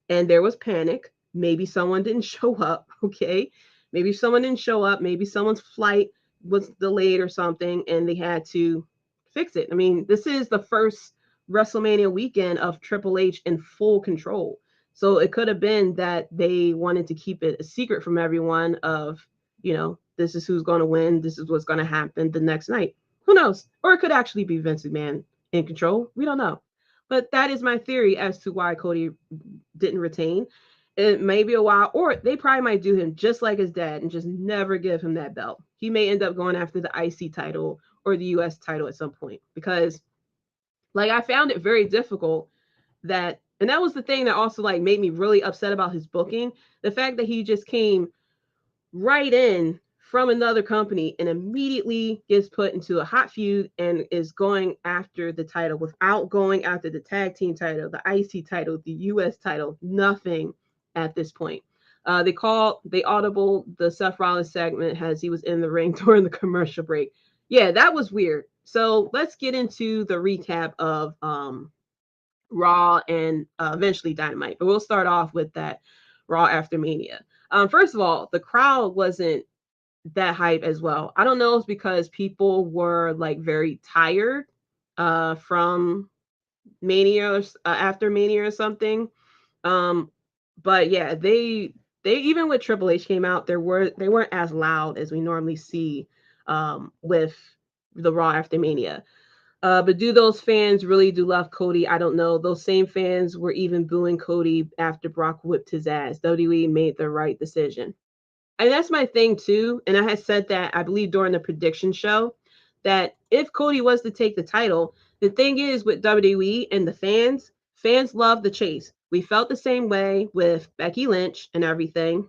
and there was panic. Maybe someone didn't show up, okay? Maybe someone didn't show up. Maybe someone's flight was delayed or something and they had to fix it. I mean, this is the first WrestleMania weekend of Triple H in full control. So it could have been that they wanted to keep it a secret from everyone of, this is who's going to win. This is what's going to happen the next night. Who knows? Or it could actually be Vince McMahon in control. We don't know. But that is my theory as to why Cody didn't retain. It may be a while, or they probably might do him just like his dad and just never give him that belt. He may end up going after the IC title or the US title at some point, because I found it very difficult and that was the thing that also made me really upset about his booking. The fact that he just came right in from another company and immediately gets put into a hot feud and is going after the title without going after the tag team title, the IC title, the US title, nothing at this point. They audible the Seth Rollins segment as he was in the ring during the commercial break. Yeah, that was weird. So let's get into the recap of Raw and eventually Dynamite. But we'll start off with that Raw after Mania. First of all, the crowd wasn't that hype as well. I don't know if it's because people were very tired from Mania or after Mania or something. But yeah, they even with Triple H came out, they weren't as loud as we normally see with the Raw after Mania. But do those fans really do love Cody? I don't know. Those same fans were even booing Cody after Brock whipped his ass. WWE made the right decision. And that's my thing too. And I had said that, I believe, during the prediction show, that if Cody was to take the title, the thing is with WWE and the fans love the chase. We felt the same way with Becky Lynch and everything.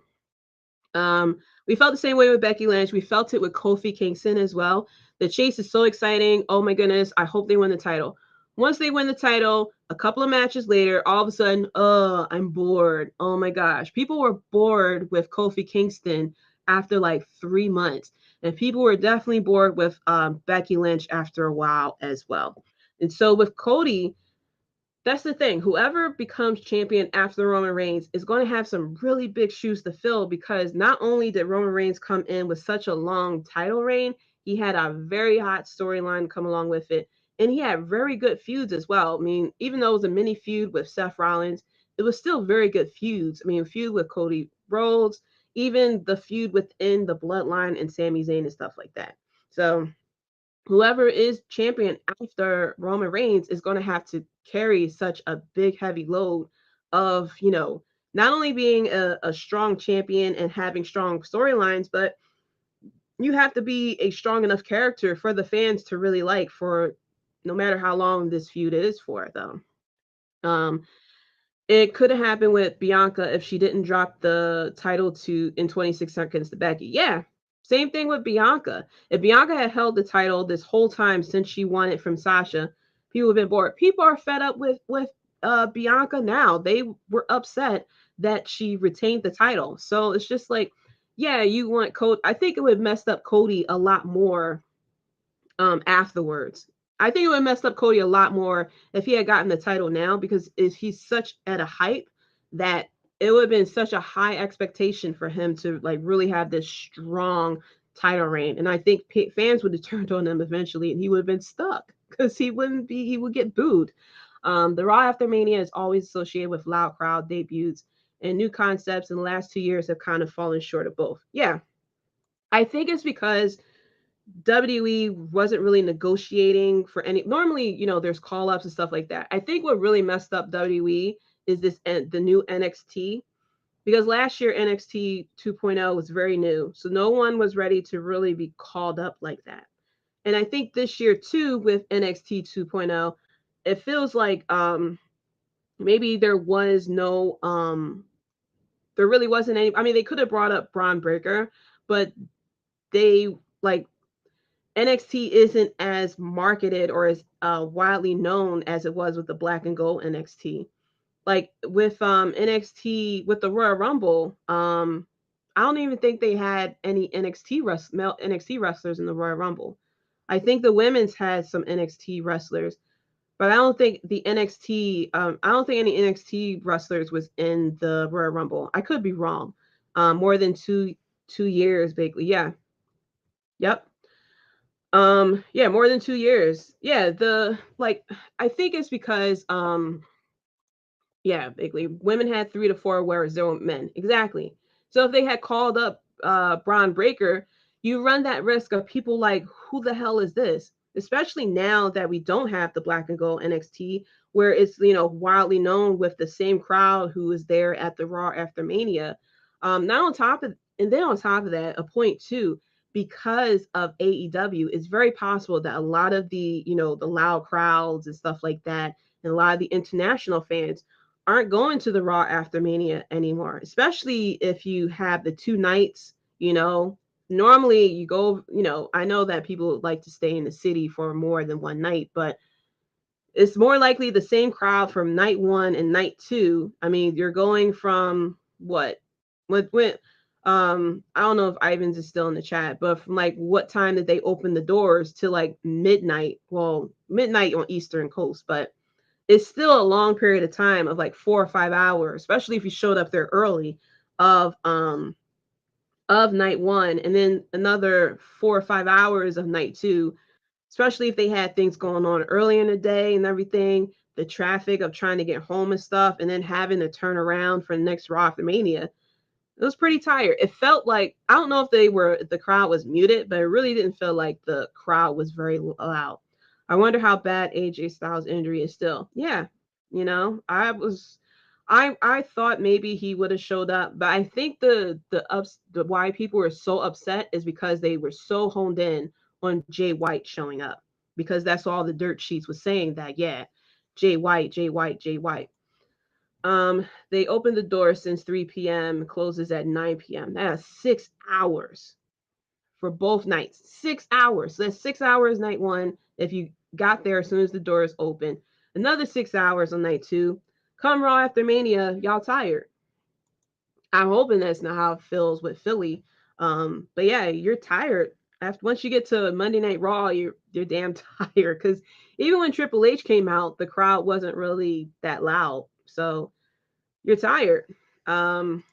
We felt the same way with Becky Lynch. We felt it with Kofi Kingston as well. The chase is so exciting. Oh my goodness. I hope they win the title. Once they win the title, a couple of matches later, all of a sudden, I'm bored. Oh my gosh. People were bored with Kofi Kingston after 3 months. And people were definitely bored with Becky Lynch after a while as well. And so with Cody, that's the thing. Whoever becomes champion after Roman Reigns is going to have some really big shoes to fill, because not only did Roman Reigns come in with such a long title reign, he had a very hot storyline come along with it. And he had very good feuds as well. I mean, even though it was a mini feud with Seth Rollins, it was still very good feuds. I mean, feud with Cody Rhodes, even the feud within the Bloodline and Sami Zayn and stuff like that. So whoever is champion after Roman Reigns is going to have to carry such a big, heavy load of, not only being a strong champion and having strong storylines, but you have to be a strong enough character for the fans to really like, for no matter how long this feud is for, though. It could have happened with Bianca if she didn't drop the title in 26 seconds to Becky. Yeah, same thing with Bianca. If Bianca had held the title this whole time since she won it from Sasha, people have been bored. People are fed up with Bianca now. They were upset that she retained the title. So it's just yeah, you want Cody. I think it would have messed up Cody a lot more afterwards. I think it would have messed up Cody a lot more if he had gotten the title now, because he's such at a hype that it would have been such a high expectation for him to really have this strong title reign. And I think fans would have turned on him eventually, and he would have been stuck because he would get booed. The Raw after Mania is always associated with loud crowd debuts, and new concepts in the last 2 years have kind of fallen short of both. Yeah, I think it's because WWE wasn't really negotiating for any. Normally, there's call ups and stuff like that. I think what really messed up WWE is the new NXT. because last year NXT 2.0 was very new, so no one was ready to really be called up like that. And I think this year too with NXT 2.0, it feels like maybe there was no there really wasn't any. I mean, they could have brought up Braun Breaker, but they like NXT isn't as marketed or as widely known as it was with the Black and Gold NXT. Like with NXT with the Royal Rumble, I don't even think they had any male NXT wrestlers in the Royal Rumble. I think the women's had some NXT wrestlers, but I don't think the NXT I don't think any NXT wrestlers was in the Royal Rumble. I could be wrong. More than 2 years, basically. Yeah. Yep. Yeah, more than 2 years. Yeah, the like I think it's because yeah, basically women had 3 to 4, whereas there were men. Exactly. So if they had called up Braun Breaker, you run that risk of people like, who the hell is this? Especially now that we don't have the Black and Gold NXT, where it's widely known with the same crowd who was there at the Raw after Mania. Not on top of and then on top of that, a point too, because of AEW, it's very possible that a lot of the loud crowds and stuff like that, and a lot of the international fans aren't going to the Raw after Mania anymore, especially if you have the 2 nights. Normally you go, I know that people like to stay in the city for more than one night, but it's more likely the same crowd from night one and night two. I mean, you're going from what? When I don't know if Ivans is still in the chat, but from like what time did they open the doors to like midnight? Well, midnight on Eastern Coast, but it's still a long period of time of like 4 or 5 hours, especially if you showed up there early of night one, and then another 4 or 5 hours of night two, especially if they had things going on early in the day and everything, the traffic of trying to get home and stuff, and then having to turn around for the next Raw after Mania. It was pretty tired. It felt like, I don't know if the crowd was muted, but it really didn't feel like the crowd was very loud. I wonder how bad AJ Styles' injury is still. Yeah, I thought maybe he would have showed up, but I think the why people were so upset is because they were so honed in on Jay White showing up, because that's all the dirt sheets was saying, that yeah, Jay White, Jay White, Jay White. They opened the door since 3 p.m., closes at 9 p.m. That's 6 hours for both nights. 6 hours. So that's 6 hours night one if you got there as soon as the doors open. Another 6 hours on night two. Come Raw after Mania, y'all tired. I'm hoping that's not how it feels with Philly. But yeah, you're tired. After once you get to Monday Night Raw, you're damn tired, because even when Triple H came out, the crowd wasn't really that loud. So you're tired. Um,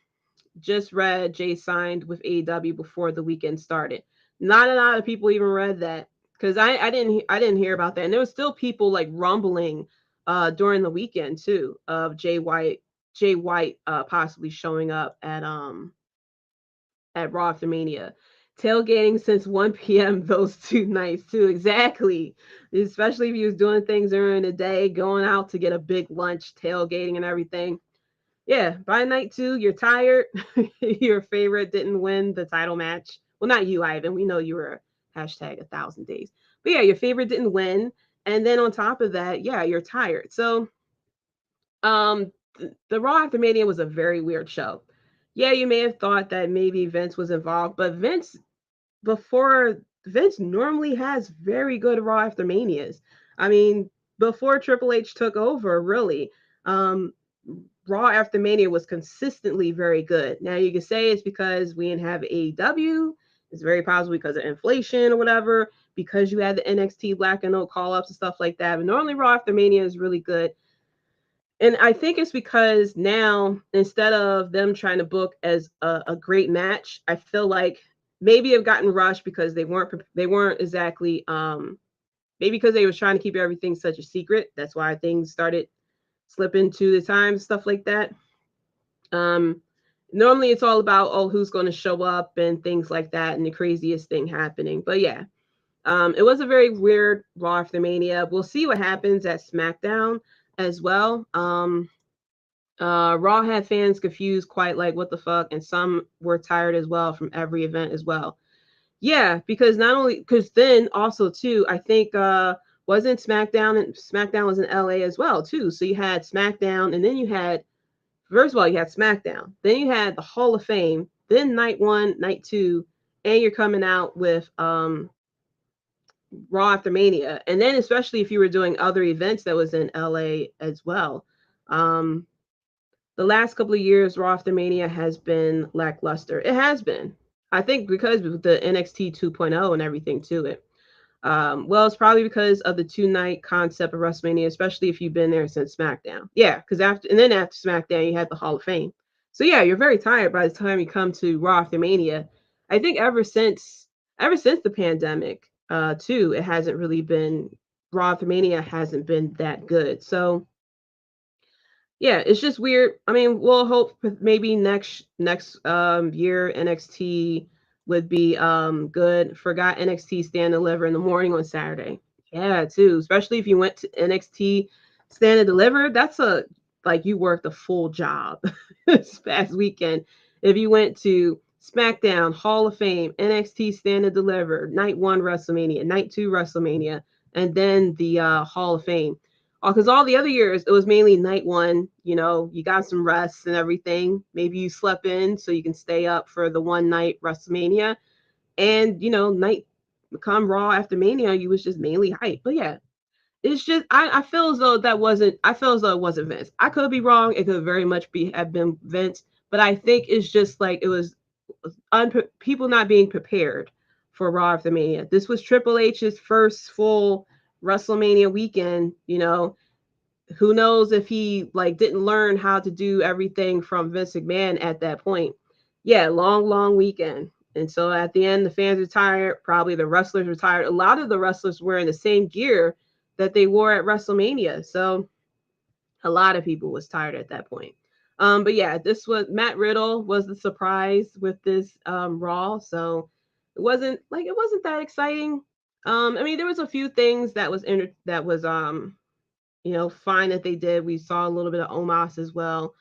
just read Jay signed with AEW before the weekend started. Not a lot of people even read that, because I didn't hear about that, and there was still people like rumbling during the weekend too of Jay White possibly showing up at Raw after Mania. Tailgating since 1 p.m. those 2 nights too. Exactly. Especially if he was doing things during the day, going out to get a big lunch, tailgating and everything. Yeah, by night two, you're tired. Your favorite didn't win the title match. Well, not you, Ivan. We know you were hashtag 1,000 days. But yeah, your favorite didn't win. And then on top of that, yeah, you're tired. So the Raw after Mania was a very weird show. Yeah, you may have thought that maybe Vince was involved, but Vince normally has very good Raw after Manias. I mean, before Triple H took over, really, Raw after Mania was consistently very good. Now you can say it's because we didn't have AEW. It's very possible because of inflation or whatever, because you had the NXT Black and Gold call ups and stuff like that. But normally Raw after Mania is really good. And I think it's because now, instead of them trying to book as a great match, I feel like maybe have gotten rushed because they weren't exactly maybe because they was trying to keep everything such a secret. That's why things started slipping to the time, stuff like that. Um, Normally it's all about, oh, who's going to show up and things like that, and the craziest thing happening. But yeah, it was a very weird Raw after Mania. We'll see what happens at SmackDown as well. Raw had fans confused, quite like what the fuck, and some were tired as well from every event as well. Yeah, because not only because then also too, I think wasn't SmackDown and SmackDown was in LA as well too. So you had SmackDown and then you had first of all you had SmackDown, then you had the Hall of Fame, then night 1, night 2, and you're coming out with Raw after Mania. And then especially if you were doing other events that was in LA as well. Um the last couple of years, Raw after Mania has been lackluster. It has been. I think because of the NXT 2.0 and everything to it. Well, it's probably because of the 2 night concept of WrestleMania, especially if you've been there since SmackDown. Yeah, because after SmackDown, you had the Hall of Fame. So yeah, you're very tired by the time you come to Raw after Mania. I think ever since the pandemic, too, it hasn't really been Raw after Mania hasn't been that good. So yeah, it's just weird. I mean, we'll hope maybe next year NXT would be good. Forgot NXT Stand and Deliver in the morning on Saturday. Yeah, too. Especially if you went to NXT Stand and Deliver, that's a like you worked a full job this past weekend. If you went to SmackDown, Hall of Fame, NXT Stand and Deliver, night 1 WrestleMania, night 2 WrestleMania, and then the Hall of Fame because all the other years it was mainly night 1. You got some rest and everything. Maybe you slept in so you can stay up for the 1 night WrestleMania, and night come Raw after Mania, you was just mainly hype. But yeah, it's just I feel as though that wasn't. I feel as though it wasn't Vince. I could be wrong. It could very much have been Vince, but I think it's just like it was people not being prepared for Raw after Mania. This was Triple H's first full WrestleMania weekend. Who knows if he like didn't learn how to do everything from Vince McMahon at that point. Yeah, long weekend. And so at the end, the fans retired. Probably the wrestlers retired. A lot of the wrestlers were in the same gear that they wore at WrestleMania. So a lot of people was tired at that point. But yeah, this was Matt Riddle was the surprise with this Raw. So it wasn't that exciting. I mean, there was a few things that was fine that they did. We saw a little bit of Omos as well.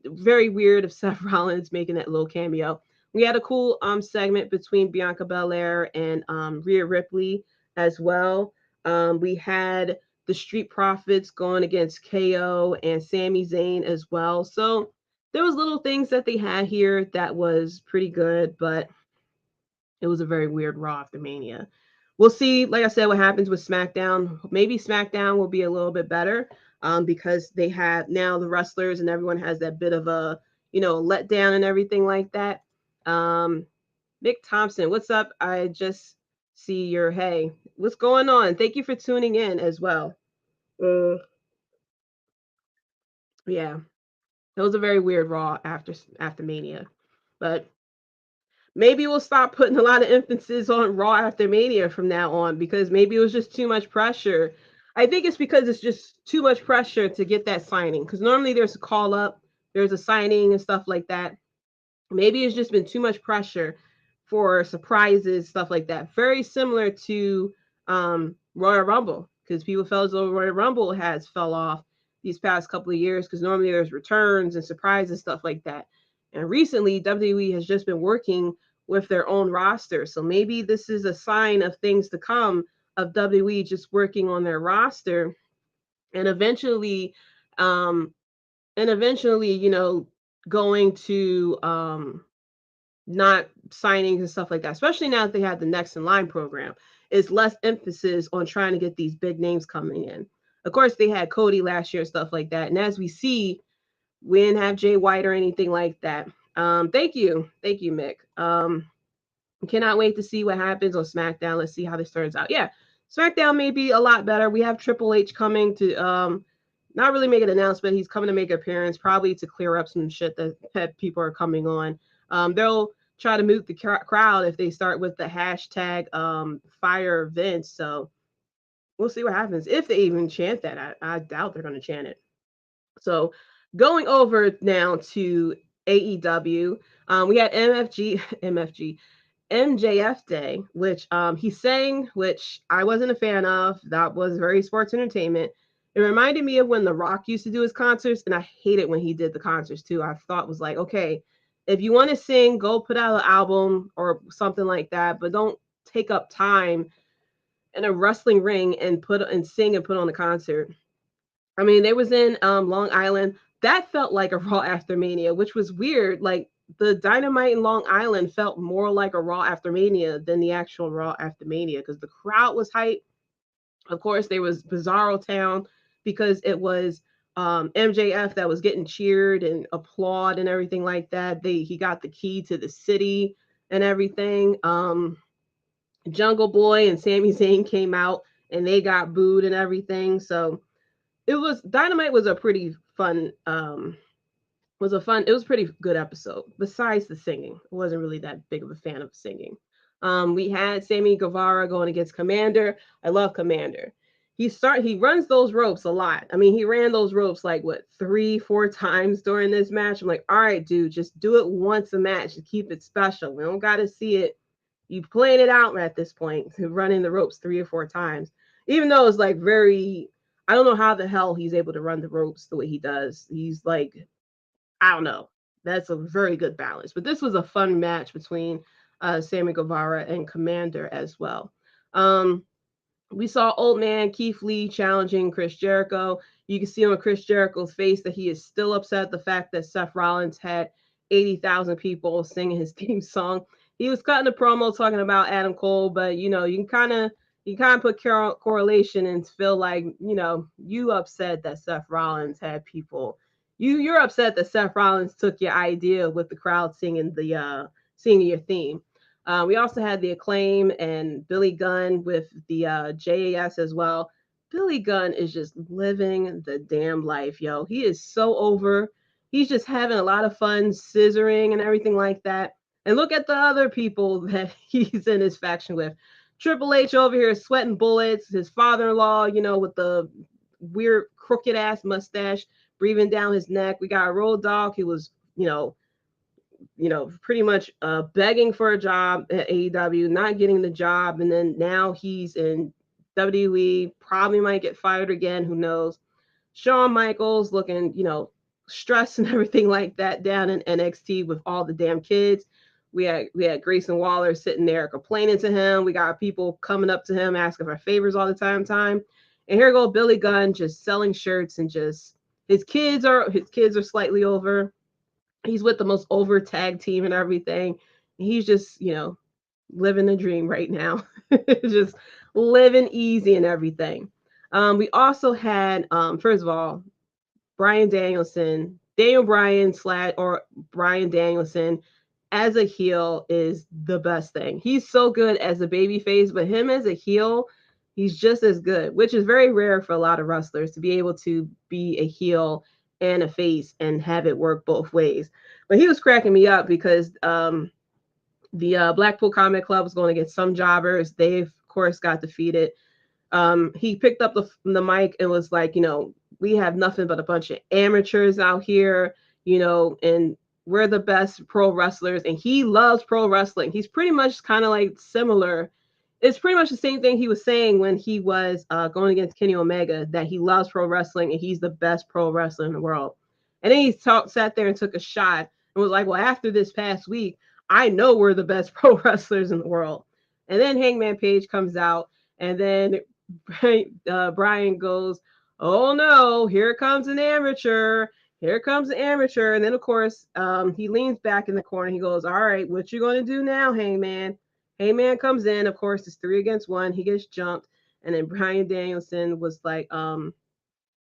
Very weird of Seth Rollins making that little cameo. We had a cool segment between Bianca Belair and Rhea Ripley as well. We had the Street Profits going against KO and Sami Zayn as well. So there was little things that they had here that was pretty good, but it was a very weird Raw after Mania. We'll see, like I said, what happens with SmackDown. Maybe SmackDown will be a little bit better because they have now the wrestlers and everyone has that bit of a, letdown and everything like that. Mick Thompson, what's up? I just see your, hey, what's going on? Thank you for tuning in as well. Yeah, it was a very weird Raw after Mania, but maybe we'll stop putting a lot of emphasis on Raw after Mania from now on because maybe it was just too much pressure. I think it's because it's just too much pressure to get that signing because normally there's a call up, there's a signing and stuff like that. Maybe it's just been too much pressure for surprises, stuff like that. Very similar to Royal Rumble because people felt as though Royal Rumble has fell off these past couple of years because normally there's returns and surprises, stuff like that. And recently, WWE has just been working with their own roster. So maybe this is a sign of things to come of WWE just working on their roster and eventually going to not signings and stuff like that, especially now that they have the next in line program, is less emphasis on trying to get these big names coming in. Of course, they had Cody last year, stuff like that. And as we see, we didn't have Jay White or anything like that. Thank you, Mick. Cannot wait to see what happens on SmackDown. Let's see how this turns out. Yeah, SmackDown may be a lot better. We have Triple H coming to not really make an announcement. He's coming to make an appearance, probably to clear up some shit that people are coming on. They'll try to move the crowd if they start with the hashtag fire Vince. So we'll see what happens if they even chant that. I doubt they're going to chant it. So going over now to AEW, we had MJF Day, which he sang, which I wasn't a fan of. That was very sports entertainment. It reminded me of when The Rock used to do his concerts, and I hate it when he did the concerts too. I thought was like, okay, if you want to sing, go put out an album or something like that, but don't take up time in a wrestling ring and sing and put on a concert. I mean, they was in Long Island. That felt like a Raw after Mania, which was weird. Like the Dynamite in Long Island felt more like a Raw after Mania than the actual Raw after Mania because the crowd was hyped. Of course, there was Bizarro Town because it was MJF that was getting cheered and applaud and everything like that. He got the key to the city and everything. Jungle Boy and Sami Zayn came out and they got booed and everything. So Dynamite was a pretty fun it was a pretty good episode. Besides the singing, I wasn't really that big of a fan of singing. We had Sammy Guevara going against Commander. I love Commander. He runs those ropes a lot. I mean, he ran those ropes like what 3-4 times during this match. I'm like, all right, dude, just do it once a match to keep it special. We don't got to see it. You playing it out at this point, running the ropes 3 or 4 times. Even though it's like very, I don't know how the hell he's able to run the ropes the way he does. He's like, I don't know. That's a very good balance. But this was a fun match between Sammy Guevara and Commander as well. We saw old man Keith Lee challenging Chris Jericho. You can see on Chris Jericho's face that he is still upset at the fact that Seth Rollins had 80,000 people singing his theme song. He was cutting a promo talking about Adam Cole, but you can kind of put correlation and feel like you upset that Seth Rollins had people. You're upset that Seth Rollins took your idea with the crowd singing your theme. We also had the Acclaim and Billy Gunn with the JAS as well. Billy Gunn is just living the damn life, yo. He is so over. He's just having a lot of fun scissoring and everything like that. And look at the other people that he's in his faction with. Triple H over here sweating bullets. His father-in-law, with the weird crooked ass mustache breathing down his neck. We got a Road Dogg who was, pretty much begging for a job at AEW, not getting the job, and then now he's in WWE, probably might get fired again, who knows. Shawn Michaels looking, stressed and everything like that down in NXT with all the damn kids. We had Grayson Waller sitting there complaining to him. We got people coming up to him asking for favors all the time. And here go Billy Gunn just selling shirts and just his kids are slightly over. He's with the most over tag team and everything. He's just, living the dream right now. Just living easy and everything. We also had, first of all, Bryan Danielson, Daniel Bryan or Bryan Danielson as a heel is the best thing. He's so good as a babyface, but him as a heel, he's just as good, which is very rare for a lot of wrestlers to be able to be a heel and a face and have it work both ways. But he was cracking me up because the Blackpool Combat Club was going to get some jobbers. They, of course, got defeated. He picked up the mic and was like, we have nothing but a bunch of amateurs out here, and we're the best pro wrestlers. And he loves pro wrestling. He's pretty much kind of like similar. It's pretty much the same thing he was saying when he was going against Kenny Omega, that he loves pro wrestling and he's the best pro wrestler in the world. And then he sat there and took a shot and was like, well, after this past week, I know we're the best pro wrestlers in the world. And then Hangman Page comes out, and then Brian goes, oh no, here comes an amateur. Here comes the amateur. And then, of course, he leans back in the corner. He goes, all right, what you going to do now, Hangman? Hangman comes in. Of course, it's 3 against 1. He gets jumped. And then Bryan Danielson was like,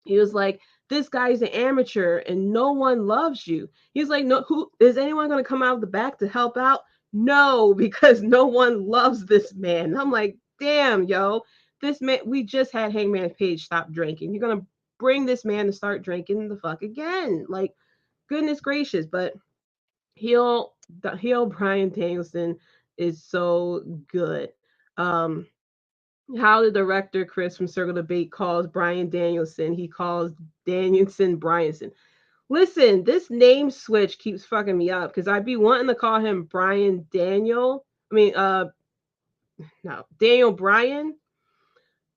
he was like, this guy's an amateur and no one loves you. He's like, no, who is anyone going to come out of the back to help out? No, because no one loves this man. And I'm like, damn, yo, this man, we just had Hangman Page stop drinking. You're going to bring this man to start drinking the fuck again. Like, goodness gracious. But heel Bryan Danielson is so good. How the director Chris from Circle Debate calls Bryan Danielson, he calls Danielson Bryanson. Listen, this name switch keeps fucking me up because I'd be wanting to call him Bryan Daniel. Daniel Bryan.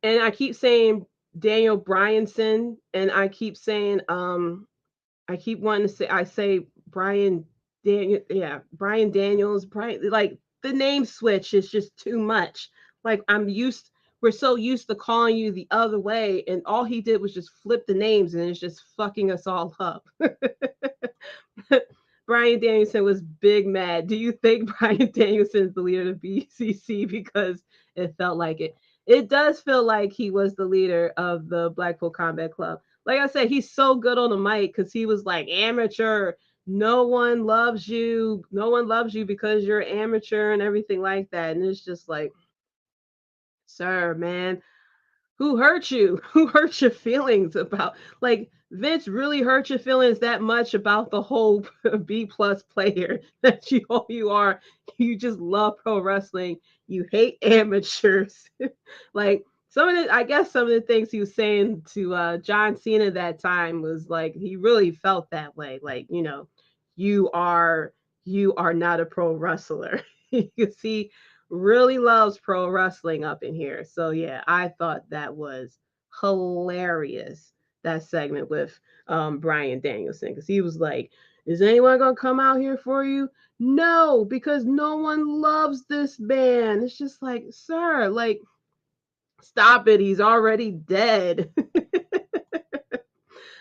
And I keep saying Daniel Bryanson, and I keep saying I keep wanting to say I say Brian Daniel, yeah, Brian Daniels, Brian, like the name switch is just too much. Like we're so used to calling you the other way, and all he did was just flip the names, and it's just fucking us all up. Brian Danielson was big mad. Do you think Brian Danielson is the leader of BCC because it felt like it? It does feel like he was the leader of the Blackpool Combat Club. Like I said, he's so good on the mic because he was like amateur. No one loves you. No one loves you because you're amateur and everything like that. And it's just like, sir, man, who hurt you? Who hurt your feelings about like Vince really hurt your feelings that much about the whole B plus player that you are. You just love pro wrestling. You hate amateurs. Like I guess some of the things he was saying to John Cena that time was like he really felt that way. Like, you are you are not a pro wrestler. You can see really loves pro wrestling up in here. So yeah, I thought that was hilarious, that segment with Brian Danielson, because he was like, "Is anyone gonna come out here for you?" No, because no one loves this man. It's just like, sir, like, stop it. He's already dead.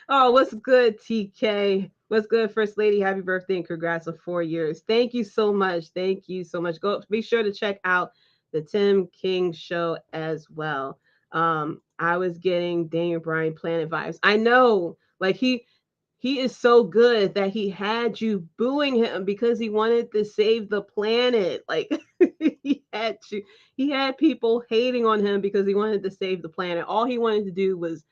Oh, what's good, TK? What's good, First Lady? Happy birthday and congrats on 4 years. Thank you so much. Thank you so much. Go be sure to check out the Tim King show as well. I was getting Daniel Bryan Planet vibes. I know, like he is so good that he had you booing him because he wanted to save the planet. Like he had people hating on him because he wanted to save the planet. All he wanted to do was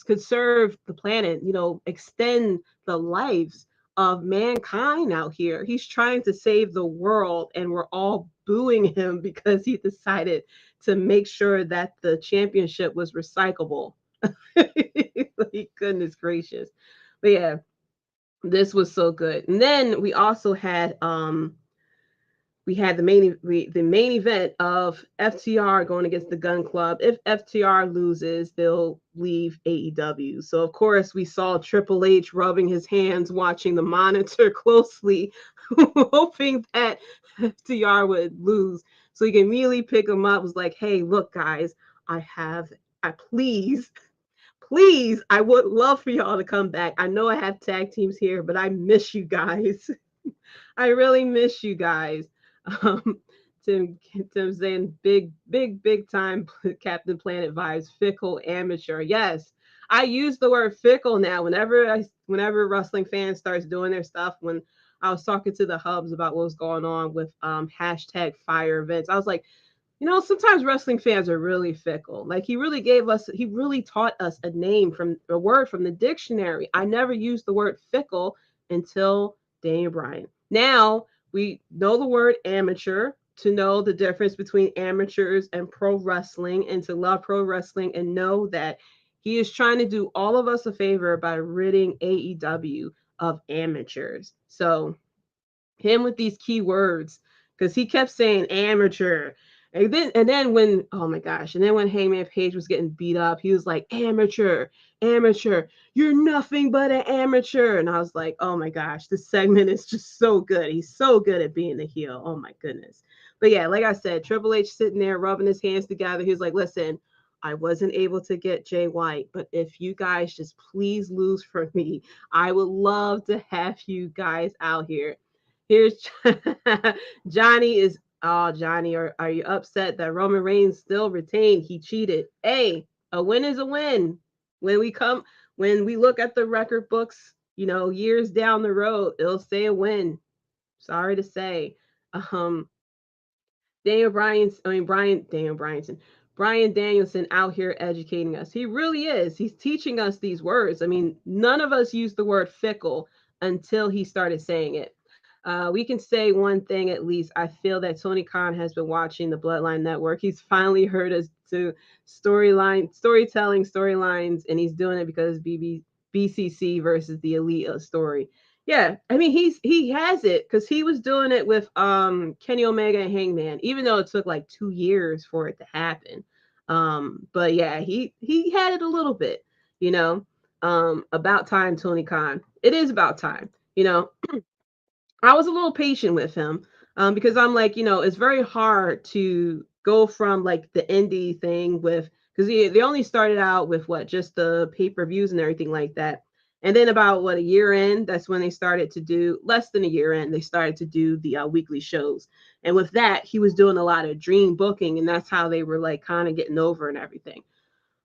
conserve the planet, extend the lives of mankind out here. He's trying to save the world, and we're all booing him because he decided to make sure that the championship was recyclable. Like, goodness gracious. But yeah, this was so good. And then we had the main event of FTR going against the Gun Club. If FTR loses, they'll leave AEW. So of course we saw Triple H rubbing his hands, watching the monitor closely, hoping that FTR would lose. So he can immediately pick him up. Was like, "Hey, look, guys, I please, I would love for y'all to come back. I know I have tag teams here, but I miss you guys. I really miss you guys." Um, Tim saying big time Captain Planet vibes, fickle amateur. Yes, I use the word fickle now whenever wrestling fans starts doing their stuff. When I was talking to the hubs about what was going on with hashtag fire events, I was like, sometimes wrestling fans are really fickle. Like he really taught us a word from the dictionary. I never used the word fickle until Daniel Bryan. Now we know the word amateur to know the difference between amateurs and pro wrestling, and to love pro wrestling and know that he is trying to do all of us a favor by ridding AEW of amateurs. So him with these key words, because he kept saying amateur. And then when, oh my gosh, and then when Hangman Page was getting beat up, he was like, "Amateur, amateur, you're nothing but an amateur." And I was like, oh my gosh, this segment is just so good. He's so good at being the heel. Oh my goodness. But yeah, like I said, Triple H sitting there rubbing his hands together. He was like, "Listen, I wasn't able to get Jay White, but if you guys just please lose for me, I would love to have you guys out here." Here's Johnny is, oh, Johnny, are you upset that Roman Reigns still retained? He cheated. Hey, a win is a win. When we look at the record books, years down the road, it'll say a win. Sorry to say. Um, Brian Danielson out here educating us. He really is. He's teaching us these words. I mean, none of us used the word fickle until he started saying it. We can say one thing at least. I feel that Tony Khan has been watching the Bloodline Network. He's finally heard us to storytelling storylines, and he's doing it because BCC versus the Elite story. Yeah, I mean he has it because he was doing it with Kenny Omega and Hangman, even though it took like 2 years for it to happen. But yeah, he had it a little bit, you know. About time, Tony Khan. It is about time, you know. I was a little patient with him, because I'm like, it's very hard to go from like the indie thing with, because they only started out with what, just the pay-per-views and everything like that. And then about what, a year in, that's when they started to do, less than a year in, they started to do the weekly shows. And with that, he was doing a lot of dream booking, and that's how they were like kind of getting over and everything.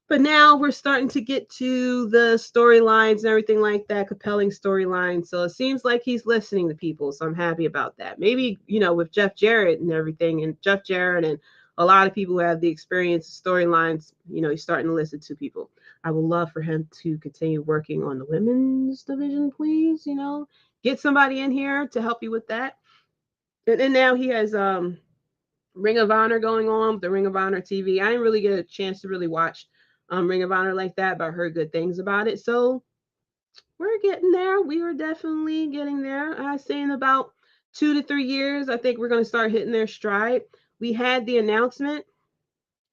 But now we're starting to get to the storylines and everything like that, compelling storylines. So it seems like he's listening to people. So I'm happy about that. Maybe, with Jeff Jarrett and everything, and Jeff Jarrett and a lot of people who have the experience of storylines, he's starting to listen to people. I would love for him to continue working on the women's division, please. Get somebody in here to help you with that. And then now he has Ring of Honor going on with the Ring of Honor TV. I didn't really get a chance to really watch Ring of Honor like that, but I heard good things about it. So we're getting there. We are definitely getting there. I say in about 2 to 3 years, I think we're going to start hitting their stride. We had the announcement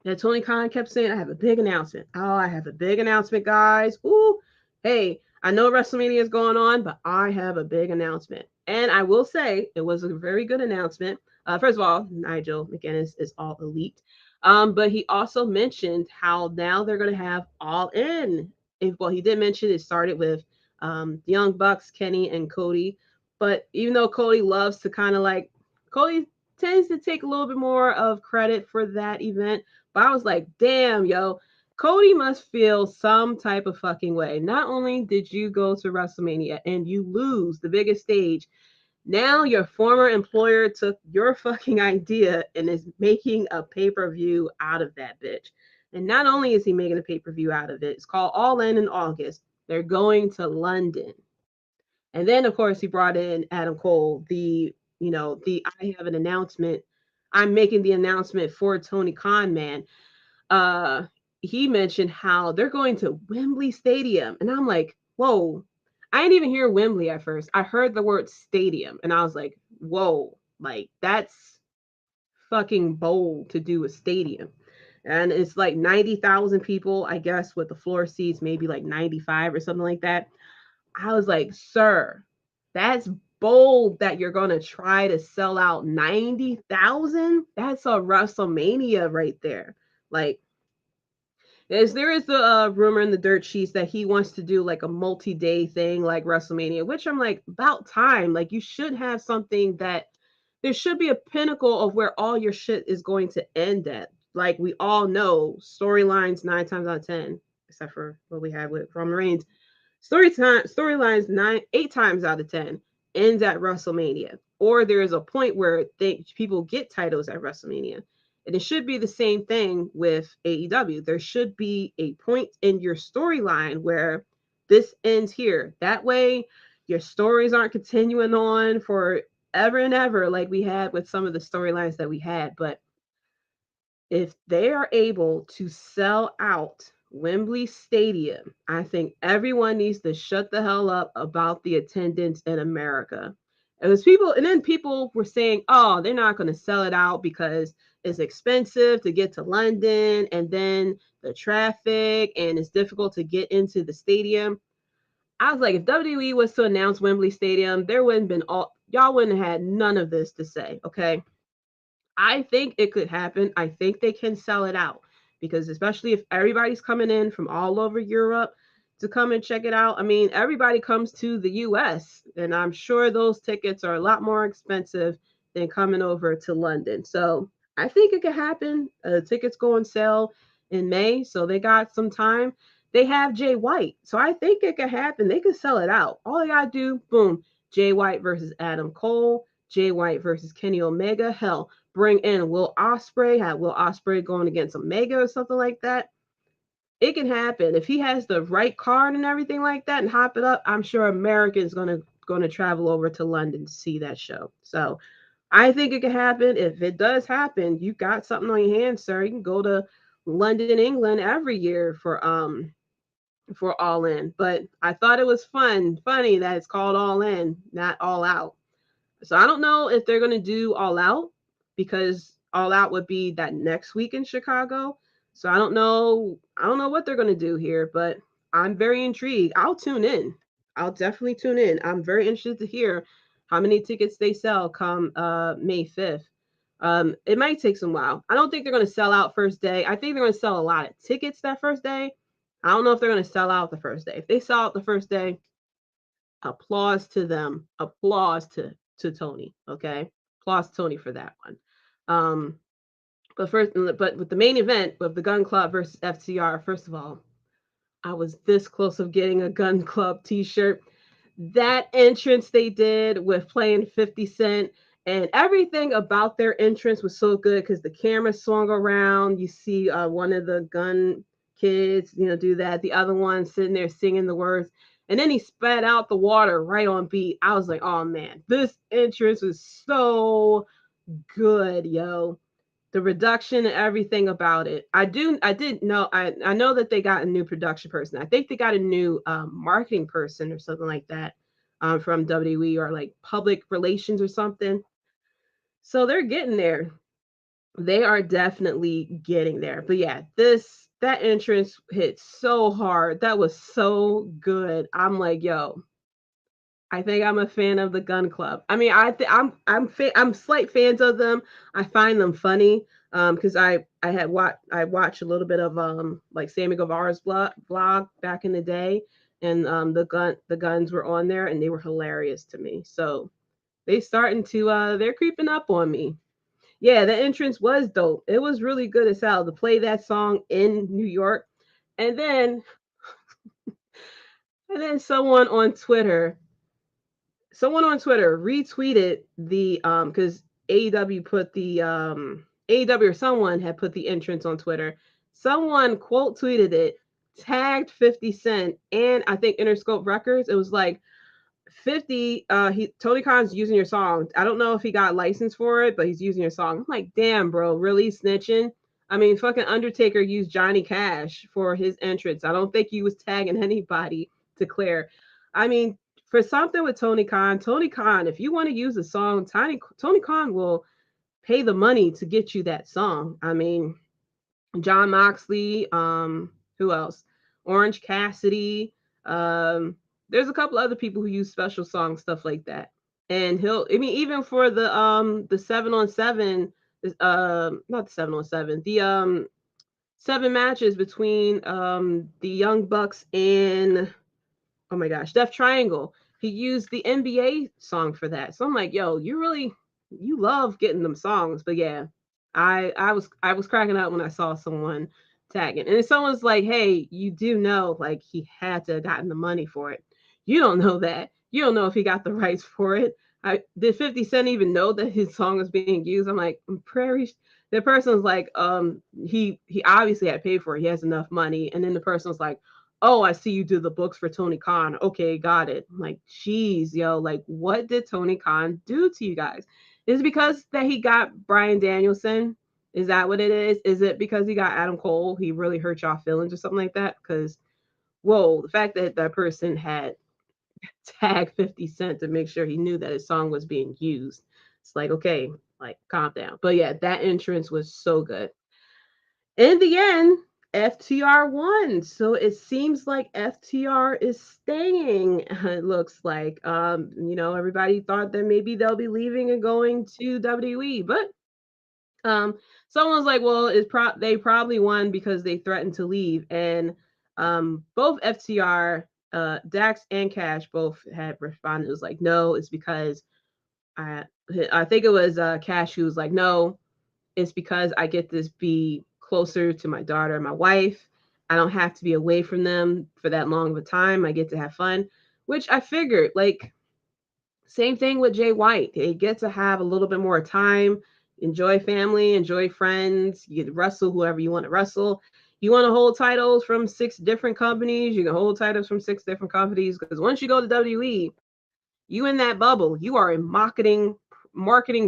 that Tony Khan kept saying, I have a big announcement. Oh, I have a big announcement, guys. Ooh, hey, I know WrestleMania is going on, but I have a big announcement. And I will say it was a very good announcement. First of all, Nigel McGuinness is all elite. But he also mentioned how now they're going to have All In. Well, he did mention it started with the Young Bucks, Kenny and Cody. But even though Cody loves to kind of like, Cody tends to take a little bit more of credit for that event. But I was like, damn, yo, Cody must feel some type of fucking way. Not only did you go to WrestleMania and you lose the biggest stage, now your former employer took your fucking idea and is making a pay-per-view out of that bitch. And not only is he making a pay-per-view out of it, it's called All In August. They're going to London. And then of course he brought in Adam Cole, the I have an announcement. I'm making the announcement for Tony Khan, man. uh he mentioned how they're going to Wembley Stadium, and I'm like, whoa. I didn't even hear Wembley at first. I heard the word stadium and I was like, whoa, like that's fucking bold to do a stadium. And it's like 90,000 people, I guess, with the floor seats maybe like 95 or something like that. I was like, sir, that's bold that you're going to try to sell out 90,000. That's a WrestleMania right there. Like, there is the rumor in the dirt sheets that he wants to do like a multi-day thing like WrestleMania, which I'm like, about time. Like, you should have something that there should be a pinnacle of where all your shit is going to end at. Like, we all know storylines 9 times out of 10, except for what we had with Roman Reigns. Storylines 8 times out of 10 ends at WrestleMania, or there is a point where people get titles at WrestleMania. And it should be the same thing with AEW. There should be a point in your storyline where this ends here. That way, your stories aren't continuing on for ever and ever like we had with some of the storylines that we had. But if they are able to sell out Wembley Stadium, I think everyone needs to shut the hell up about the attendance in America. And then people were saying, oh, they're not going to sell it out because it's expensive to get to London, and then the traffic, and it's difficult to get into the stadium. I was like, if WWE was to announce Wembley Stadium, there wouldn't been y'all wouldn't have had none of this to say, okay? I think it could happen. I think they can sell it out, because especially if everybody's coming in from all over Europe to come and check it out. I mean, everybody comes to the US, and I'm sure those tickets are a lot more expensive than coming over to London. So I think it could happen. Tickets go on sale in May, so they got some time. They have Jay White, so I think it could happen. They could sell it out. All they gotta do, boom, Jay White versus Adam Cole, Jay White versus Kenny Omega. Hell, bring in Will Ospreay, have Will Ospreay going against Omega or something like that. It can happen if he has the right card and everything like that, and hop it up. I'm sure Americans gonna travel over to London to see that show. So I think it can happen. If it does happen, you got something on your hands, sir. You can go to London, England every year for All In. But I thought it was funny that it's called All In, not All Out. So I don't know if they're going to do All Out, because All Out would be that next week in Chicago. So I don't know. I don't know what they're going to do here, but I'm very intrigued. I'll tune in. I'll definitely tune in. I'm very interested to hear how many tickets they sell come May 5th. It might take some while. I don't think they're going to sell out first day. I think they're going to sell a lot of tickets that first day. I don't know if they're going to sell out the first day. If they sell out the first day, applause to them. Applause to Tony. Okay, applause to Tony for that one. Um, but with the main event of the Gun Club versus FTR, first of all, I was this close of getting a Gun Club T-shirt. That entrance they did with playing 50 Cent and everything about their entrance was so good because the camera swung around. You see one of the gun kids, do that. The other one sitting there singing the words. And then he spat out the water right on beat. I was like, oh man, this entrance was so good, yo. The reduction and everything about it. I did know. I know that they got a new production person. I think they got a new marketing person or something like that from WWE or like public relations or something. So they're getting there. They are definitely getting there. But yeah, that entrance hit so hard. That was so good. I'm like, yo, I think I'm a fan of the Gun Club. I mean, I'm slight fans of them. I find them funny because I watched a little bit of like Sammy Guevara's blog back in the day, and the guns were on there and they were hilarious to me. So they're creeping up on me. Yeah, the entrance was dope. It was really good as hell to play that song in New York, and then someone on Twitter retweeted the because AEW put the AEW or someone had put the entrance on Twitter. Someone quote tweeted it, tagged 50 Cent and I think Interscope Records. It was like 50 Tony Khan's using your song. I don't know if he got licensed for it, but he's using your song. I'm like, damn, bro, really snitching? I mean, fucking Undertaker used Johnny Cash for his entrance. I don't think he was tagging anybody to clear. I mean, for something with Tony Khan, if you want to use a song, Tony Khan will pay the money to get you that song. I mean, John Moxley, who else? Orange Cassidy. There's a couple other people who use special songs, stuff like that. And even for the 7-on-7, not the 7-on-7, the 7 matches between the Young Bucks and, oh my gosh, Death Triangle. He used the NBA song for that. So I'm like, yo, you love getting them songs. But yeah, I was cracking up when I saw someone tagging. And someone's like, hey, you do know like he had to have gotten the money for it. You don't know that. You don't know if he got the rights for it. Did 50 Cent even know that his song was being used? I'm like, Prairie. The person's like, he obviously had paid for it. He has enough money. And then the person was like, oh, I see you do the books for Tony Khan. Okay, got it. I'm like, geez, yo, like, what did Tony Khan do to you guys? Is it because that he got Bryan Danielson? Is that what it is? Is it because he got Adam Cole? He really hurt y'all feelings or something like that? Because, whoa, the fact that that person had tagged 50 Cent to make sure he knew that his song was being used. It's like, okay, like, calm down. But yeah, that entrance was so good. In the end, FTR won. So it seems like FTR is staying. It looks like everybody thought that maybe they'll be leaving and going to WWE, but someone's like, well, they probably won because they threatened to leave. And both FTR, Dax and Cash both had responded. It was like, no, it's because I think it was Cash who was like, no, it's because I get to be closer to my daughter and my wife. I don't have to be away from them for that long of a time. I get to have fun, which I figured, like, same thing with Jay White. They get to have a little bit more time, enjoy family, enjoy friends. You get to wrestle whoever you want to wrestle. You want to hold titles from 6 different companies, you can hold titles from 6 different companies, because once you go to WWE, you in that bubble, you are a marketing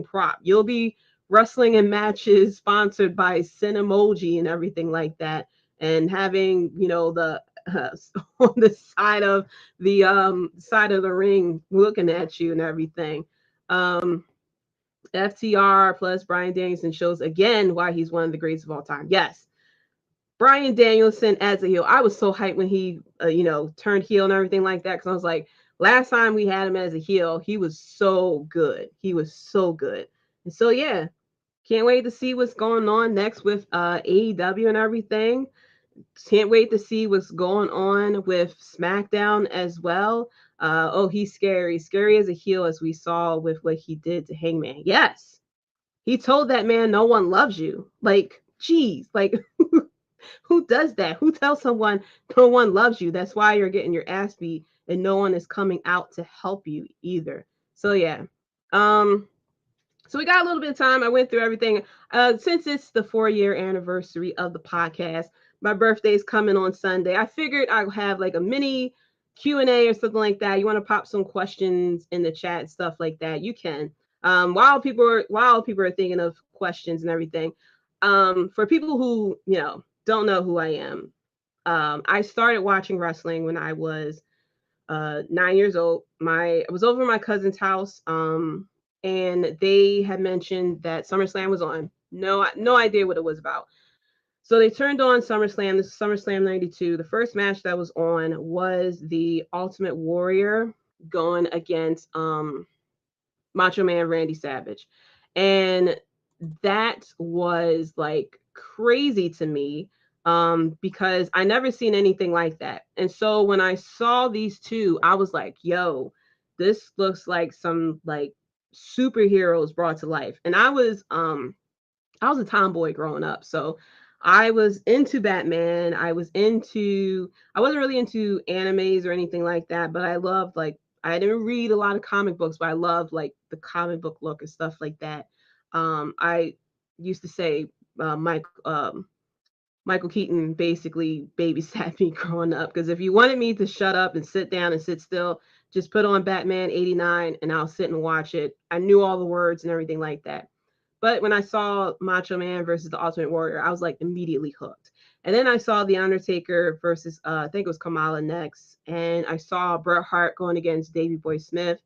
prop. You'll be wrestling in matches sponsored by Cinemoji and everything like that, and having the on the side of the ring looking at you and everything. FTR plus Bryan Danielson shows again why he's one of the greatest of all time. Yes, Brian Danielson as a heel. I was so hyped when he, turned heel and everything like that. Cause I was like, last time we had him as a heel, he was so good. He was so good. And so, yeah, can't wait to see what's going on next with AEW and everything. Can't wait to see what's going on with SmackDown as well. Oh, he's scary as a heel, as we saw with what he did to Hangman. Yes, he told that man, "No one loves you." Like, geez, like who does that? Who tells someone no one loves you? That's why you're getting your ass beat, and no one is coming out to help you either. So yeah, um, so we got a little bit of time. I went through everything. Since it's the 4-year anniversary of the podcast, my birthday's coming on Sunday. I figured I'd have like a mini Q&A or something like that. You want to pop some questions in the chat, stuff like that, you can. While people are thinking of questions and everything, for people who don't know who I am, I started watching wrestling when I was 9 years old. I was over at my cousin's house, and they had mentioned that SummerSlam was on. No idea what it was about. So they turned on SummerSlam. This is SummerSlam '92. The first match that was on was the Ultimate Warrior going against Macho Man Randy Savage, and that was like crazy to me, because I never seen anything like that. And so when I saw these two, I was like, yo, this looks like some like superheroes brought to life. And I was a tomboy growing up, so I was into Batman. I wasn't really into animes or anything like that, but I loved, like, I didn't read a lot of comic books, but I loved like the comic book look and stuff like that. I used to say Michael Keaton basically babysat me growing up, because if you wanted me to shut up and sit down and sit still, just put on Batman '89 and I'll sit and watch it. I knew all the words and everything like that. But when I saw Macho Man versus the Ultimate Warrior, I was like immediately hooked. And then I saw The Undertaker versus I think it was Kamala next, and I saw Bret Hart going against Davey Boy Smith.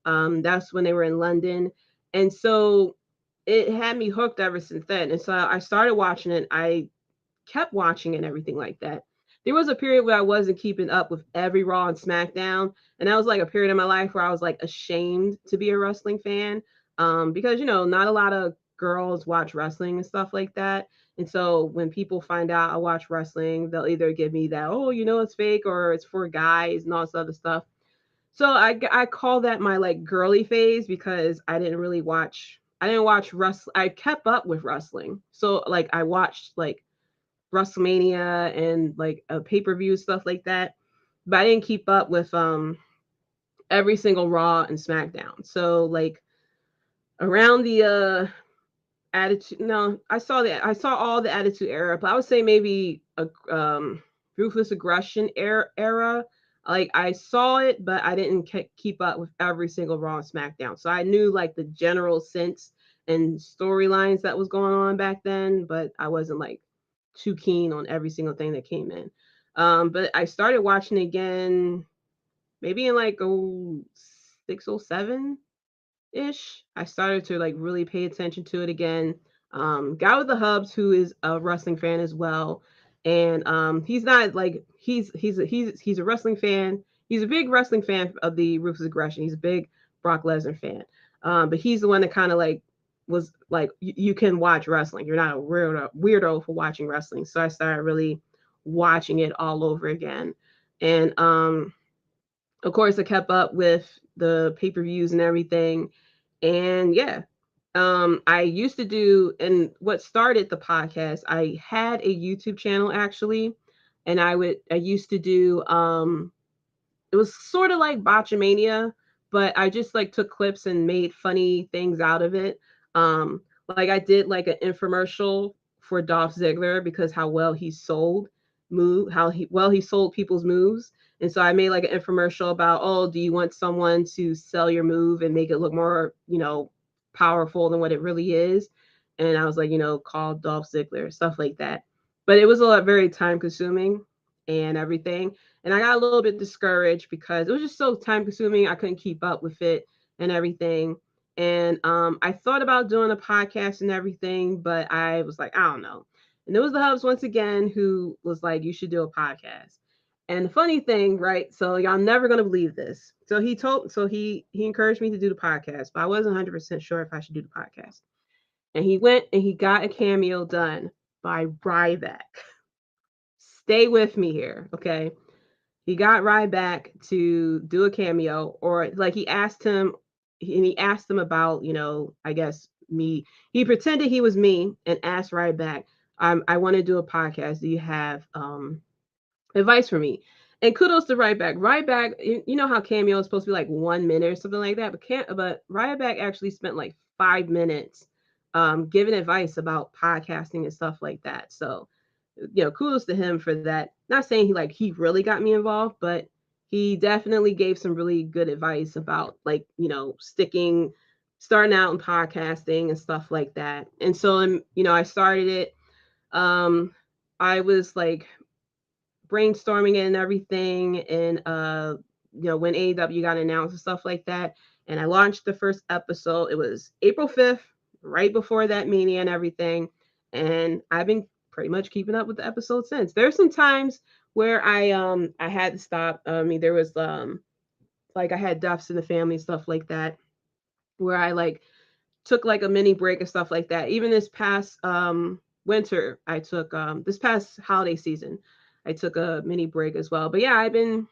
That's when they were in London, and so it had me hooked ever since then. And so I started watching it. I kept watching it and everything like that. There was a period where I wasn't keeping up with every Raw and SmackDown, and that was like a period in my life where I was like ashamed to be a wrestling fan, because not a lot of girls watch wrestling and stuff like that. And so when people find out I watch wrestling, they'll either give me that, oh, it's fake, or it's for guys and all this other stuff. So I call that my like girly phase, because I didn't watch wrestling. I kept up with wrestling. So like I watched like WrestleMania and like a pay-per-view stuff like that. But I didn't keep up with every single Raw and SmackDown. So like around the attitude, no, I saw all the Attitude Era, but I would say maybe a Ruthless Aggression era. Like I saw it, but I didn't keep up with every single Raw and SmackDown. So I knew like the general sense and storylines that was going on back then, but I wasn't like too keen on every single thing that came in. But I started watching again maybe in like 06, 07 ish. I started to like really pay attention to it again. Guy with the Hubs, who is a wrestling fan as well, and he's not like he's a wrestling fan. He's a big wrestling fan of the Ruthless Aggression. He's a big Brock Lesnar fan, but he's the one that kind of like was like you can watch wrestling. You're not a weirdo for watching wrestling. So I started really watching it all over again, and of course I kept up with the pay-per-views and everything. And yeah, I used to do, and what started the podcast, I had a YouTube channel actually, and I used to do, it was sort of like Botchamania, but I just like took clips and made funny things out of it. Like I did like an infomercial for Dolph Ziggler, because how well he sold he sold people's moves. And so I made like an infomercial about, oh, do you want someone to sell your move and make it look more, powerful than what it really is? And I was like, call Dolph Ziggler, stuff like that. But it was a lot very time consuming and everything. And I got a little bit discouraged because it was just so time consuming. I couldn't keep up with it and everything. And I thought about doing a podcast and everything, but I was like, I don't know. And it was the Hubs once again who was like, you should do a podcast. And the funny thing, right? So y'all never gonna believe this. So he encouraged me to do the podcast, but I wasn't 100% sure if I should do the podcast. And he went and he got a cameo done by Ryback. Stay with me here, okay? He got Ryback to do a cameo, or like he asked him about, I guess me. He pretended he was me and asked Ryback, I want to do a podcast. Do you have advice for me? And kudos to Ryback. Ryback, you know how cameo is supposed to be like 1 minute or something like that, but Ryback actually spent like 5 minutes giving advice about podcasting and stuff like that. So, kudos to him for that. Not saying he really got me involved, but he definitely gave some really good advice about starting out in podcasting and stuff like that. And so, I started it. I was like brainstorming it and everything, and when AEW got announced and stuff like that, and I launched the first episode. It was April 5th, right before that Mania and everything, and I've been pretty much keeping up with the episode since. There's some times where I had to stop. I mean, there was I had deaths in the family, stuff like that, where I took a mini break and stuff like that. Even this past winter, I took this past holiday season, I took a mini break as well. But yeah, I've been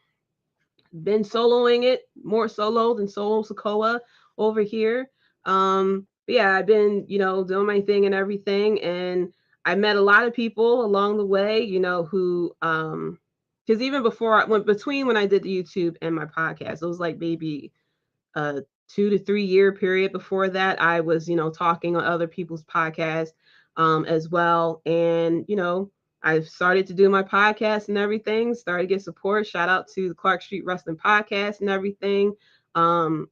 soloing it, more solo than solo Sokoa over here. But yeah, I've been, doing my thing and everything. And I met a lot of people along the way, who because even between when I did the YouTube and my podcast, it was like maybe a 2 to 3 year period before that. I was, talking on other people's podcasts as well. And, I started to do my podcast and everything, started to get support. Shout out to the Clark Street Wrestling Podcast and everything. Who,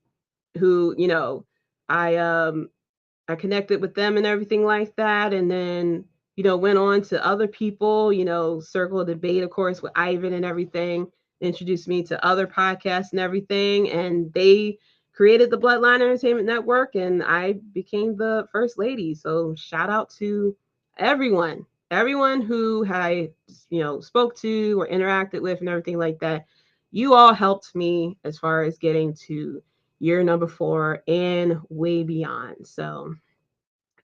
I connected with them and everything like that. And then, went on to other people, Circle of Debate, of course, with Ivan and everything, introduced me to other podcasts and everything. And they created the Bloodline Entertainment Network, and I became the first lady. So shout out to everyone who I, spoke to or interacted with and everything like that. You all helped me as far as getting to year number 4 and way beyond. So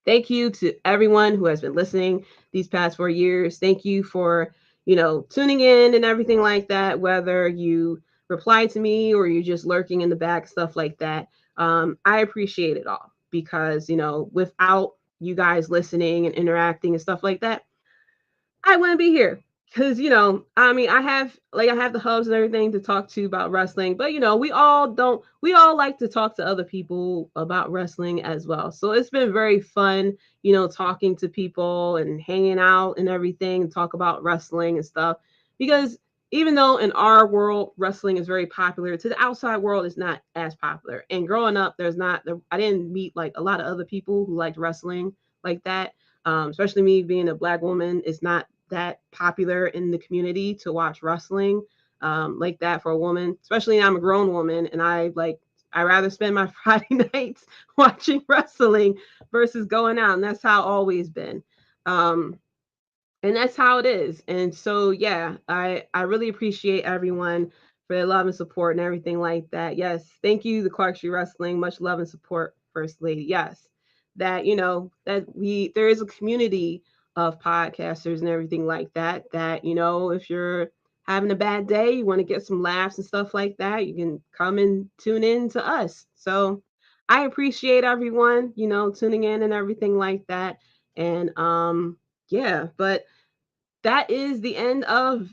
thank you to everyone who has been listening these past 4 years. Thank you for, tuning in and everything like that, whether you reply to me or you're just lurking in the back, stuff like that. I appreciate it all because, without you guys listening and interacting and stuff like that, I wouldn't be here. Because, I have the hubs and everything to talk to about wrestling, but we all like to talk to other people about wrestling as well. So it's been very fun, talking to people and hanging out and everything, talk about wrestling and stuff. Because even though in our world wrestling is very popular, to the outside world it's not as popular. And growing up, I didn't meet a lot of other people who liked wrestling like that. Especially me being a Black woman, it's not that popular in the community to watch wrestling like that for a woman. Especially I'm a grown woman, and I rather spend my Friday nights watching wrestling versus going out, and that's how it's always been. And that's how it is. And so yeah, I really appreciate everyone for their love and support and everything like that. Yes, thank you, the Clark Street Wrestling. Much love and support, First Lady. Yes, that there is a community of podcasters and everything like that. That if you're having a bad day, you want to get some laughs and stuff like that, you can come and tune in to us. So I appreciate everyone, tuning in and everything like that. And yeah, but that is the end of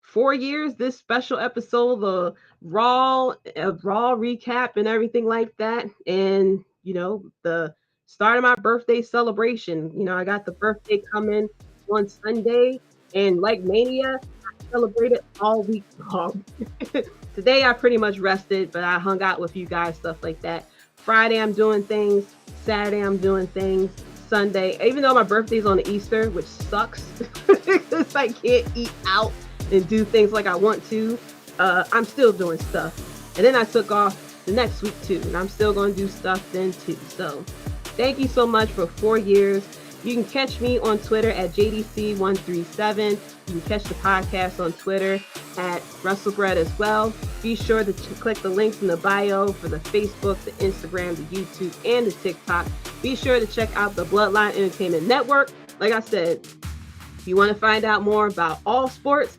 4 years. This special episode, the raw recap and everything like that. And the start of my birthday celebration. I got the birthday coming on Sunday, and like Mania, I celebrated all week long. Today I pretty much rested, but I hung out with you guys, stuff like that. Friday I'm doing things. Saturday I'm doing things. Sunday, even though my birthday's on Easter, which sucks because I can't eat out and do things like I want to, I'm still doing stuff. And then I took off the next week too, and I'm still going to do stuff then too. So thank you so much for 4 years. You can catch me on Twitter at JDC137. You can catch the podcast on Twitter at Wrestlebread as well. Be sure to click the links in the bio for the Facebook, the Instagram, the YouTube, and the TikTok. Be sure to check out the Bloodline Entertainment Network. Like I said, if you want to find out more about all sports,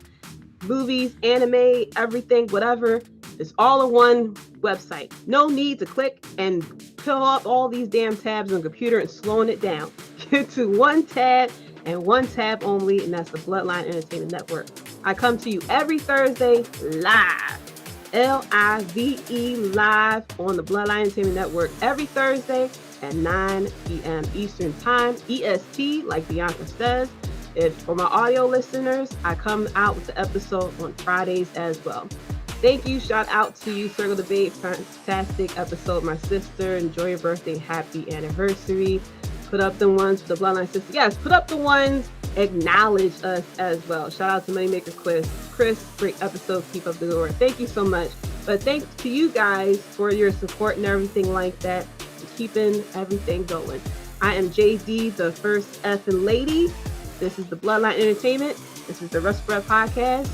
movies, anime, everything, whatever, it's all in one website. No need to click and fill up all these damn tabs on the computer and slowing it down. Get to one tab and one tab only, and that's the Bloodline Entertainment Network. I come to you every Thursday live, L-I-V-E, live on the Bloodline Entertainment Network every Thursday at 9 p.m. Eastern Time, EST, like Bianca says. If for my audio listeners, I come out with the episode on Fridays as well. Thank you. Shout out to you, Circle the Babe. Fantastic episode, my sister. Enjoy your birthday. Happy anniversary. Put up the ones for the Bloodline Sister. Yes, put up the ones. Acknowledge us as well. Shout out to Moneymaker Chris. Great episode. Keep up the good work. Thank you so much. But thanks to you guys for your support and everything like that. Keeping everything going. I am JD, the first effing lady. This is the Bloodline Entertainment. This is the Wrestlebread Podcast.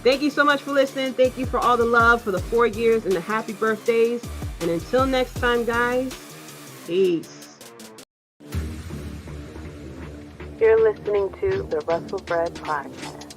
Thank you so much for listening. Thank you for all the love for the 4 years and the happy birthdays. And until next time, guys, peace. You're listening to the Wrestlebread Podcast.